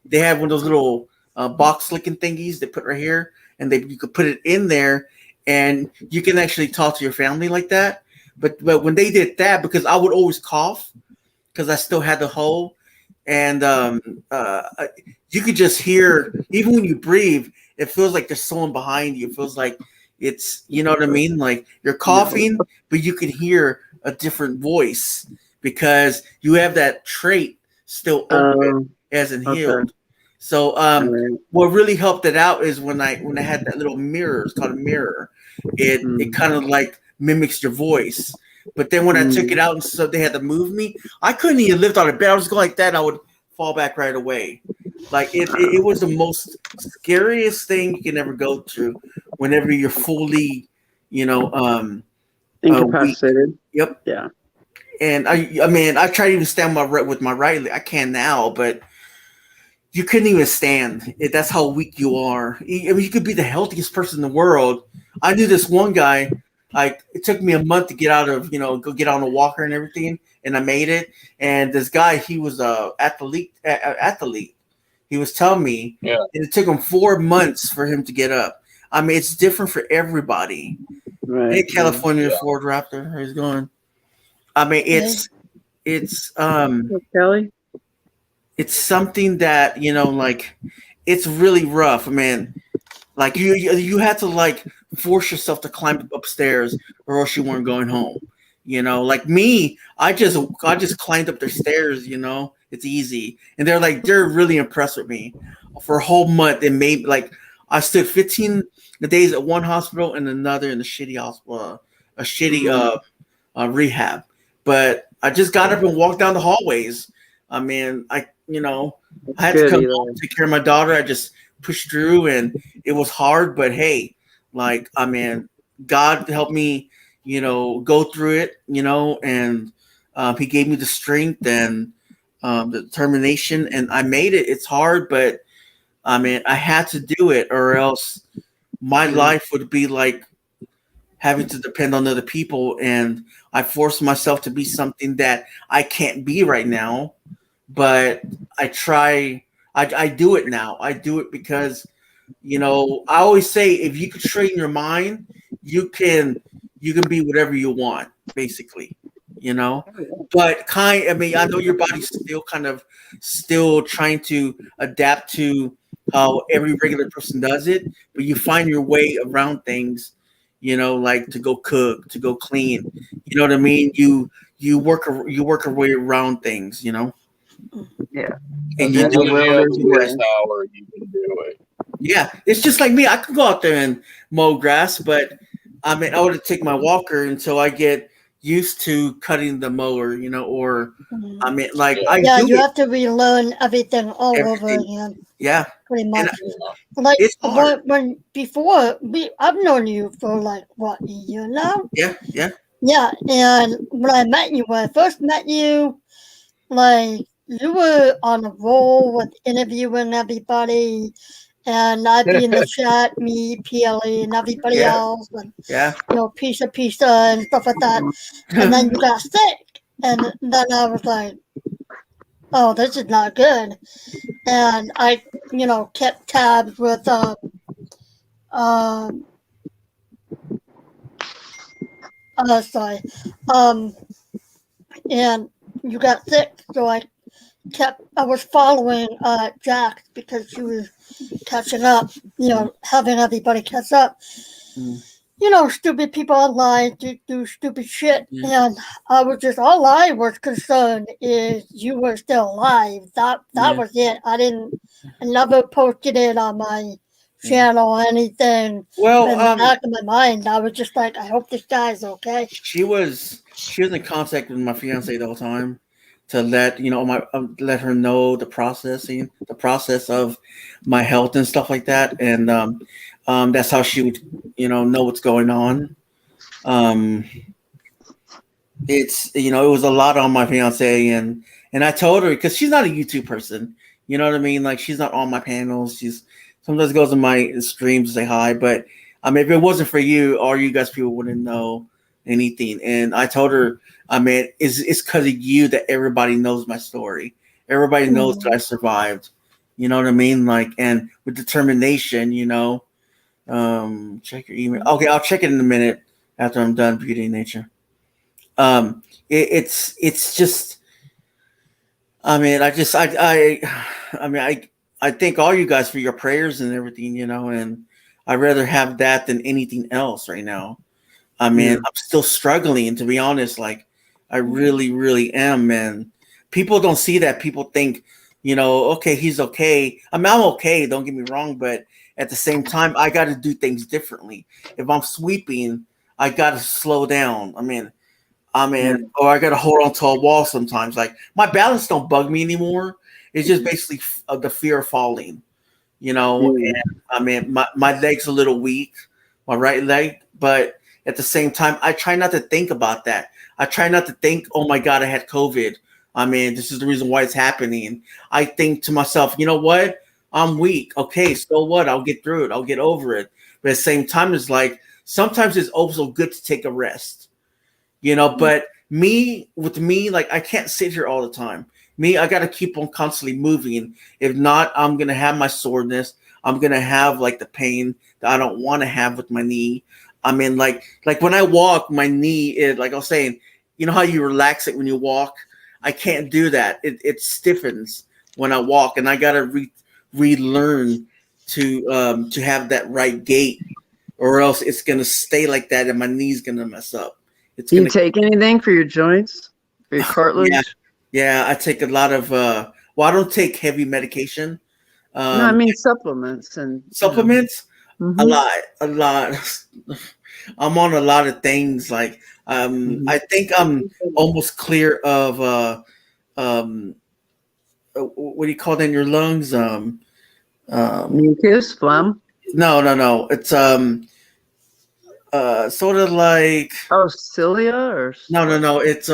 they had one of those little box looking thingies they put right here, and you could put it in there, and you can actually talk to your family like that. But when they did that, because I would always cough because I still had the hole, and you could just hear even when you breathe, it feels like there's someone behind you. It feels like it's, you know what I mean, like you're coughing, but you can hear a different voice because you have that trait still open, hasn't healed. So what really helped it out is when I had that little mirror, it's called a mirror. It kind of like mimics your voice. But then when I took it out and so they had to move me, I couldn't even lift out of bed. I was going like that, I would fall back right away. Like it was the most scariest thing you can ever go through whenever you're fully, incapacitated. Weak. Yep. Yeah. And I mean, I tried to even stand with my right leg. I can now, but you couldn't even stand. That's how weak you are. I mean, you could be the healthiest person in the world. I knew this one guy. Like it took me a month to get out of, go get on a walker and everything, and I made it. And this guy, he was a athlete. He was telling me, and it took him 4 months for him to get up. I mean, it's different for everybody. Right. Hey, California Ford Raptor, how's it going? I mean, it's Kelly. It's something that like it's really rough. I mean, like you had to like force yourself to climb upstairs, or else you weren't going home. Like me, I just climbed up the stairs. It's easy, and they're really impressed with me. For a whole month, it made like I stood 15 days at one hospital and another in the shitty hospital, a shitty rehab. But I just got up and walked down the hallways. I mean, I had to come home, take care of my daughter. I just pushed through, and it was hard, but hey, like, I mean, God helped me, go through it, and he gave me the strength and the determination, and I made it. It's hard, but I mean, I had to do it, or else my life would be like having to depend on other people, and I forced myself to be something that I can't be right now. But I try. I do it now. I do it because, I always say if you can train your mind, you can be whatever you want, basically. But I mean, I know your body's still trying to adapt to how every regular person does it, but you find your way around things. Like to go cook, to go clean. You know what I mean? You work your way around things. Yeah. And as you long as you have the willpower, you can do it. Yeah, it's just like me. I could go out there and mow grass, but I mean, I would have take my walker until I get used to cutting the mower, or I mean, like you have to relearn everything all over again. Yeah, pretty much. And like it's hard. when before I've known you for like what, a year now. Yeah. Yeah, and when I first met you, like you were on a roll with interviewing everybody, and I'd be in the chat, me, PLE, and everybody else, and pizza and stuff like that. And then you got sick, and then I was like, oh, this is not good. And I, kept tabs with and you got sick, so I was following Jax because she was catching up, having everybody catch up. Stupid people online do stupid shit, and all I was concerned is you were still alive. That was it. I never posted it on my channel or anything. Well, in the back of my mind, I was just like, I hope this guy's okay. She was in contact with my fiance the whole time to let let her know the process of my health and stuff like that, and that's how she would know what's going on. It's it was a lot on my fiance, and I told her, because she's not a YouTube person, you know what I mean, like she's not on my panels, she's sometimes goes in my streams to say hi, but I mean, if it wasn't for you, all you guys people wouldn't know anything. And I told her, I mean, it's because of you that everybody knows my story. Everybody knows that I survived. You know what I mean? Like, and with determination, check your email. Okay, I'll check it in a minute after I'm done. Beauty and Nature. It's just. I mean, I thank all you guys for your prayers and everything, and I'd rather have that than anything else right now. I mean, I'm still struggling, to be honest. Like, I really, really am, man. People don't see that. People think, okay, he's okay. I mean, I'm okay. Don't get me wrong, but at the same time, I got to do things differently. If I'm sweeping, I got to slow down. Or I got to hold on to a wall sometimes. Like, my balance don't bug me anymore. It's just basically the fear of falling, And I mean, my leg's a little weak, my right leg, but at the same time, I try not to think about that. I try not to think, oh my God, I had COVID. I mean, this is the reason why it's happening. I think to myself, you know what? I'm weak. Okay, so what? I'll get through it. I'll get over it. But at the same time, it's like sometimes it's also good to take a rest, But with me, like I can't sit here all the time. I got to keep on constantly moving. If not, I'm going to have my soreness. I'm going to have like the pain that I don't want to have with my knee. I mean, like when I walk, my knee is like I was saying, you know how you relax it when you walk? I can't do that. It stiffens when I walk, and I got to relearn to have that right gait, or else it's going to stay like that and my knee's going to mess up. Do you take anything for your joints, for your cartilage? Yeah, I take a lot of, I don't take heavy medication. No, I mean supplements. Supplements? A lot. I'm on a lot of things. Like, I think I'm almost clear of, what do you call that in your lungs? Mucus, phlegm? No. It's, sort of like cilia or no. It's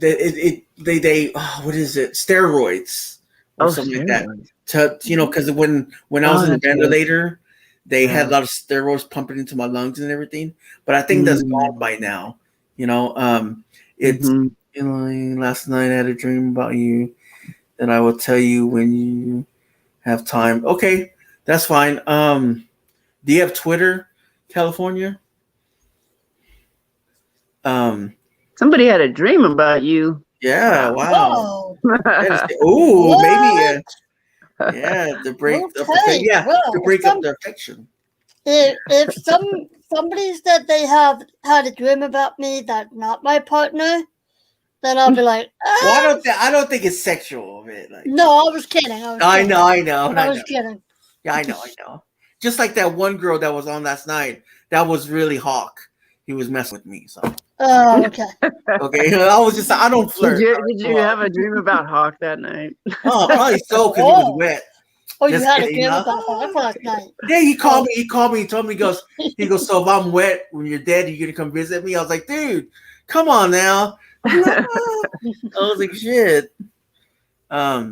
they what is it? Steroids or something like that. Because when I was in the ventilator, they had a lot of steroids pumping into my lungs and everything. But I think that's gone by now. It's last night I had a dream about you that I will tell you when you have time. Okay, that's fine. Do you have Twitter? California. Somebody had a dream about you. Yeah. Wow. Oh, maybe. Yeah, to break up. To break up their affection. If somebody said they have had a dream about me that's not my partner, then I'll be like, well, I don't think it's sexual, man. Like, no, I was kidding. I know. I was kidding. Yeah, I know. Just like that one girl that was on last night, that was really Hawk. He was messing with me. So. Oh, okay. Okay, I don't flirt. Did you have a dream about Hawk that night? Oh, probably so, because he was wet. Oh, you had a dream about Hawk last night. Yeah, he called me. He told me, he goes, so if I'm wet when you're dead, you're gonna come visit me? I was like, dude, come on now. I was like, shit. I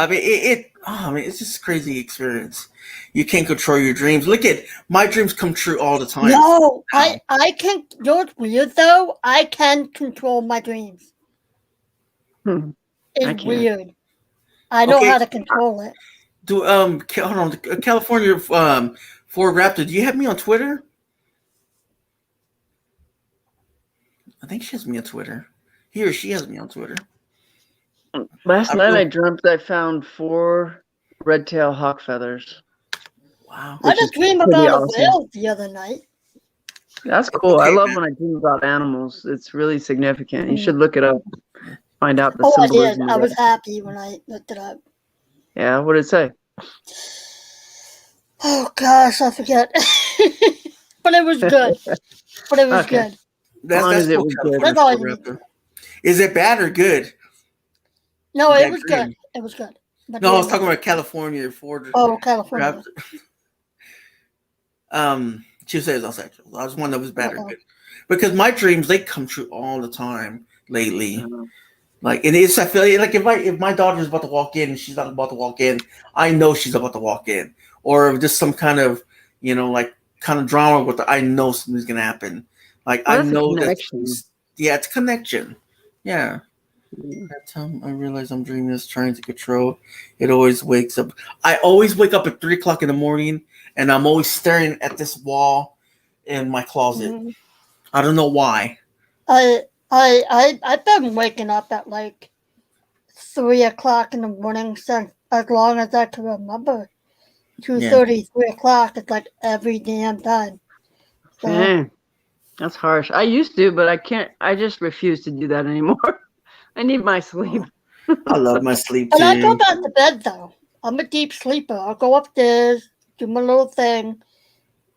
mean, it's just a crazy experience. You can't control your dreams. Look at my dreams come true all the time. No, I can. You know what's weird though? I can control my dreams. It's weird. I know how to control it. Hold on, California Ford Raptor. Do you have me on Twitter? I think she has me on Twitter. He or she has me on Twitter. Last night I dreamt I found 4 red-tail hawk feathers. Wow. I just dreamed about a whale the other night. That's cool. Okay, I love when I dream about animals. It's really significant. You should look it up. Find out the symbolism. I did. I was happy when I looked it up. Yeah, what did it say? Oh gosh, I forget. But it was good. Good. That's it was good. That's all I need. Is it bad or good? No, it was good. It was good. But no, I was talking about California Ford. Oh, California. She says I was sexual. I was one that was bad or good. Because my dreams, they come true all the time lately. Like, and I feel like if my daughter's about to walk in and she's not about to walk in, I know she's about to walk in. or just some kind of, like kind of drama with I know something's gonna happen. Like Well, I that's a know that, connection. yeah, it's a connection. Yeah. Mm. That time I realize I'm dreaming this, trying to control. It always wakes up. I always wake up at 3 o'clock in the morning, and I'm always staring at this wall in my closet. Mhm. I don't know why. I've been waking up at like 3 o'clock in the morning since as long as I can remember. Yeah. 2:30, 3 o'clock. It's like every damn time. So Dang, that's harsh. I used to, but I can't. I just refuse to do that anymore. I need my sleep. I love my sleep and I go too. back to bed though. I'm a deep sleeper. I'll go upstairs, do my little thing,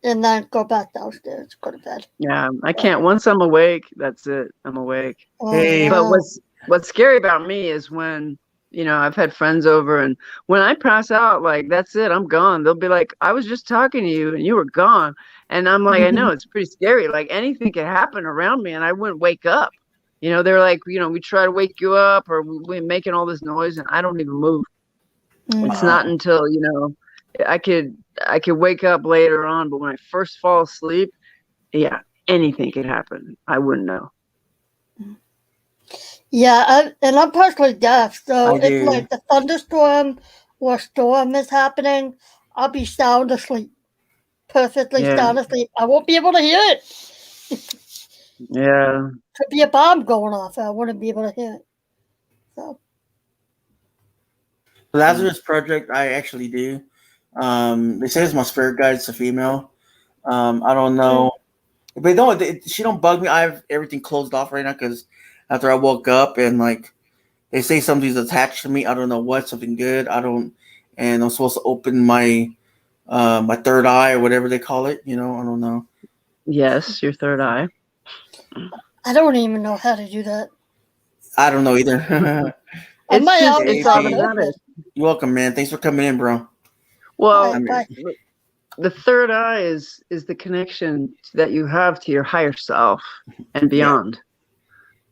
and then go back downstairs, go to bed. Yeah, I can't. Once I'm awake, that's it. I'm awake. Oh Hey, But no. what's scary about me is when, I've had friends over, and when I pass out, like that's it, I'm gone. They'll be like, I was just talking to you and you were gone. And I'm like, I know, it's pretty scary. Like anything could happen around me and I wouldn't wake up. They're like, we try to wake you up, or we're making all this noise and I don't even move. It's Mhm. not wow. until, I could wake up later on, but when I first fall asleep, yeah, anything could happen. I wouldn't know. Yeah, and I'm partially deaf, so I if do. like the thunderstorm or storm is happening, I'll be sound asleep, perfectly Yeah, sound asleep. I won't be able to hear it. yeah. Could be a bomb going off. I wouldn't be able to hear it. So Lazarus Project, I actually do. They say it's my spirit guide. It's a female. I don't know, but don't. She don't bug me. I have everything closed off right now because after I woke up and like they say something's attached to me. I don't know what. Something good. I don't. And I'm supposed to open my third eye or whatever they call it. I don't know. Yes, your third eye. I don't even know how to do that. I don't know either. I It's might just, have Hey, it's to Pete. automatic. open. You're welcome, man. Thanks for coming in, bro. Bye, Well, I mean, bye. the third eye is the connection that you have to your higher self and yeah. beyond.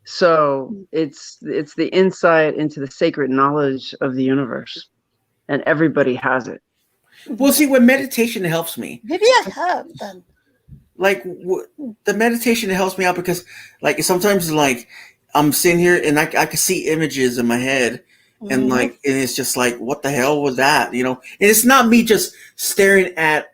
So it's the insight into the sacred knowledge of the universe, and everybody has it. Well, see, when meditation helps me, Maybe I have then. like the meditation helps me out because, like, sometimes like I'm sitting here and I can see images in my head, and Mhm. like, and it's just like, what the hell was that? And it's not me just staring at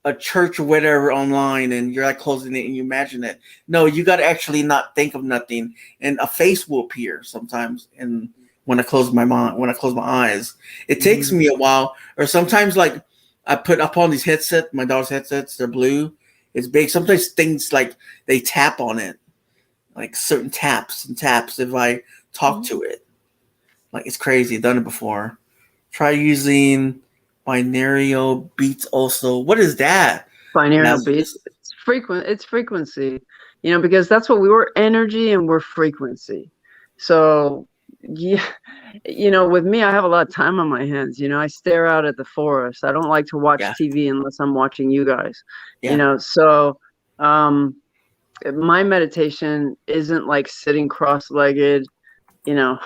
a church or whatever online, and you're like closing it and you imagine it. No, you got to actually not think of nothing, and a face will appear sometimes. And when I close my mind, when I close my eyes, it takes me a while. Or sometimes like I put up on these headsets, my daughter's headsets, they're blue. It's big. Sometimes things like they tap on it, like certain taps and taps. If I talk to it, like it's crazy. I've done it before. Try using binaural beats. Also, what is that? Binaural beats. Lazarus? It's frequency, because that's what we were, energy and we're frequency. So yeah, with me, I have a lot of time on my hands. I stare out at the forest. I don't like to watch Yeah, TV unless I'm watching you guys. yeah, So my meditation isn't like sitting cross-legged, you know,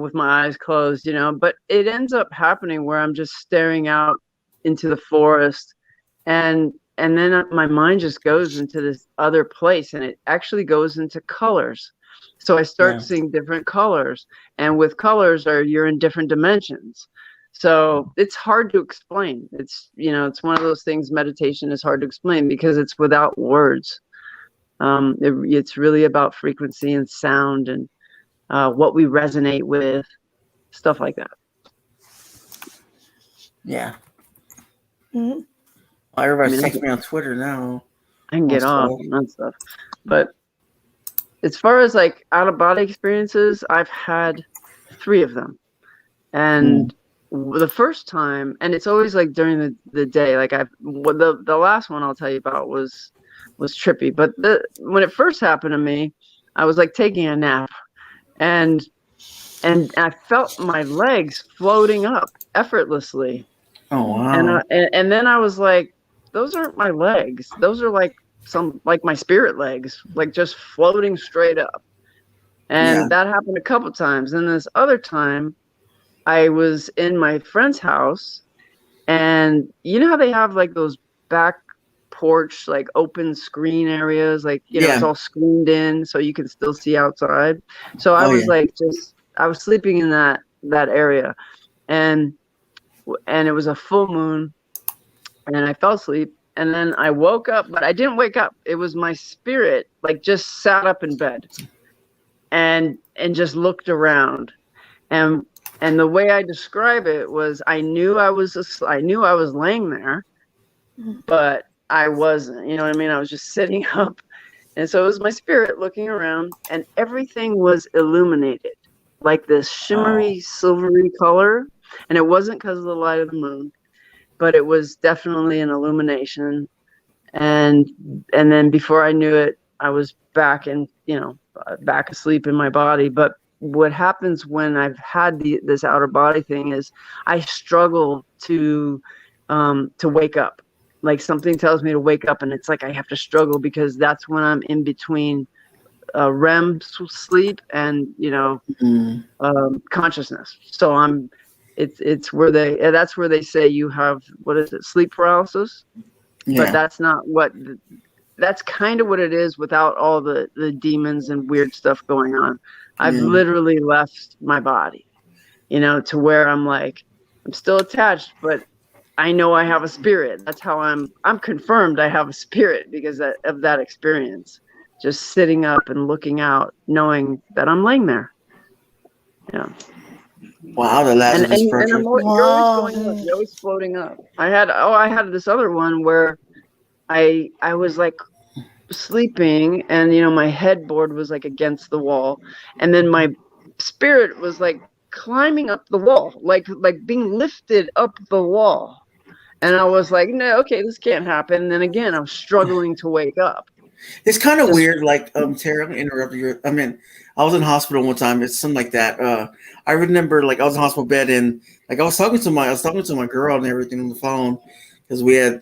with my eyes closed, but it ends up happening where I'm just staring out into the forest, and then my mind just goes into this other place, and it actually goes into colors. So I start yeah, seeing different colors, and with colors you're in different dimensions. So it's hard to explain. It's one of those things, meditation is hard to explain because it's without words. It's really about frequency and sound and what we resonate with, stuff like that. yeah. Mhm. Well, I everybody's mean, texting me on Twitter now. I can On get off stuff. on that stuff. But as far as like out of body experiences, I've had 3 of them. And the first time, and it's always like during the day, like the last one I'll tell you about was trippy. But when it first happened to me, I was like taking a nap, and I felt my legs floating up effortlessly. Oh And wow. then I was like, those aren't my legs. Those are like like my spirit legs, like just floating straight up. Yeah. And that happened a couple times. And this other time, I was in my friend's house, And you know how they have like those back porch, like open screen areas, like, you know, it's Yeah. all screened in so you can still see outside. So I Oh was yeah. like, I was sleeping in that area, and it was a full moon, and I fell asleep, and then I woke up, but I didn't wake up. It was my spirit, like, just sat up in bed and just looked around. And the way I describe it was, I knew I was laying there, but I wasn't. You know what I mean? I was just sitting up. And so it was my spirit looking around, and everything was illuminated, like this shimmery, silvery color. And it wasn't because of the light of the moon, but it was definitely an illumination. And then before I knew it, I was back back asleep in my body. But what happens when I've had this outer body thing is I struggle to wake up. Like, something tells me to wake up, and it's like I have to struggle, because that's when I'm in between REM sleep and consciousness. So it's where that's where they say you have, what is it, sleep paralysis? Yeah. But that's kind of what it is, without all the demons and weird stuff going on. I've literally left my body, to where I'm like, I'm still attached, but I know I have a spirit. That's how I'm confirmed I have a spirit, because of that experience. Just sitting up and looking out, knowing that I'm laying there. Yeah. Wow, the Lazarus And Project. you're always going up. You're always floating up. I had this other one where I was like sleeping, and my headboard was like against the wall, and then my spirit was like climbing up the wall, like being lifted up the wall. And I was like, no, okay, this can't happen. And then again, I'm struggling to wake up. It's kind of weird, like, Terry, I'm gonna interrupt you. I mean, I was in hospital one time. It's something like that. I remember, like, I was in hospital bed, and like I was talking to my girl and everything on the phone, because we had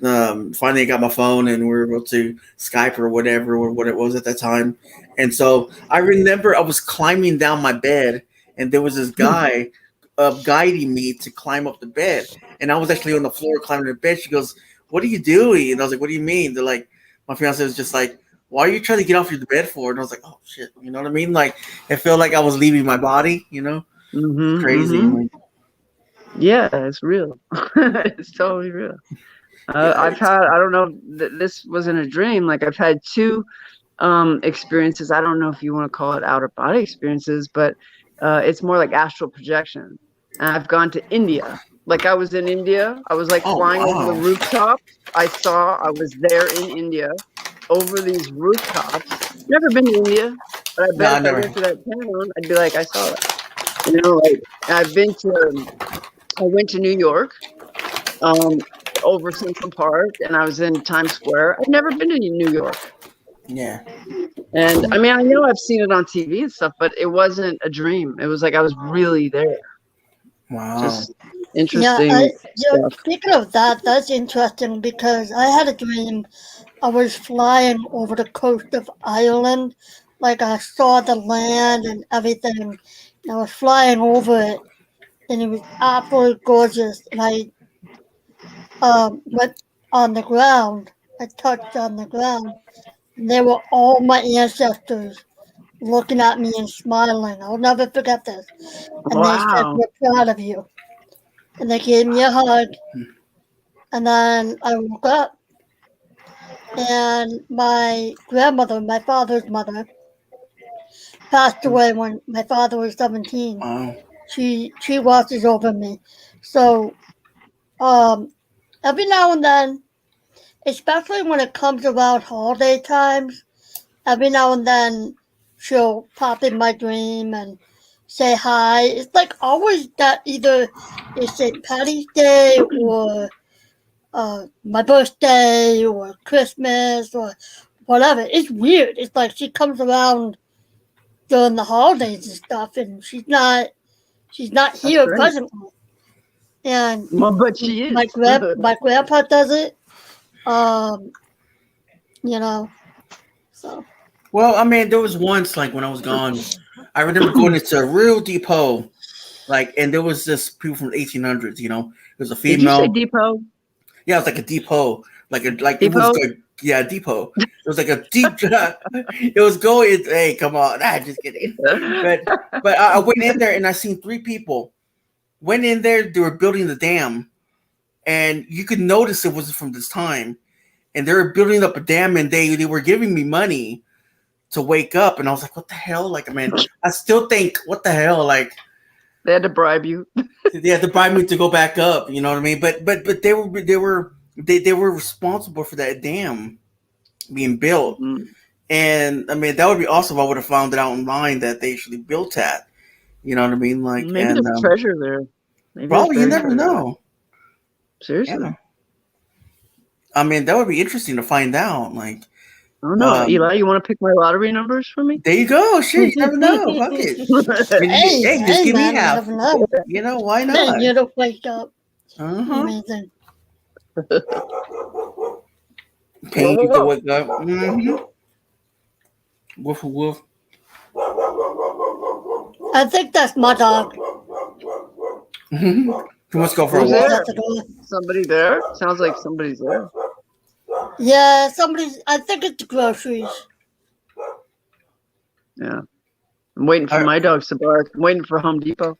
finally got my phone, and we were able to Skype or whatever, or what it was at that time. And so I remember I was climbing down my bed, and there was this guy guiding me to climb up the bed, and I was actually on the floor climbing the bed. She goes, "What are you doing?" And I was like, "What do you mean?" They're like, my fiance was just like, "Why are you trying to get off your bed for?" And I was like, "Oh shit," you know what I mean? Like, it felt like I was leaving my body, Mm-hmm, crazy. mm-hmm. Yeah, it's real. It's totally real. I've had, I don't know, this wasn't a dream. Like, I've had two experiences. I don't know if you want to call it outer body experiences, but it's more like astral projection. And I've gone to India. Like, I was in India. I was like flying over the rooftop. I was there in India over these rooftops. Never been to India, but I bet if I went to that town, I'd be like, I saw that. Like, I went to New York, over Central Park, and I was in Times Square. I've never been to New York. Yeah. And I mean, I know I've seen it on TV and stuff, but it wasn't a dream. It was like I was really there. Wow. Just interesting. Speaking of that, that's interesting, because I had a dream. I was flying over the coast of Ireland. Like, I saw the land and everything. And I was flying over it, and it was absolutely gorgeous. And I went on the ground. I touched on the ground. And they were all my ancestors looking at me and smiling. I'll never forget this. And they said, "We're proud of you." And they gave me a hug. And then I woke up. And my grandmother, my father's mother, passed away when my father was 17. Wow. She watches over me. So every now and then, especially when it comes around holiday times, every now and then she'll pop in my dream and say hi. It's like always that either it's St. Patty's Day or my birthday or Christmas or whatever. It's weird. It's like she comes around during the holidays and stuff, and she's not here presently. And but she is. My grandpa does it. So. Well, I mean, there was once, like, when I was gone, I remember going into a real deep hole, like, and there was this people from the 1800s, was a Did you say female. depot? Yeah, it was like a depot, it was Depot? good. Yeah, depot. It was like a deep. It was going. Hey, come on! Just kidding. But I went in there and I seen 3 people. Went in there. They were building the dam, and you could notice it wasn't from this time. And they were building up a dam, and they were giving me money to wake up, and I was like, "What the hell?" Like, man, I still think, "What the hell?" Like, They had to bribe you. they had to buy me to go back up. You know what I mean? But they were responsible for that dam being built. Mm. And I mean, that would be awesome if I would have found it out online that they actually built that. You know what I mean? Like, Maybe and there's treasure there. Maybe probably you there's never treasure there. know. Seriously. Yeah. I mean, that would be interesting to find out. Like, I don't know. Eli, you want to pick my lottery numbers for me? there you go. Shit, you never know. Fuck it. Hey, just give me man, half. you never know. You know, why Man, not? you don't wake up. Uh-huh. Amazing. Paying you to wake up. Mm-hmm. Woof woof. I think that's my dog. Mm-hmm. Let's go for a Who's walk. there? That's the dog. Somebody there? Sounds like somebody's there. Yeah, I think it's groceries. Yeah. I'm waiting for my dogs to bark. I'm waiting for Home Depot.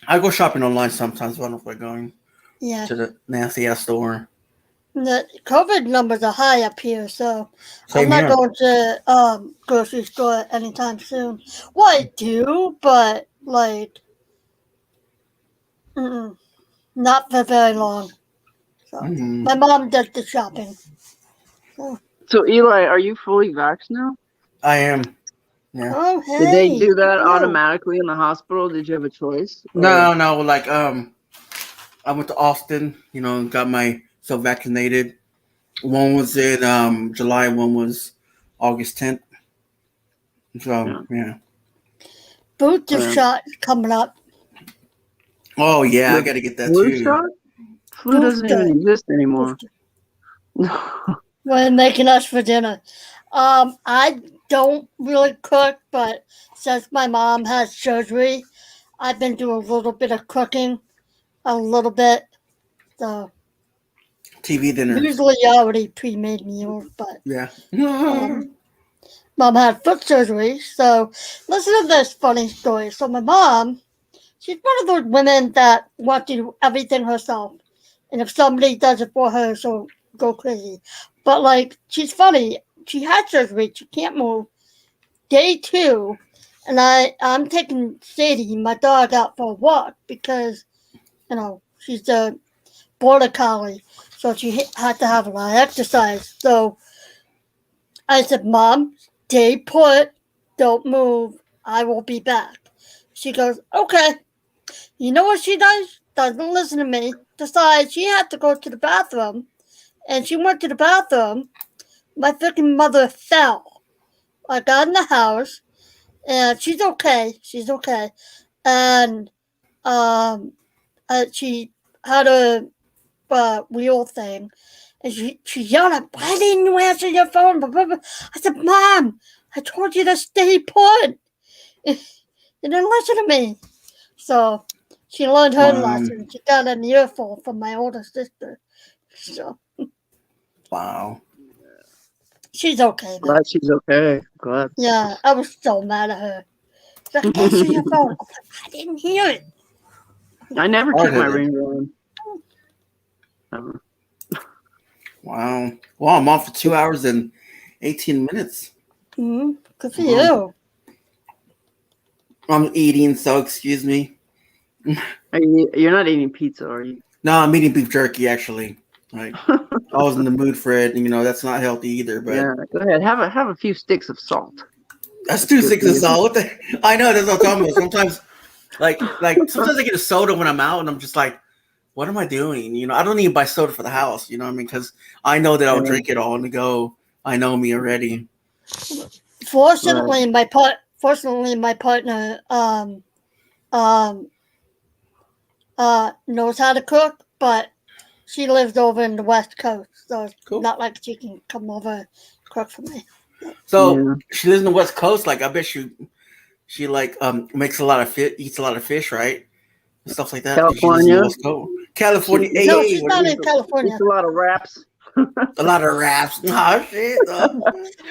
I go shopping online sometimes when I'm going Yeah. to the nasty ass store. The COVID numbers are high up here, so Same I'm not here. going to grocery store anytime soon. Well, I do, but like, not for very long. So Mm-hmm. my mom does the shopping. So, Eli, are you fully vaxxed now? I am. Yeah. Oh, hey. Did they do that no. automatically in the hospital? Did you have a choice? Or- No. Like, I went to Austin, and got myself vaccinated. One was in July, one was August 10th. So, yeah. Booster shot coming up. Oh, yeah, I The got to get that flu too. shot? Flu doesn't Booster. even exist anymore. When making us for dinner. I don't really cook, but since my mom has surgery, I've been doing a little bit of cooking, a little bit. So TV dinner. usually I already pre-made meals, but Yeah. mom had foot surgery. So listen to this funny story. So my mom, she's one of those women that wants to do everything herself, and if somebody does it for her, she'll go crazy. But like, she's funny. She had surgery. She can't move. Day 2, and I'm taking Sadie, my dog, out for a walk because, she's a border collie, so she had to have a lot of exercise. So I said, Mom, stay put, don't move, I will be back. She goes, okay. You know what she does? Doesn't listen to me. Decides she had to go to the bathroom, and she went to the bathroom. My freaking mother fell. I got in the house, and she's okay. She's okay. And she had a wheel thing, and she yelled at, why didn't you answer your phone? I said, Mom, I told you to stay put. You didn't listen to me. So she learned her lesson. She got an earful from my older sister. So Wow. she's okay though. Glad she's okay. Glad. Yeah, I was so mad at her. She's like, answer your phone. I didn't hear it. I never keep my ringer on. Never. Wow. Well, I'm on for 2 hours and 18 minutes. Mm-hmm. Good for you. I'm eating, so excuse me. You're not eating pizza, are you? No, I'm eating beef jerky, actually. Like, I was in the mood for it, and that's not healthy either. But yeah, go ahead. Have a few sticks of salt. That's 2 sticks of salt. What the? I know that's what I'm talking about. Sometimes, like sometimes I get a soda when I'm out, and I'm just like, what am I doing? I don't even buy soda for the house. You know what I mean? Because I know that I'll drink it all on the go. I know me already. Fortunately, my partner knows how to cook, but she lives over in the West Coast, so it's not like she can come over and cook for me. So she lives in the West Coast. Like, I bet she like makes a lot of fish, eats a lot of fish, right? and stuff like that. She lives in the California. West Coast. California. She- Hey, No, hey, she's what not do in you California. Eats a lot of wraps. A lot of raps. Nah, shit. A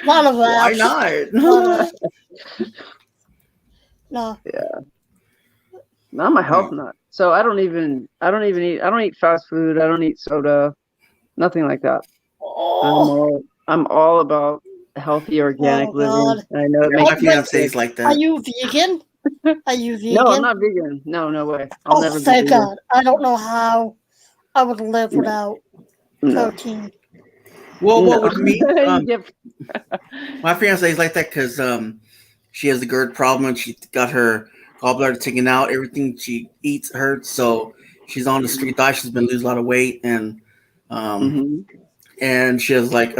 lot of Why raps. not? No. No, I'm a health nut. So I don't even eat fast food. I don't eat soda. Nothing like that. Oh, I'm all about healthy organic Oh, living. God. I know it Yeah, makes my me fiance sick. is like are that. you vegan? Are you vegan? No, I'm not vegan. No way. I'll Oh, never be thank vegan. God. I don't know how I would live No. without No. protein. Well, No. with me, You get- my fiance is like that because she has a GERD problem and she got her gallbladder taken out. Everything she eats hurts, so she's on the street diet. She's been losing a lot of weight Mhm. and she has like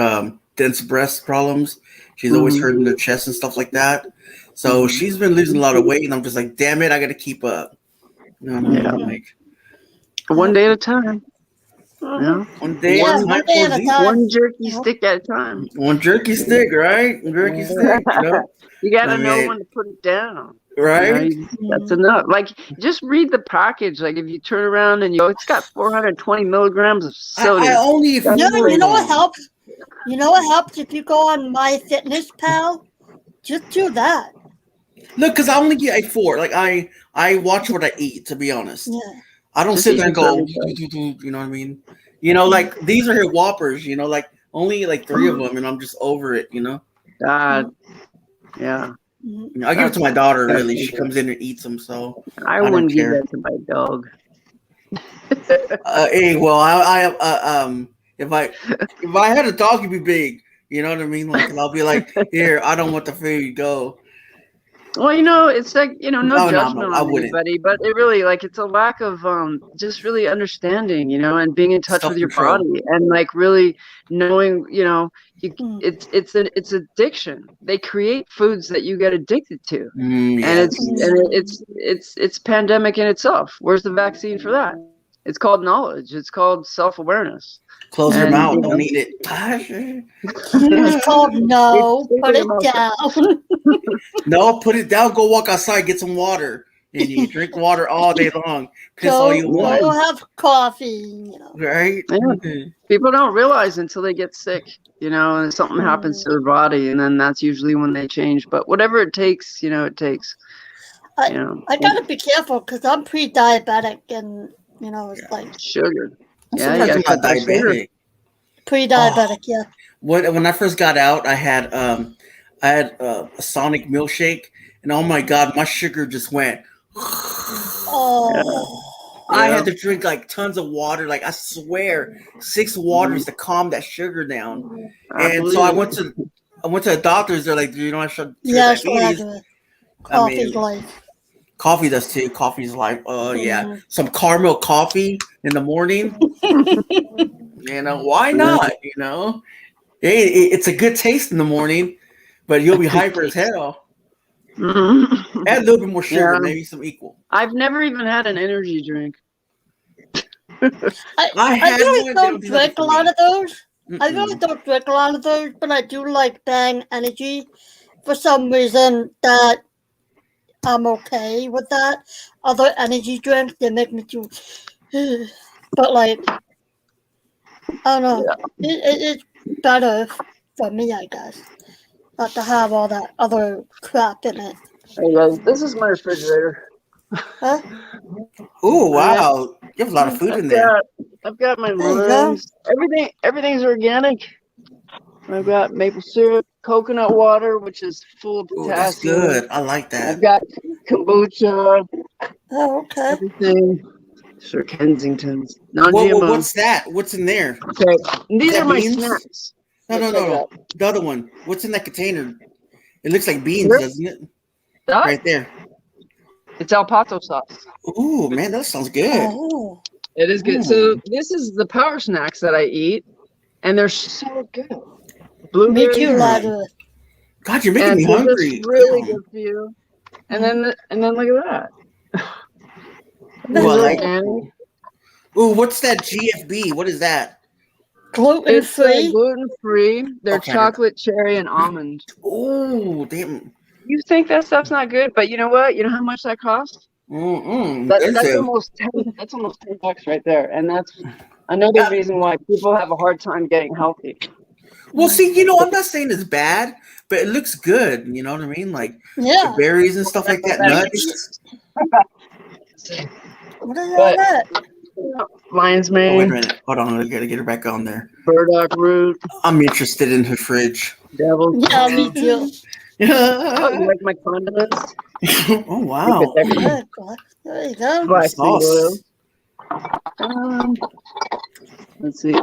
dense breast problems. She's always Mhm. hurting her chest and stuff like that. So she's been losing a lot of weight, and I'm just like, damn it, I got to keep up. You know what I mean? Yeah. Like One day at a time. Mhm. No. one day Yeah, at a one time, day at a time. One jerky You know? stick at a time. one jerky stick, right? One jerky stick, you know. You got I to know mean, when to put it down. right? That's enough. Like, just read the package. Like, if you turn around and it's got 420 milligrams of I sodium. only eat That's No, four you of know what them. helps? You know what helps if you go on MyFitnessPal? Just do that. Look, because I only get like four. Like I watch what I eat. To be honest, Yeah. I don't Just sit eat there and the go, serving you know what I mean? You know, like these are here Whoppers. You know, like only like three of them, and I'm just over it. You know, God. Yeah. Mhm. You know, I give it to my daughter. Really, she That's- comes in and eats them, so I don't wouldn't give care. that to my dog. Hey, well, if I had a dog, it'd be big. You know what I mean? Like, and I'll be like, here, I don't want the food. Go. Well, it's like, no No, judgment I on wouldn't. anybody, but it really, like, it's a lack of just really understanding, and being in touch with your Self-control. body and like really knowing, Mm. it's addiction. They create foods that you get addicted to, and Yes. it's pandemic in itself. Where's the vaccine for that? It's called knowledge. It's called self-awareness. Close your And, mouth. Don't eat it. It's called no. It's Put it thinking down. No, put it down. Go walk outside. Get some water. And you drink water all day long. Piss all you Go want. have coffee. Right? Yeah. People don't realize until they get sick, and something happens to their body, and then that's usually when they change. But whatever it takes, it takes. I gotta be careful because I'm pre-diabetic, and it's like Sugar. I'm Yeah, surprised you I'm gotta not cut that sugar. diabetic. pre-diabetic. Yeah. When I first got out, I had a Sonic milkshake, and oh my god, my sugar just went. Oh. I had to drink like tons of water. Like I swear, 6 waters to calm that sugar down. And so I went to a doctor's. They're like, I should Yeah, diabetes. coffee's life. Coffee does too. Coffee's like, oh yeah, Mhm. some caramel coffee in the morning. Why not? Hey, it's a good taste in the morning, but you'll be hyper as hell. Add a little bit more sugar, Yeah. maybe some equal. I've never even had an energy drink. I really don't drink a lot of those. I Mm-mm. really don't drink a lot of those, but I do like Bang Energy. For some reason, that I'm okay with that. Other energy drinks, they make me do. But like, I don't know. It's better for me, I guess, not to have all that other crap in it. Hey guys, this is my refrigerator. Huh? Oh wow, you have a lot of food in there. I've got my There you go. limes. Everything's organic. I've got maple syrup, coconut water, which is full of Oh, that's potassium. good. I like that. I've got kombucha, Oh, okay. everything. Sir Kensington's. Non-GMO. What's that? What's in there? Okay, and these Is that are my beans? snacks. No. Check it out. The other one. What's in that container? It looks like beans, Here? doesn't it? That? Right there. It's El Paso sauce. Ooh, man, that sounds good. Oh. It is good. So this is the power snacks that I eat, and they're so good. Me Blueberry too, Ladder. God, you're making me they're hungry. just really Damn. good for you. And then look at that. Ooh, I like organic. Ooh, what's that GFB? What is that? Gluten It's free. gluten free. They're Okay. chocolate, cherry, and almond. Ooh, damn. You think that stuff's not good, but you know what? You know how much that costs? That's Expensive. almost that's almost $10 right there, and that's another reason why people have a hard time getting healthy. Well, see, I'm not saying it's bad, but it looks good. You know what I mean? Like the Yeah. berries and stuff like that, nuts. What is all But that? lion's Oh, wait a mane, minute. Hold on. I gotta get her back on there. burdock root, I'm interested in her fridge. devil's Yeah, me food. too. Oh, you like my condiments? Oh, wow. Yeah, there you go. Flaxseed oil. Sauce. Let's see.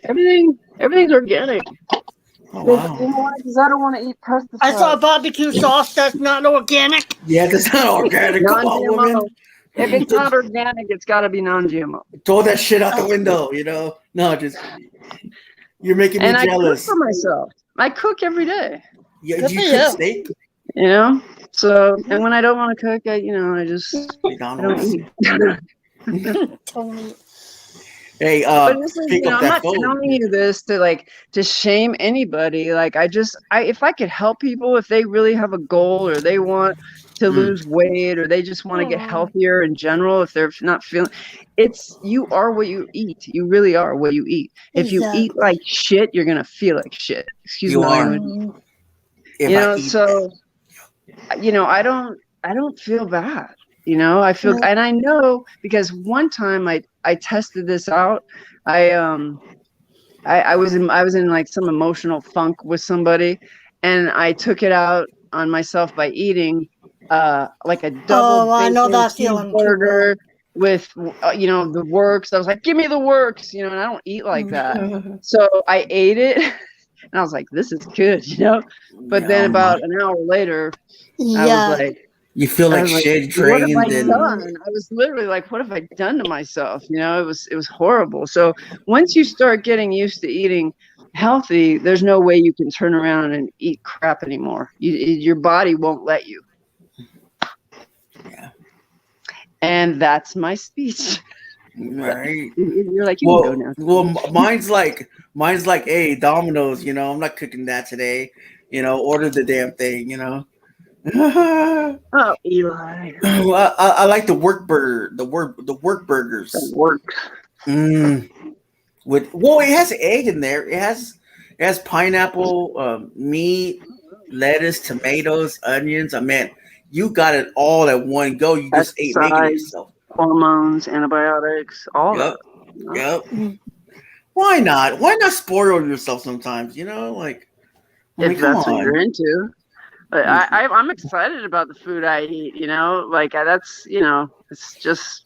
Everything's organic. Oh, You wow. know why? Because I don't want to eat pesticides. I saw barbecue sauce that's not organic. Yeah, that's not organic. Come on, woman. Non-GMO. If it's not organic, it's got to be non-GMO. Throw that shit out the window, No, just you're making me And jealous. I cook for myself. I cook every day. Yeah, Good do you for cook you. steak? You know. So, and when I don't want to cook, I just I McDonald's. don't eat. Totally. Hey, But this is, pick up I'm that not phone. telling you this to shame anybody. Like if I could help people, if they really have a goal or they want to lose weight or they just want to get healthier in general, if they're not feeling, you are what you eat. You really are what you eat. If you eat like shit, you're gonna feel like shit. Excuse You my are. language. If So I don't feel bad. I feel, and I know because one time I tested this out. I was in like some emotional funk with somebody, and I took it out on myself by eating like a double I know bacon that feeling too cheeseburger with the works. I was like, give me the works, and I don't eat like that. So I ate it, and I was like, this is good, But then about an hour later, I was like, you feel like shit, what have I drained, done? I was literally like, what have I done to myself? It was horrible. So once you start getting used to eating healthy, there's no way you can turn around and eat crap anymore. Your body won't let you. Yeah. And that's my speech. Right. You're like, you can go now. Well, mine's like, hey, Domino's, I'm not cooking that today. Order the damn thing, Oh, Eli. Well, I like the work burger, the work burgers. That works. It has egg in there. It has pineapple, meat, lettuce, tomatoes, onions. I mean, you got it all at one go. You just ate making it yourself. Hormones, antibiotics, all that. Yep. Why not? Why not spoil yourself sometimes? If that's what you're into. But I'm excited about the food I eat. That's it's just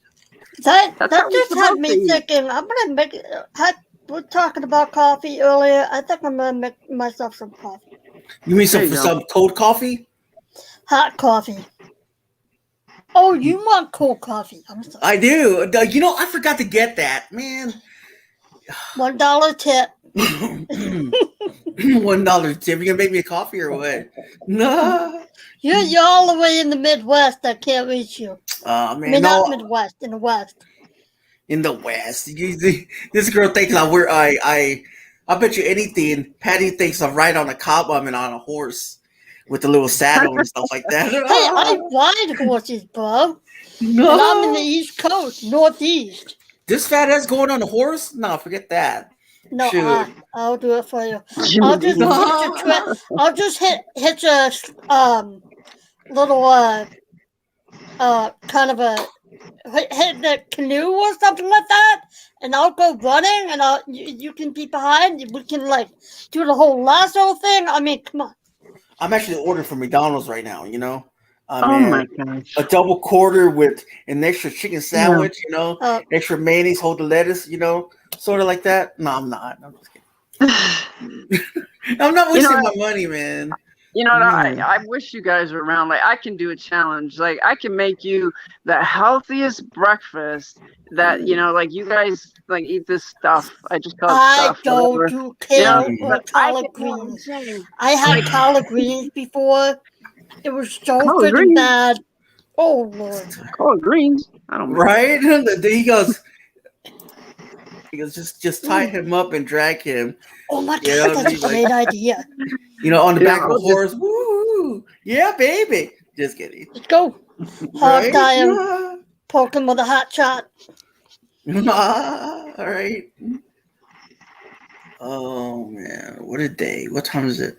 that just had me thinking. I'm gonna make. We're talking about coffee earlier. I think I'm gonna make myself some coffee. You mean some cold coffee? Hot coffee. Oh, you want cold coffee? I'm sorry. I do. I forgot to get that, man. $1 tip. $1 tip. You gonna make me a coffee or what? No. You're all the way in the Midwest. I can't reach you. Man, I mean, not Midwest, in the West. In the West, this girl thinks I bet you anything. Patty thinks I'm right on a cob. I'm on a horse with a little saddle and stuff like that. Hey, I ride horses, bro. No. And I'm in the East Coast, Northeast. This fat ass going on a horse? No, forget that. No, I'll do it for you. I'll just hitch a little kind of a hit the canoe or something like that, and I'll go running, and you can be behind. We can do the whole lasso thing. I mean, come on. I'm actually ordering from McDonald's right now. Oh my gosh. A double quarter with an extra chicken sandwich. Extra mayonnaise, hold the lettuce. Sort of like that. No, I'm not. I'm just kidding. I'm not wasting my money, man. I wish you guys were around. I can do a challenge. I can make you the healthiest breakfast that, you guys eat this stuff. I just call it stuff. I don't do kale or collard greens. I had collard greens before. It was so freaking bad. Oh, Lord. Collard greens? I don't know. Right? He goes, just tie him up and drag him. Oh my God, that's a great idea. On the back of a horse. Woo! Yeah, baby. Just kidding. Let's go. Hog tie him. poke him with a hot shot. All right. Oh man, what a day! What time is it?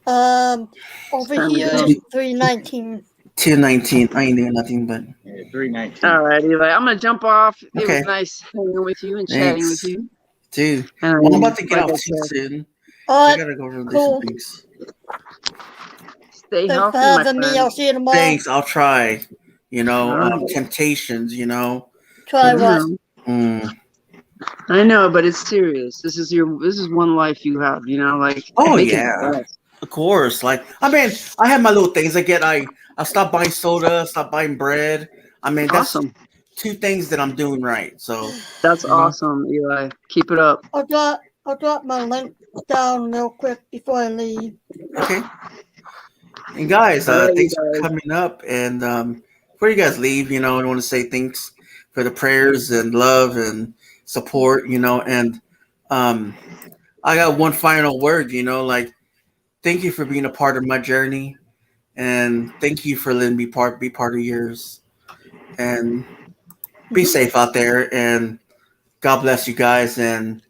Over Time to here go. it's 3:19. 2:19. I ain't doing nothing but. Yeah, 319. All right, Eli. I'm gonna jump off. It was Okay. nice hanging with you and chatting with Thanks, you. dude. And Well, I'm about to get like off I too said, soon. All I right, gotta go over and do cool. some things. stay Thanks for healthy, my having me. friend. I'll see you tomorrow. Thanks. I'll try. All right. Temptations. Try I what? know. Mm. I know, but it's serious. This is one life you have. Like Oh make it yeah, the best. of course. Like I have my little things. I stop buying soda, stop buying bread. That's Awesome. 2 things that I'm doing right. So That's you know, awesome, Eli. Keep it up. I'll drop my link down real quick before I leave. okay. And guys, All right, you thanks for guys. coming up. And before you guys leave, I want to say thanks for the prayers and love and support. And um, I got one final word. Like thank you for being a part of my journey, and thank you for letting me be part of yours. And be safe out there. And God bless you guys. And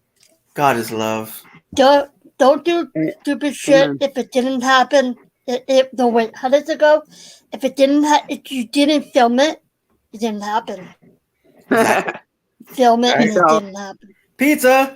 God is love. Don't do stupid shit Amen. if it didn't happen. No wait, how does it go? If if you didn't film it, it didn't happen. Exactly. Film it All right. and Peace it out. didn't happen. Pizza.